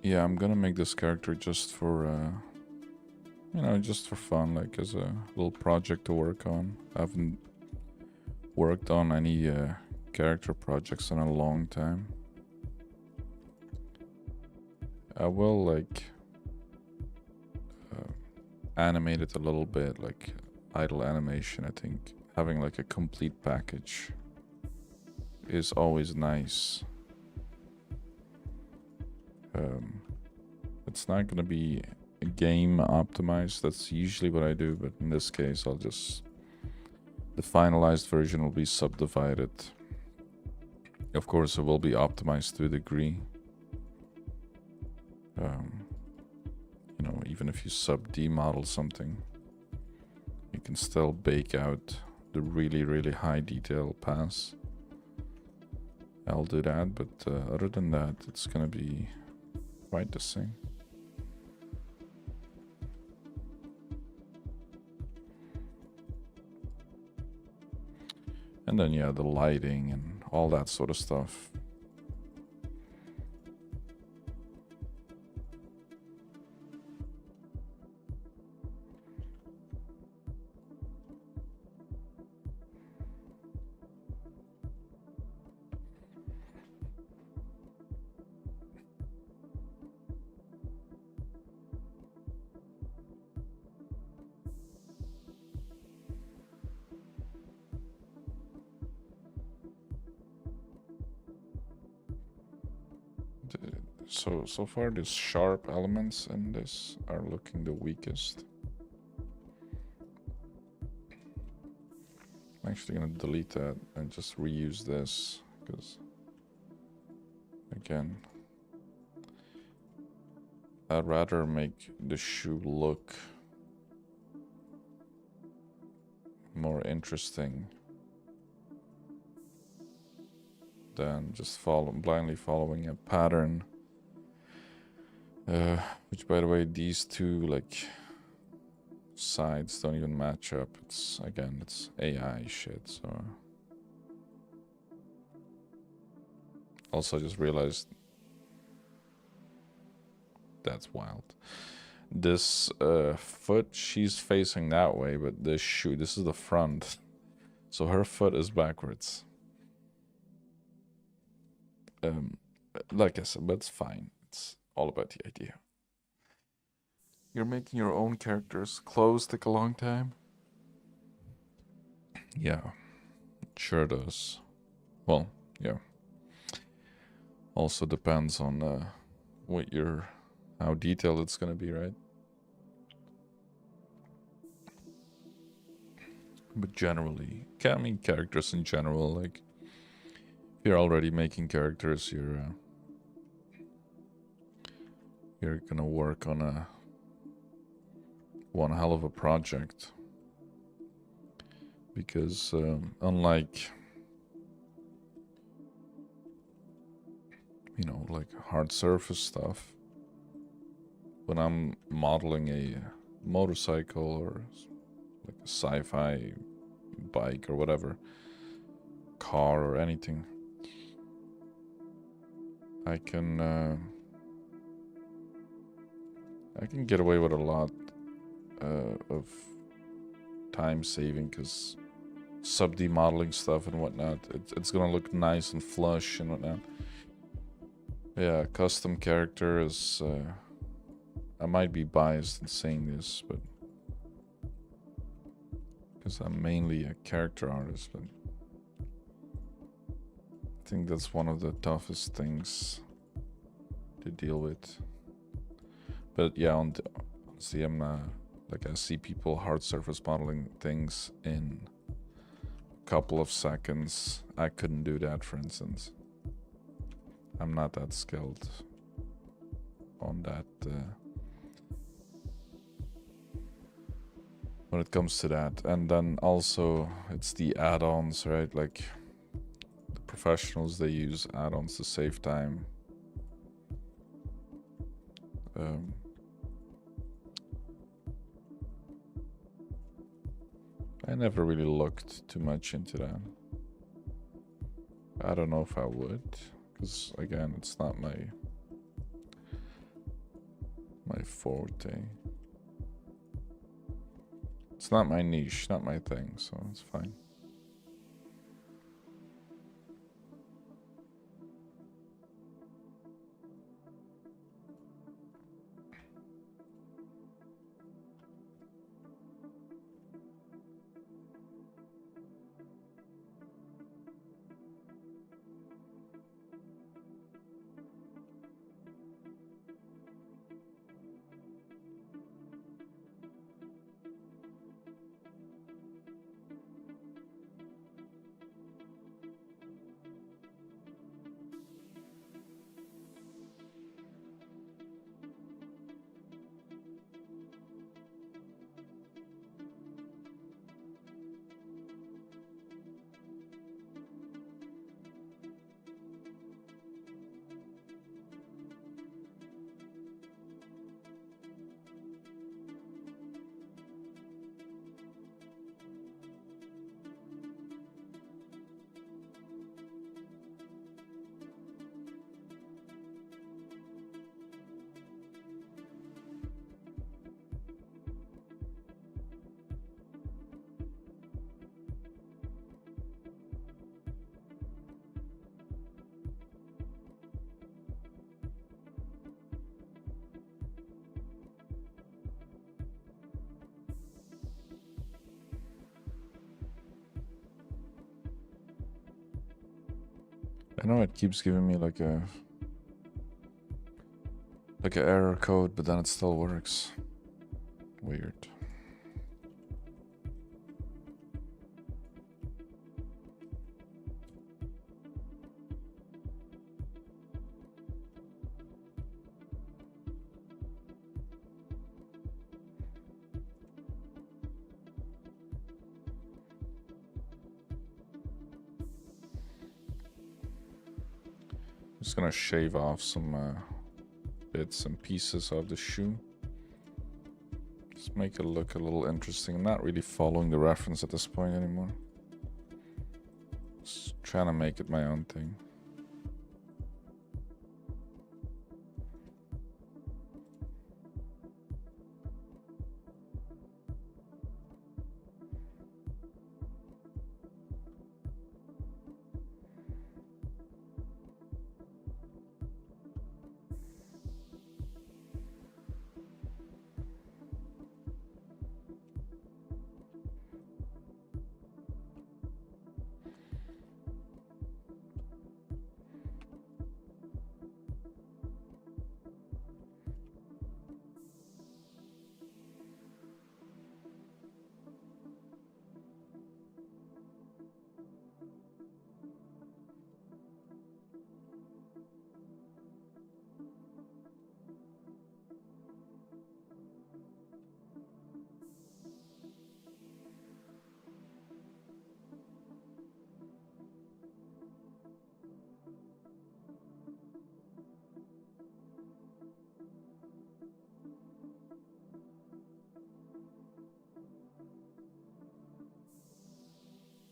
Speaker 1: Yeah, I'm gonna make this character just for, you know, just for fun, like as a little project to work on. I haven't worked on any character projects in a long time. I will like animate it a little bit, like idle animation. I think having like a complete package is always nice. It's not gonna be game optimized. That's usually what I do, but in this case, the finalized version will be subdivided. Of course, it will be optimized to a degree. You know, even if you sub-D model something, you can still bake out the really high detail pass. I'll do that, but other than that, it's gonna be quite the same. And then, yeah, the lighting and all that sort of stuff. So far these sharp elements in this are looking the weakest. I'm actually gonna delete that and just reuse this, because again, I'd rather make the shoe look more interesting than just blindly following a pattern. Which, by the way, these two like sides don't even match up. It's AI shit. So also, I just realized that's wild. This foot, she's facing that way, but this shoe, this is the front, so her foot is backwards. Like I said, but it's fine. It's all about the idea. You're making your own characters. Clothes take a long time. Yeah, it sure does. Well, yeah. Also depends on how detailed it's gonna be, right? But generally, I mean characters in general, like if you're already making characters, you're gonna work on one hell of a project, because unlike like hard surface stuff, when I'm modeling a motorcycle or like a sci-fi bike or whatever, car or anything, I can get away with a lot of time saving, because sub-D modeling stuff and whatnot, it's gonna look nice and flush and whatnot. Yeah, custom character is I might be biased in saying this, but because I'm mainly a character artist, but I think that's one of the toughest things to deal with. But yeah, honestly, I'm like, I see people hard surface modeling things in a couple of seconds. I couldn't do that, for instance. I'm not that skilled on that when it comes to that. And then also it's the add-ons, right? Like the professionals, they use add-ons to save time. I never really looked too much into that. I don't know if I would, because again, it's not my forte. It's not my niche, not my thing, so it's fine. I know it keeps giving me like a like an error code, but then it still works. Weird. Just gonna shave off some bits and pieces of the shoe. Just make it look a little interesting. I'm not really following the reference at this point anymore. Just trying to make it my own thing.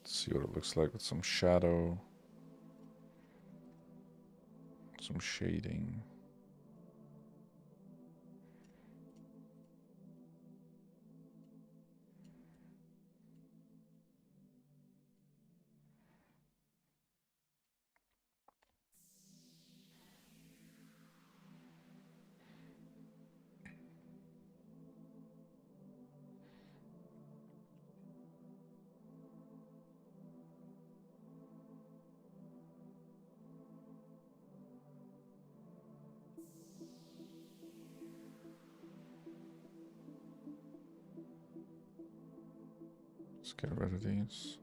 Speaker 1: See what it looks like with some shadow, some shading. Let's get rid of these.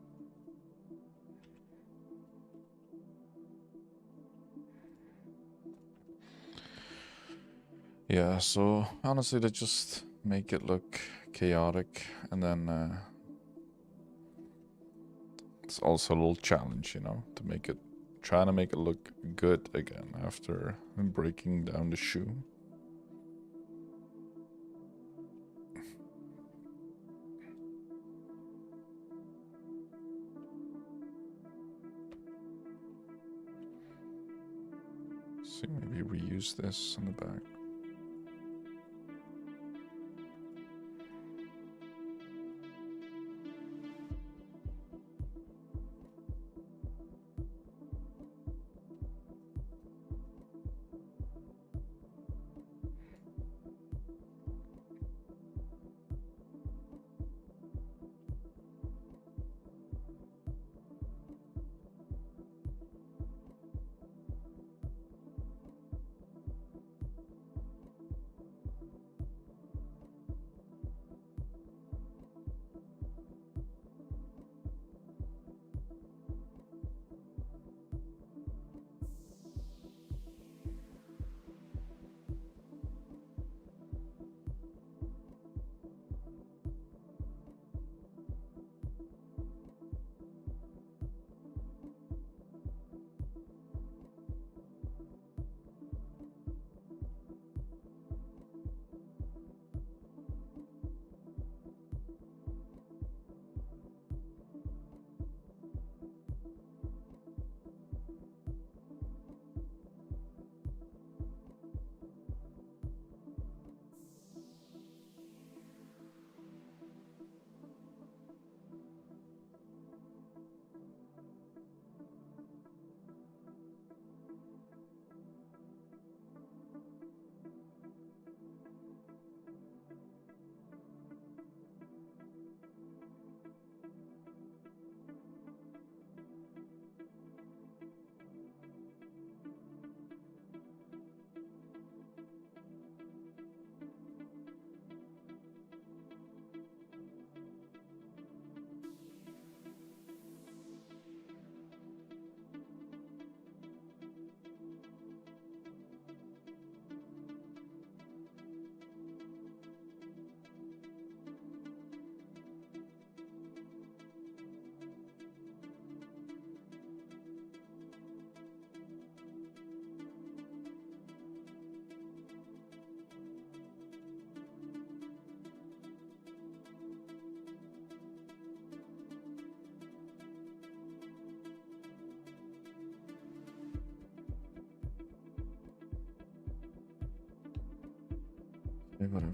Speaker 1: Yeah, so honestly, they just make it look chaotic, and then it's also a little challenge, you know, to make it, trying to make it look good again after breaking down the shoe. See, maybe reuse this on the back. Whatever.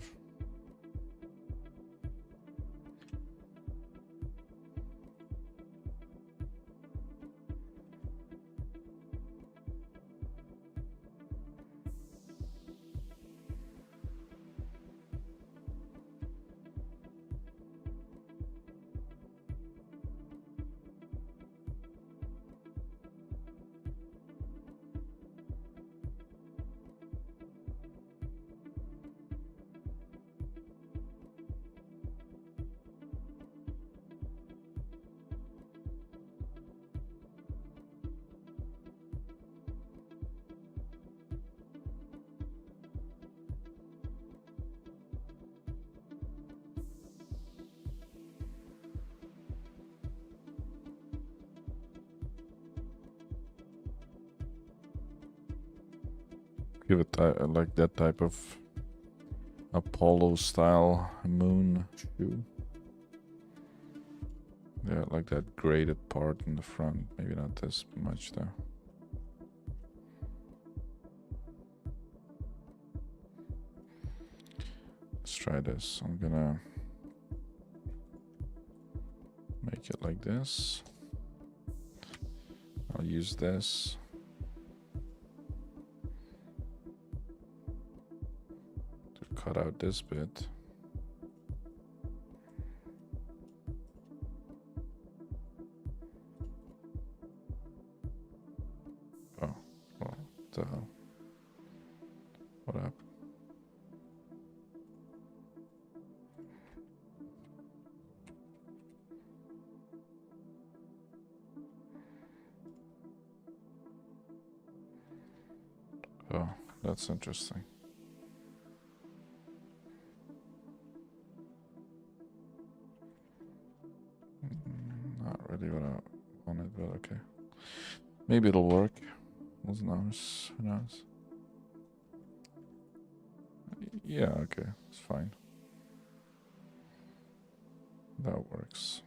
Speaker 1: Give it like that type of Apollo style moon shoe. Yeah, like that graded part in the front. Maybe not this much though. Let's try this. I'm gonna make it like this. I'll use this. To cut out this bit. Oh, what the hell? What happened? Oh, that's interesting. Not really what I wanted, but okay. Maybe it'll work. Who knows? Who knows? Yeah, okay. It's fine. That works.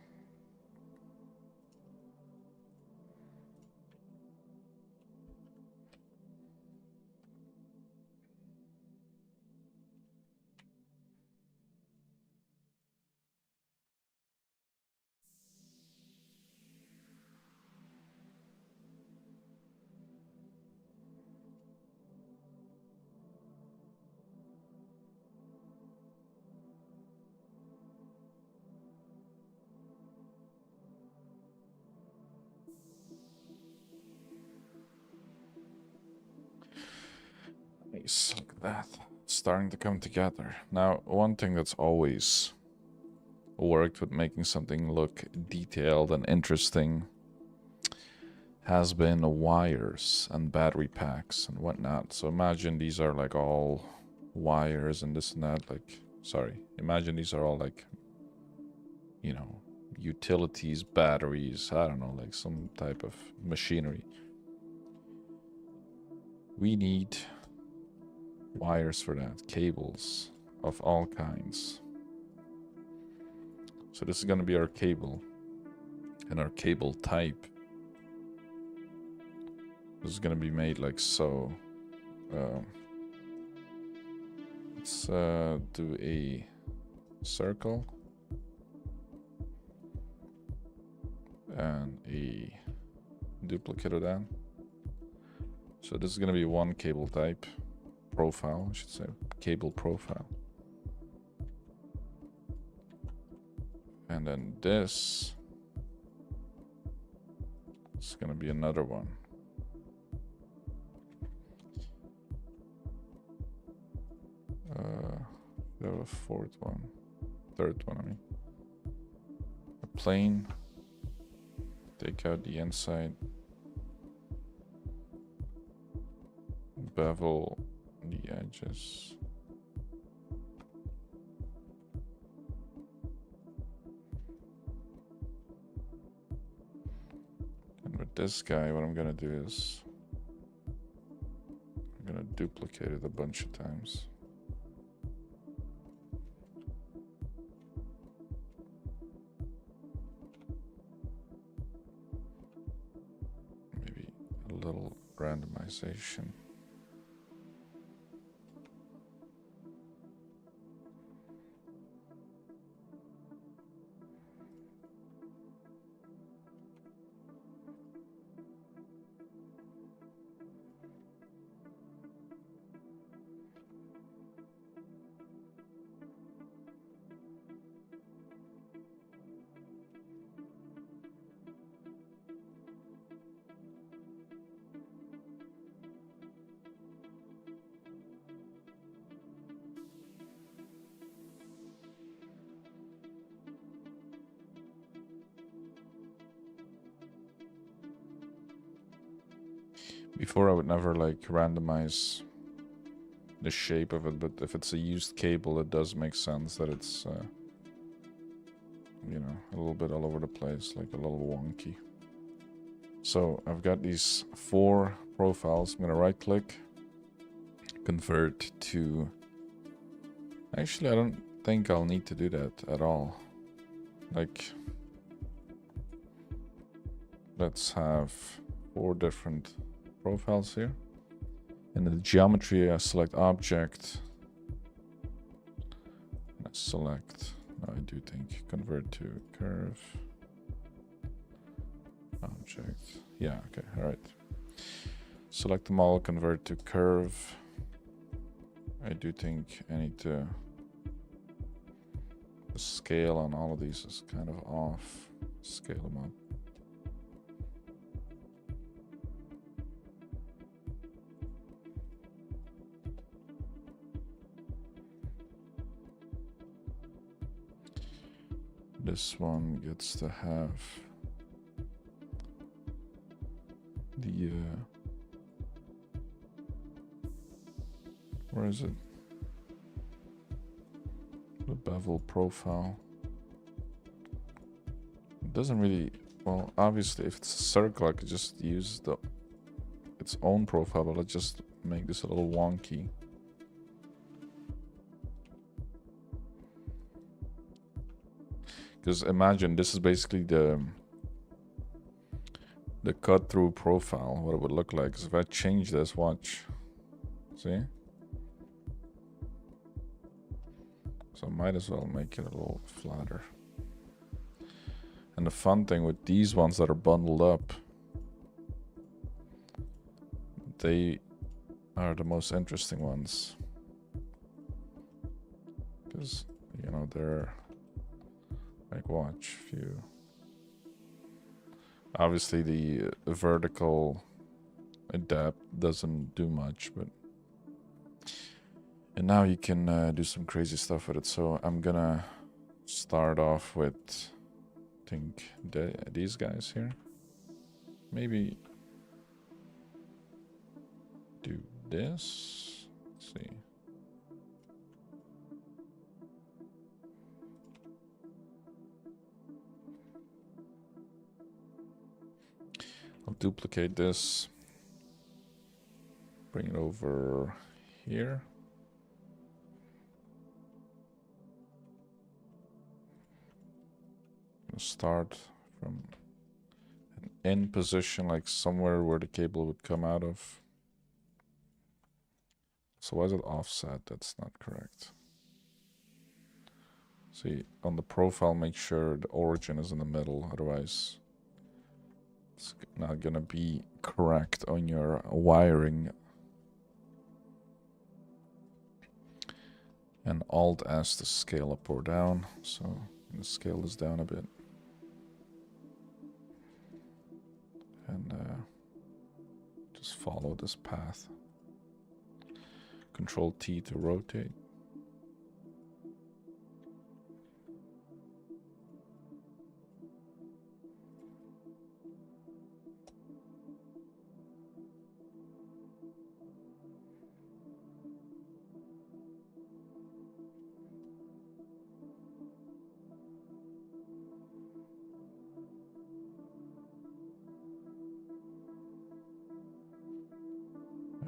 Speaker 1: Nice, look at that. It's starting to come together. Now, one thing that's always worked with making something look detailed and interesting has been wires and battery packs and whatnot. So imagine these are like all wires and this and that. Like, sorry, imagine these are all like, you know, utilities, batteries, I don't know, like some type of machinery. We need wires for that, cables of all kinds. So this is going to be our cable and our cable type. This is going to be made like so. Let's do a circle and a duplicate of that. So this is going to be one cable type. Profile, I should say, cable profile. And then this is going to be another one. We have a third one, I mean. A plane, take out the inside, bevel the edges. And with this guy, what I'm gonna do is I'm gonna duplicate it a bunch of times. Maybe a little randomization. Before I would never like randomize the shape of it, but if it's a used cable, it does make sense that it's, you know, a little bit all over the place, like a little wonky. So I've got these 4 profiles. I'm gonna right click, convert to, actually I don't think I'll need to do that at all. Like, let's have 4 different profiles here. In the geometry, I select object. I select, no, I do think convert to curve. Object. Yeah, okay, alright. Select them all, convert to curve. I do think I need to. The scale on all of these is kind of off. Scale them up. This one gets to have the where is it? The bevel profile. It doesn't really, well, obviously if it's a circle I could just use its own profile, but let's just make this a little wonky. Because imagine this is basically the cut through profile, what it would look like. Because if I change this, watch. See? So I might as well make it a little flatter. And the fun thing with these ones that are bundled up, they are the most interesting ones. Because, you know, they're like, watch, if you... Obviously the vertical depth doesn't do much, but... And now you can do some crazy stuff with it. So I'm gonna start off with, I think, these guys here. Maybe do this. Let's see. I'll duplicate this. Bring it over here. Start from an end position, like somewhere where the cable would come out of. So why is it offset? That's not correct. See, on the profile, make sure the origin is in the middle, otherwise it's not gonna be correct on your wiring. And Alt S to scale up or down, so I'm gonna scale this down a bit. And just follow this path. Control T to rotate.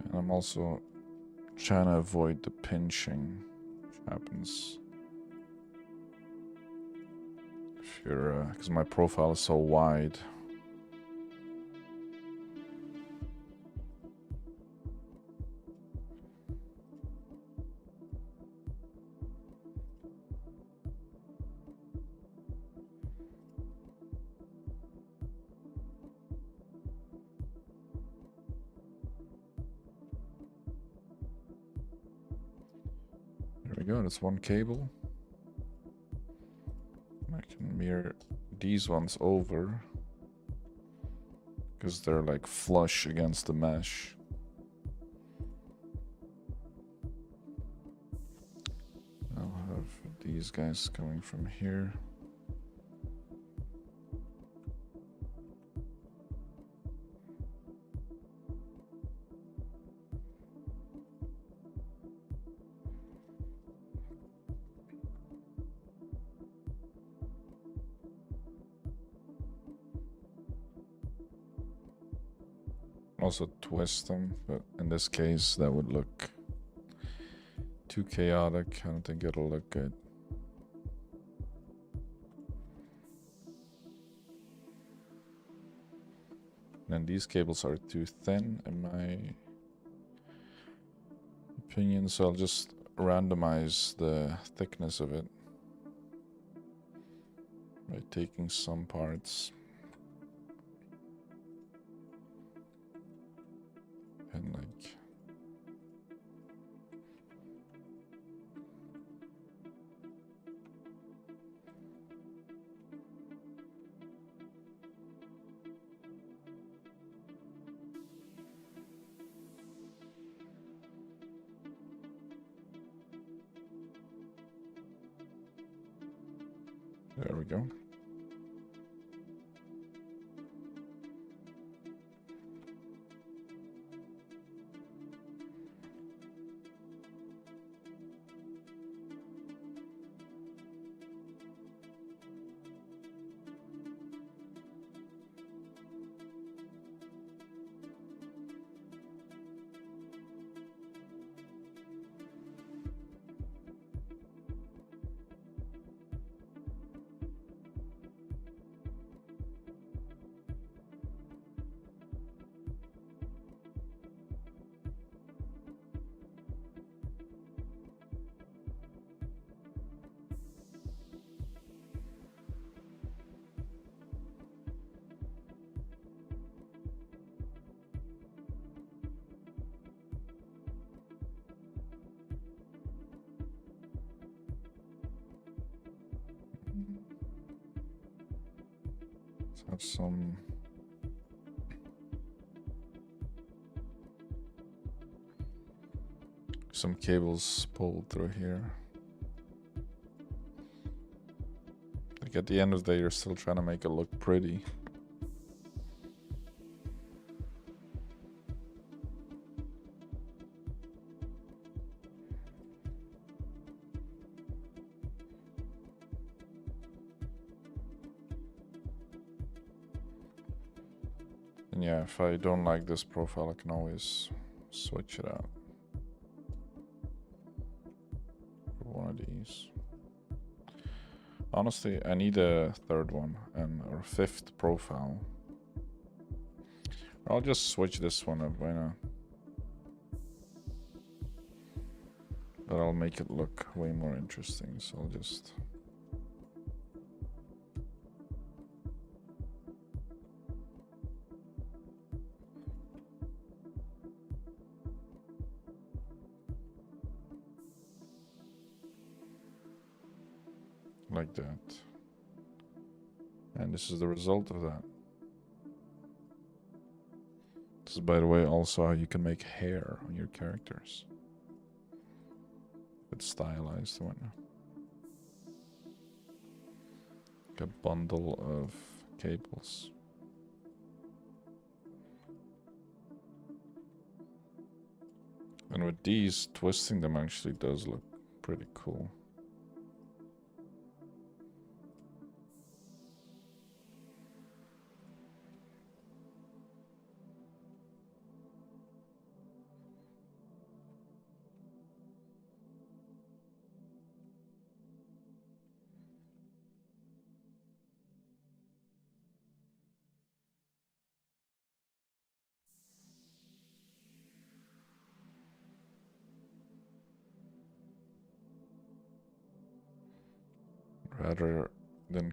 Speaker 1: And I'm also trying to avoid the pinching, which happens if you're, because my profile is so wide. There we go, that's one cable. I can mirror these ones over because they're like flush against the mesh. I'll have these guys coming from here. Also twist them, but in this case that would look too chaotic. I don't think it'll look good. And these cables are too thin in my opinion, so I'll just randomize the thickness of it by taking some parts and like there we go. Let's have some cables pulled through here. Like at the end of the day, you're still trying to make it look pretty. And yeah, if I don't like this profile, I can always switch it out for one of these. Honestly, I need a third one or fifth profile. I'll just switch this one up, why not? But I'll make it look way more interesting, so I'll just... like that. And this is the result of that. This is, by the way, also how you can make hair on your characters. It's stylized one. Like a bundle of cables. And with these, twisting them actually does look pretty cool. Rather than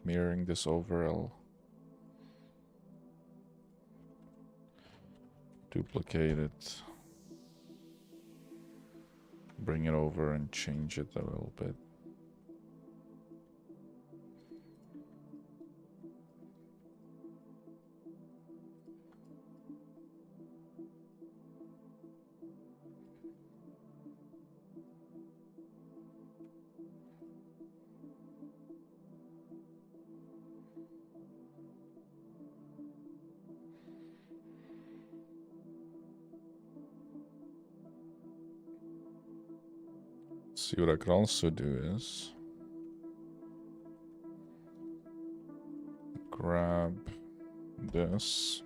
Speaker 1: mirroring this over, I'll duplicate it, bring it over and change it a little bit. See, what I could also do is grab this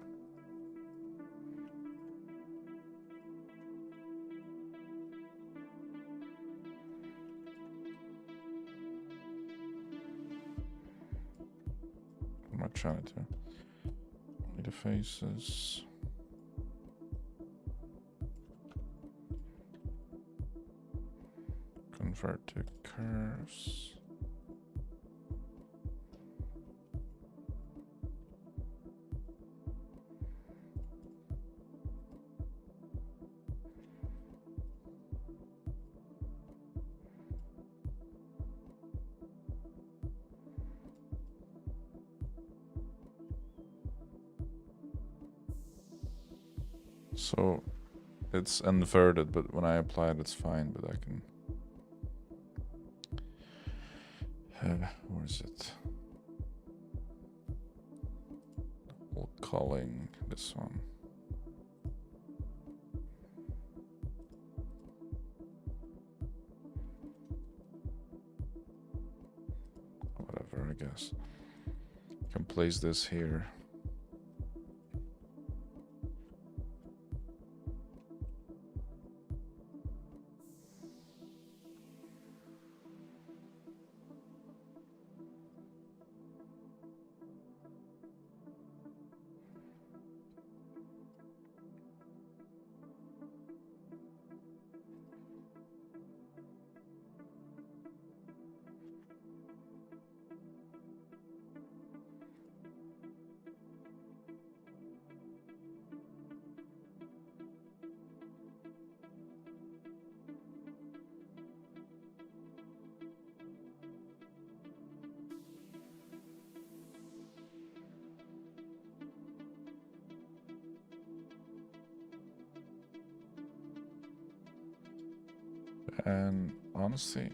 Speaker 1: trying to. Only the faces. Convert to curves. So it's inverted, but when I apply it, it's fine. But I can. Where is it? We're calling this one. Whatever, I guess. Can place this here. And honestly,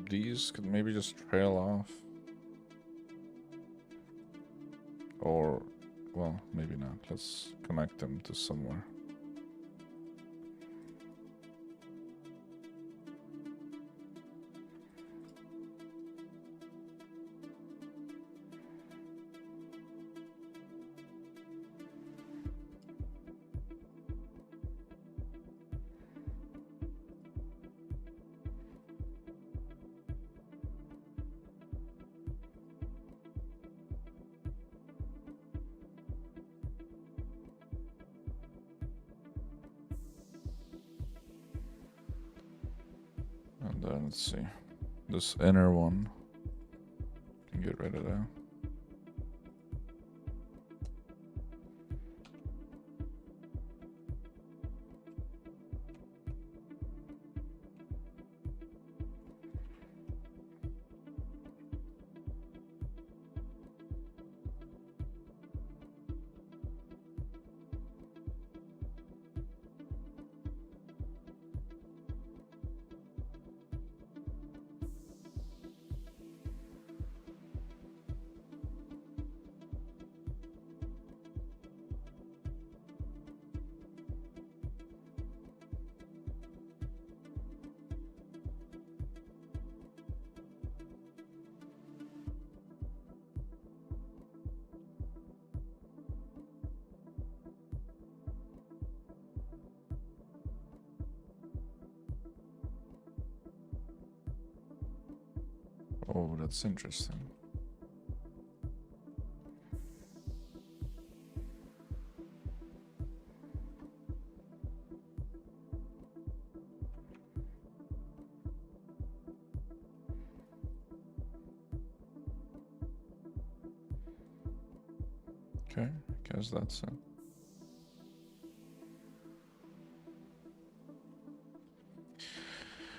Speaker 1: these could maybe just trail off. Or, well, maybe not. Let's connect them to somewhere. And then let's see. This inner one. Can get rid of that. Oh, that's interesting. Okay, I guess that's it.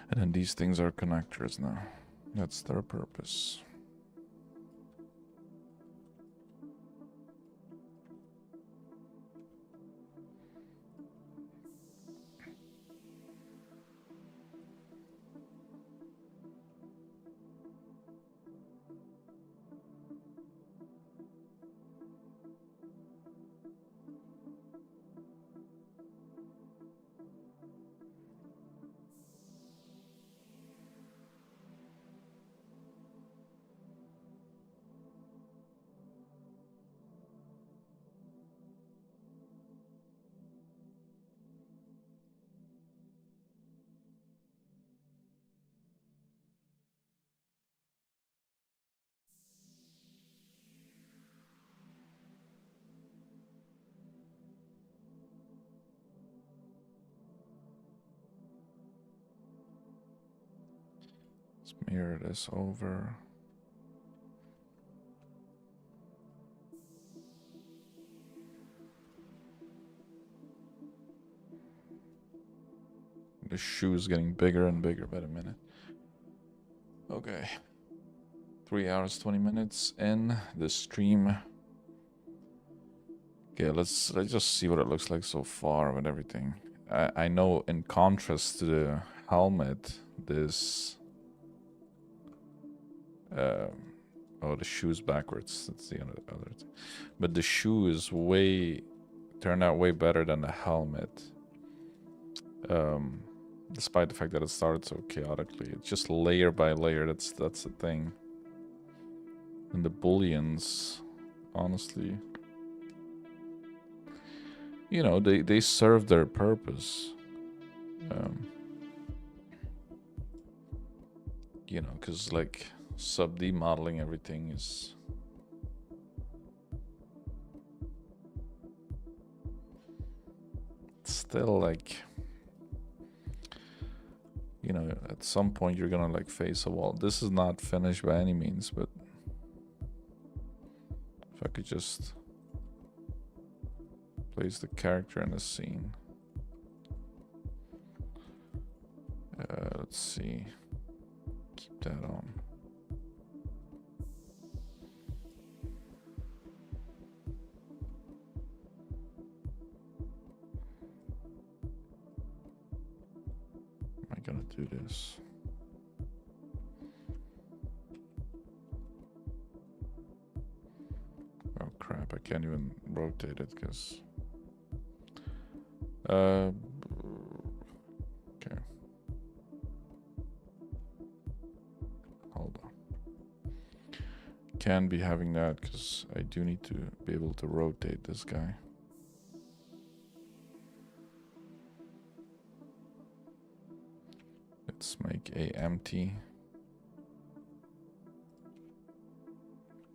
Speaker 1: And then these things are connectors now. That's their purpose. Mirror this over. The shoe is getting bigger and bigger by the minute. Okay. 3 hours, 20 minutes in the stream. Okay, let's just see what it looks like so far with everything. I know in contrast to the helmet, this oh, the shoe's backwards. That's the other thing. But the shoe is turned out way better than the helmet. Despite the fact that it started so chaotically. It's just layer by layer, that's the thing. And the booleans, honestly, you know, they serve their purpose. You know, because like sub-D modeling everything is still like, you know, at some point you're gonna like face a wall. This is not finished by any means, but if I could just place the character in the scene. Let's see. Keep that on. Am I gonna do this? Oh crap, I can't even rotate it because okay. Hold on. Can be having that because I do need to be able to rotate this guy. Let's make a empty.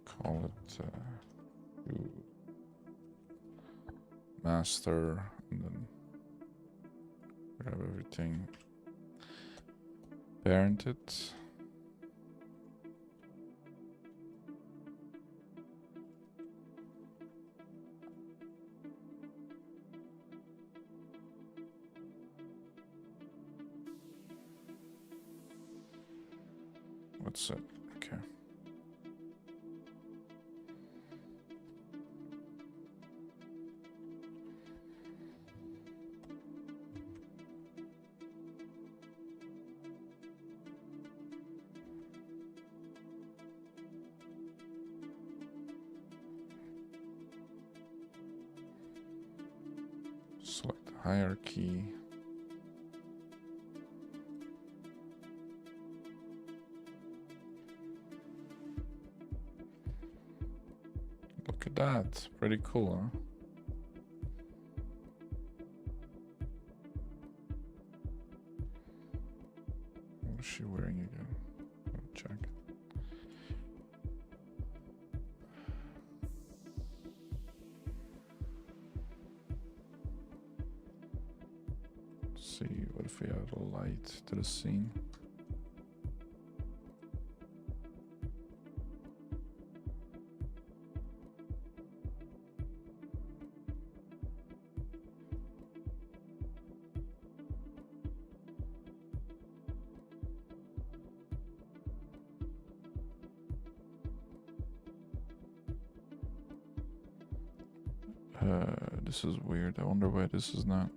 Speaker 1: Call it master, and then grab everything. Parent it. What's it? Okay. Select the hierarchy. Look at that. Pretty cool, huh? What is she wearing again? I'll check. Let's see, what if we add a light to the scene? This is weird. I wonder why this is not.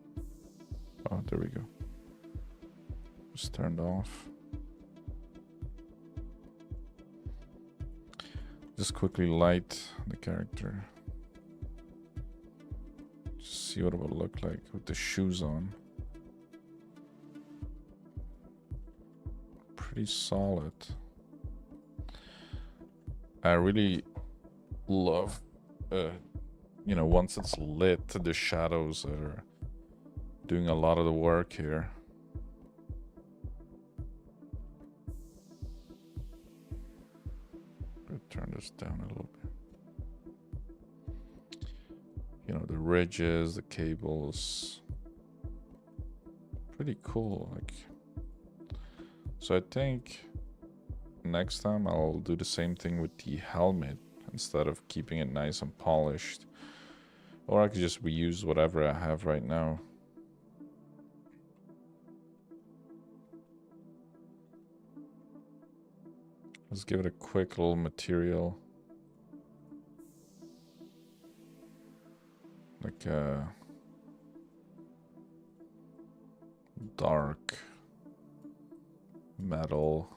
Speaker 1: Oh, there we go. Just turned off. Just quickly light the character. Just see what it would look like with the shoes on. Pretty solid. I really love you know, once it's lit, the shadows are doing a lot of the work here. I'll turn this down a little bit. You know, the ridges, the cables. Pretty cool. Like, so I think next time I'll do the same thing with the helmet instead of keeping it nice and polished. Or I could just reuse whatever I have right now. Let's give it a quick little material. Like a dark metal.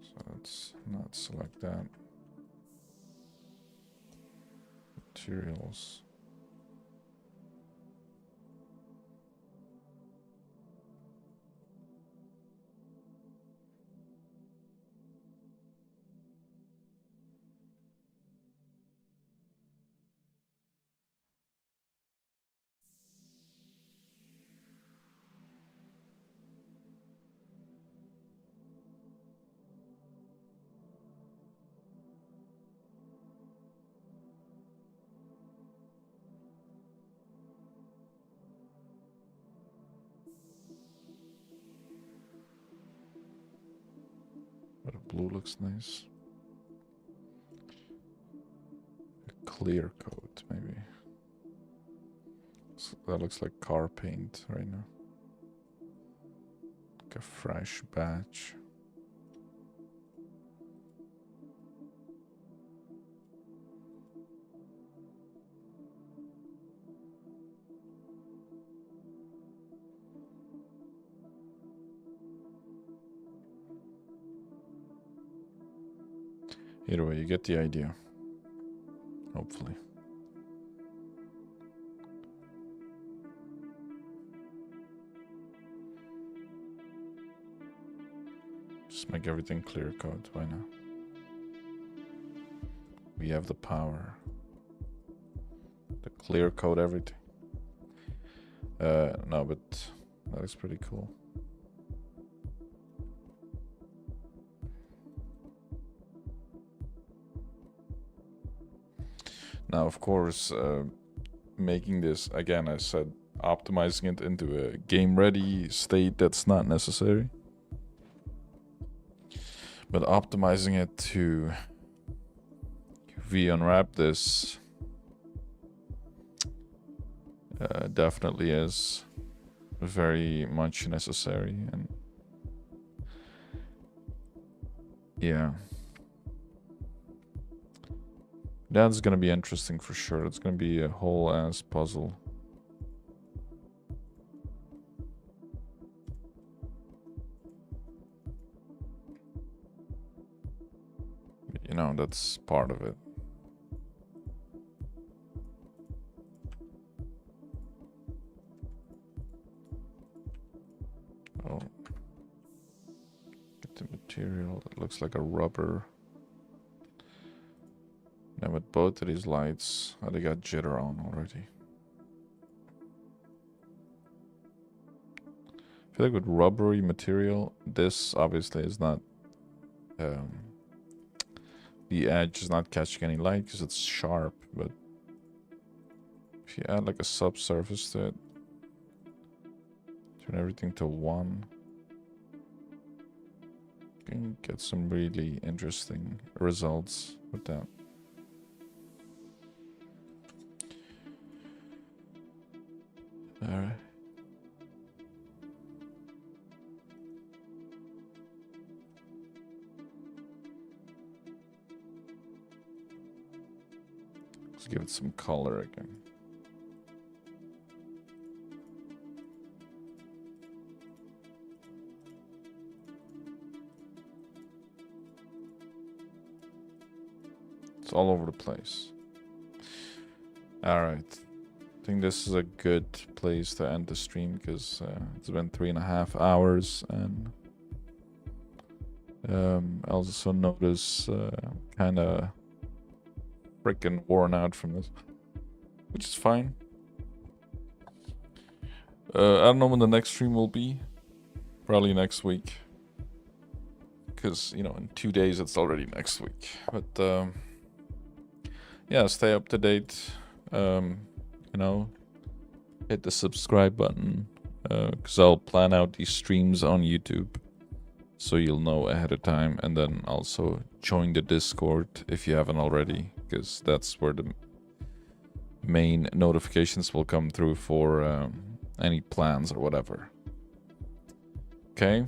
Speaker 1: So let's not select that. Materials. But a blue looks nice. A clear coat, maybe. So that looks like car paint right now. Like a fresh batch. Either way, you get the idea. Hopefully. Just make everything clear coat. Why not? We have the power to clear coat everything. No, but that looks pretty cool. Now, of course, making this, again, I said, optimizing it into a game-ready state, that's not necessary. But optimizing it to unwrap this definitely is very much necessary. And yeah, that's gonna be interesting for sure. It's gonna be a whole ass puzzle. You know, that's part of it. Oh, get the material that looks like a rubber. Now with both of these lights, oh, they got jitter on already. I feel like with rubbery material, this obviously is not, the edge is not catching any light because it's sharp, but if you add like a subsurface to it, turn everything to 1, you can get some really interesting results with that. Alright. Let's give it some color again. It's all over the place. Alright. I think this is a good place to end the stream because it's been 3.5 hours, and I also notice kind of freaking worn out from this, which is fine. I don't know when the next stream will be. Probably next week, because you know, in 2 days it's already next week. But yeah, stay up to date. You know, hit the subscribe button, because I'll plan out these streams on YouTube, so you'll know ahead of time, and then also join the Discord if you haven't already, because that's where the main notifications will come through for any plans or whatever. Okay.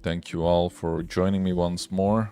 Speaker 1: Thank you all for joining me once more.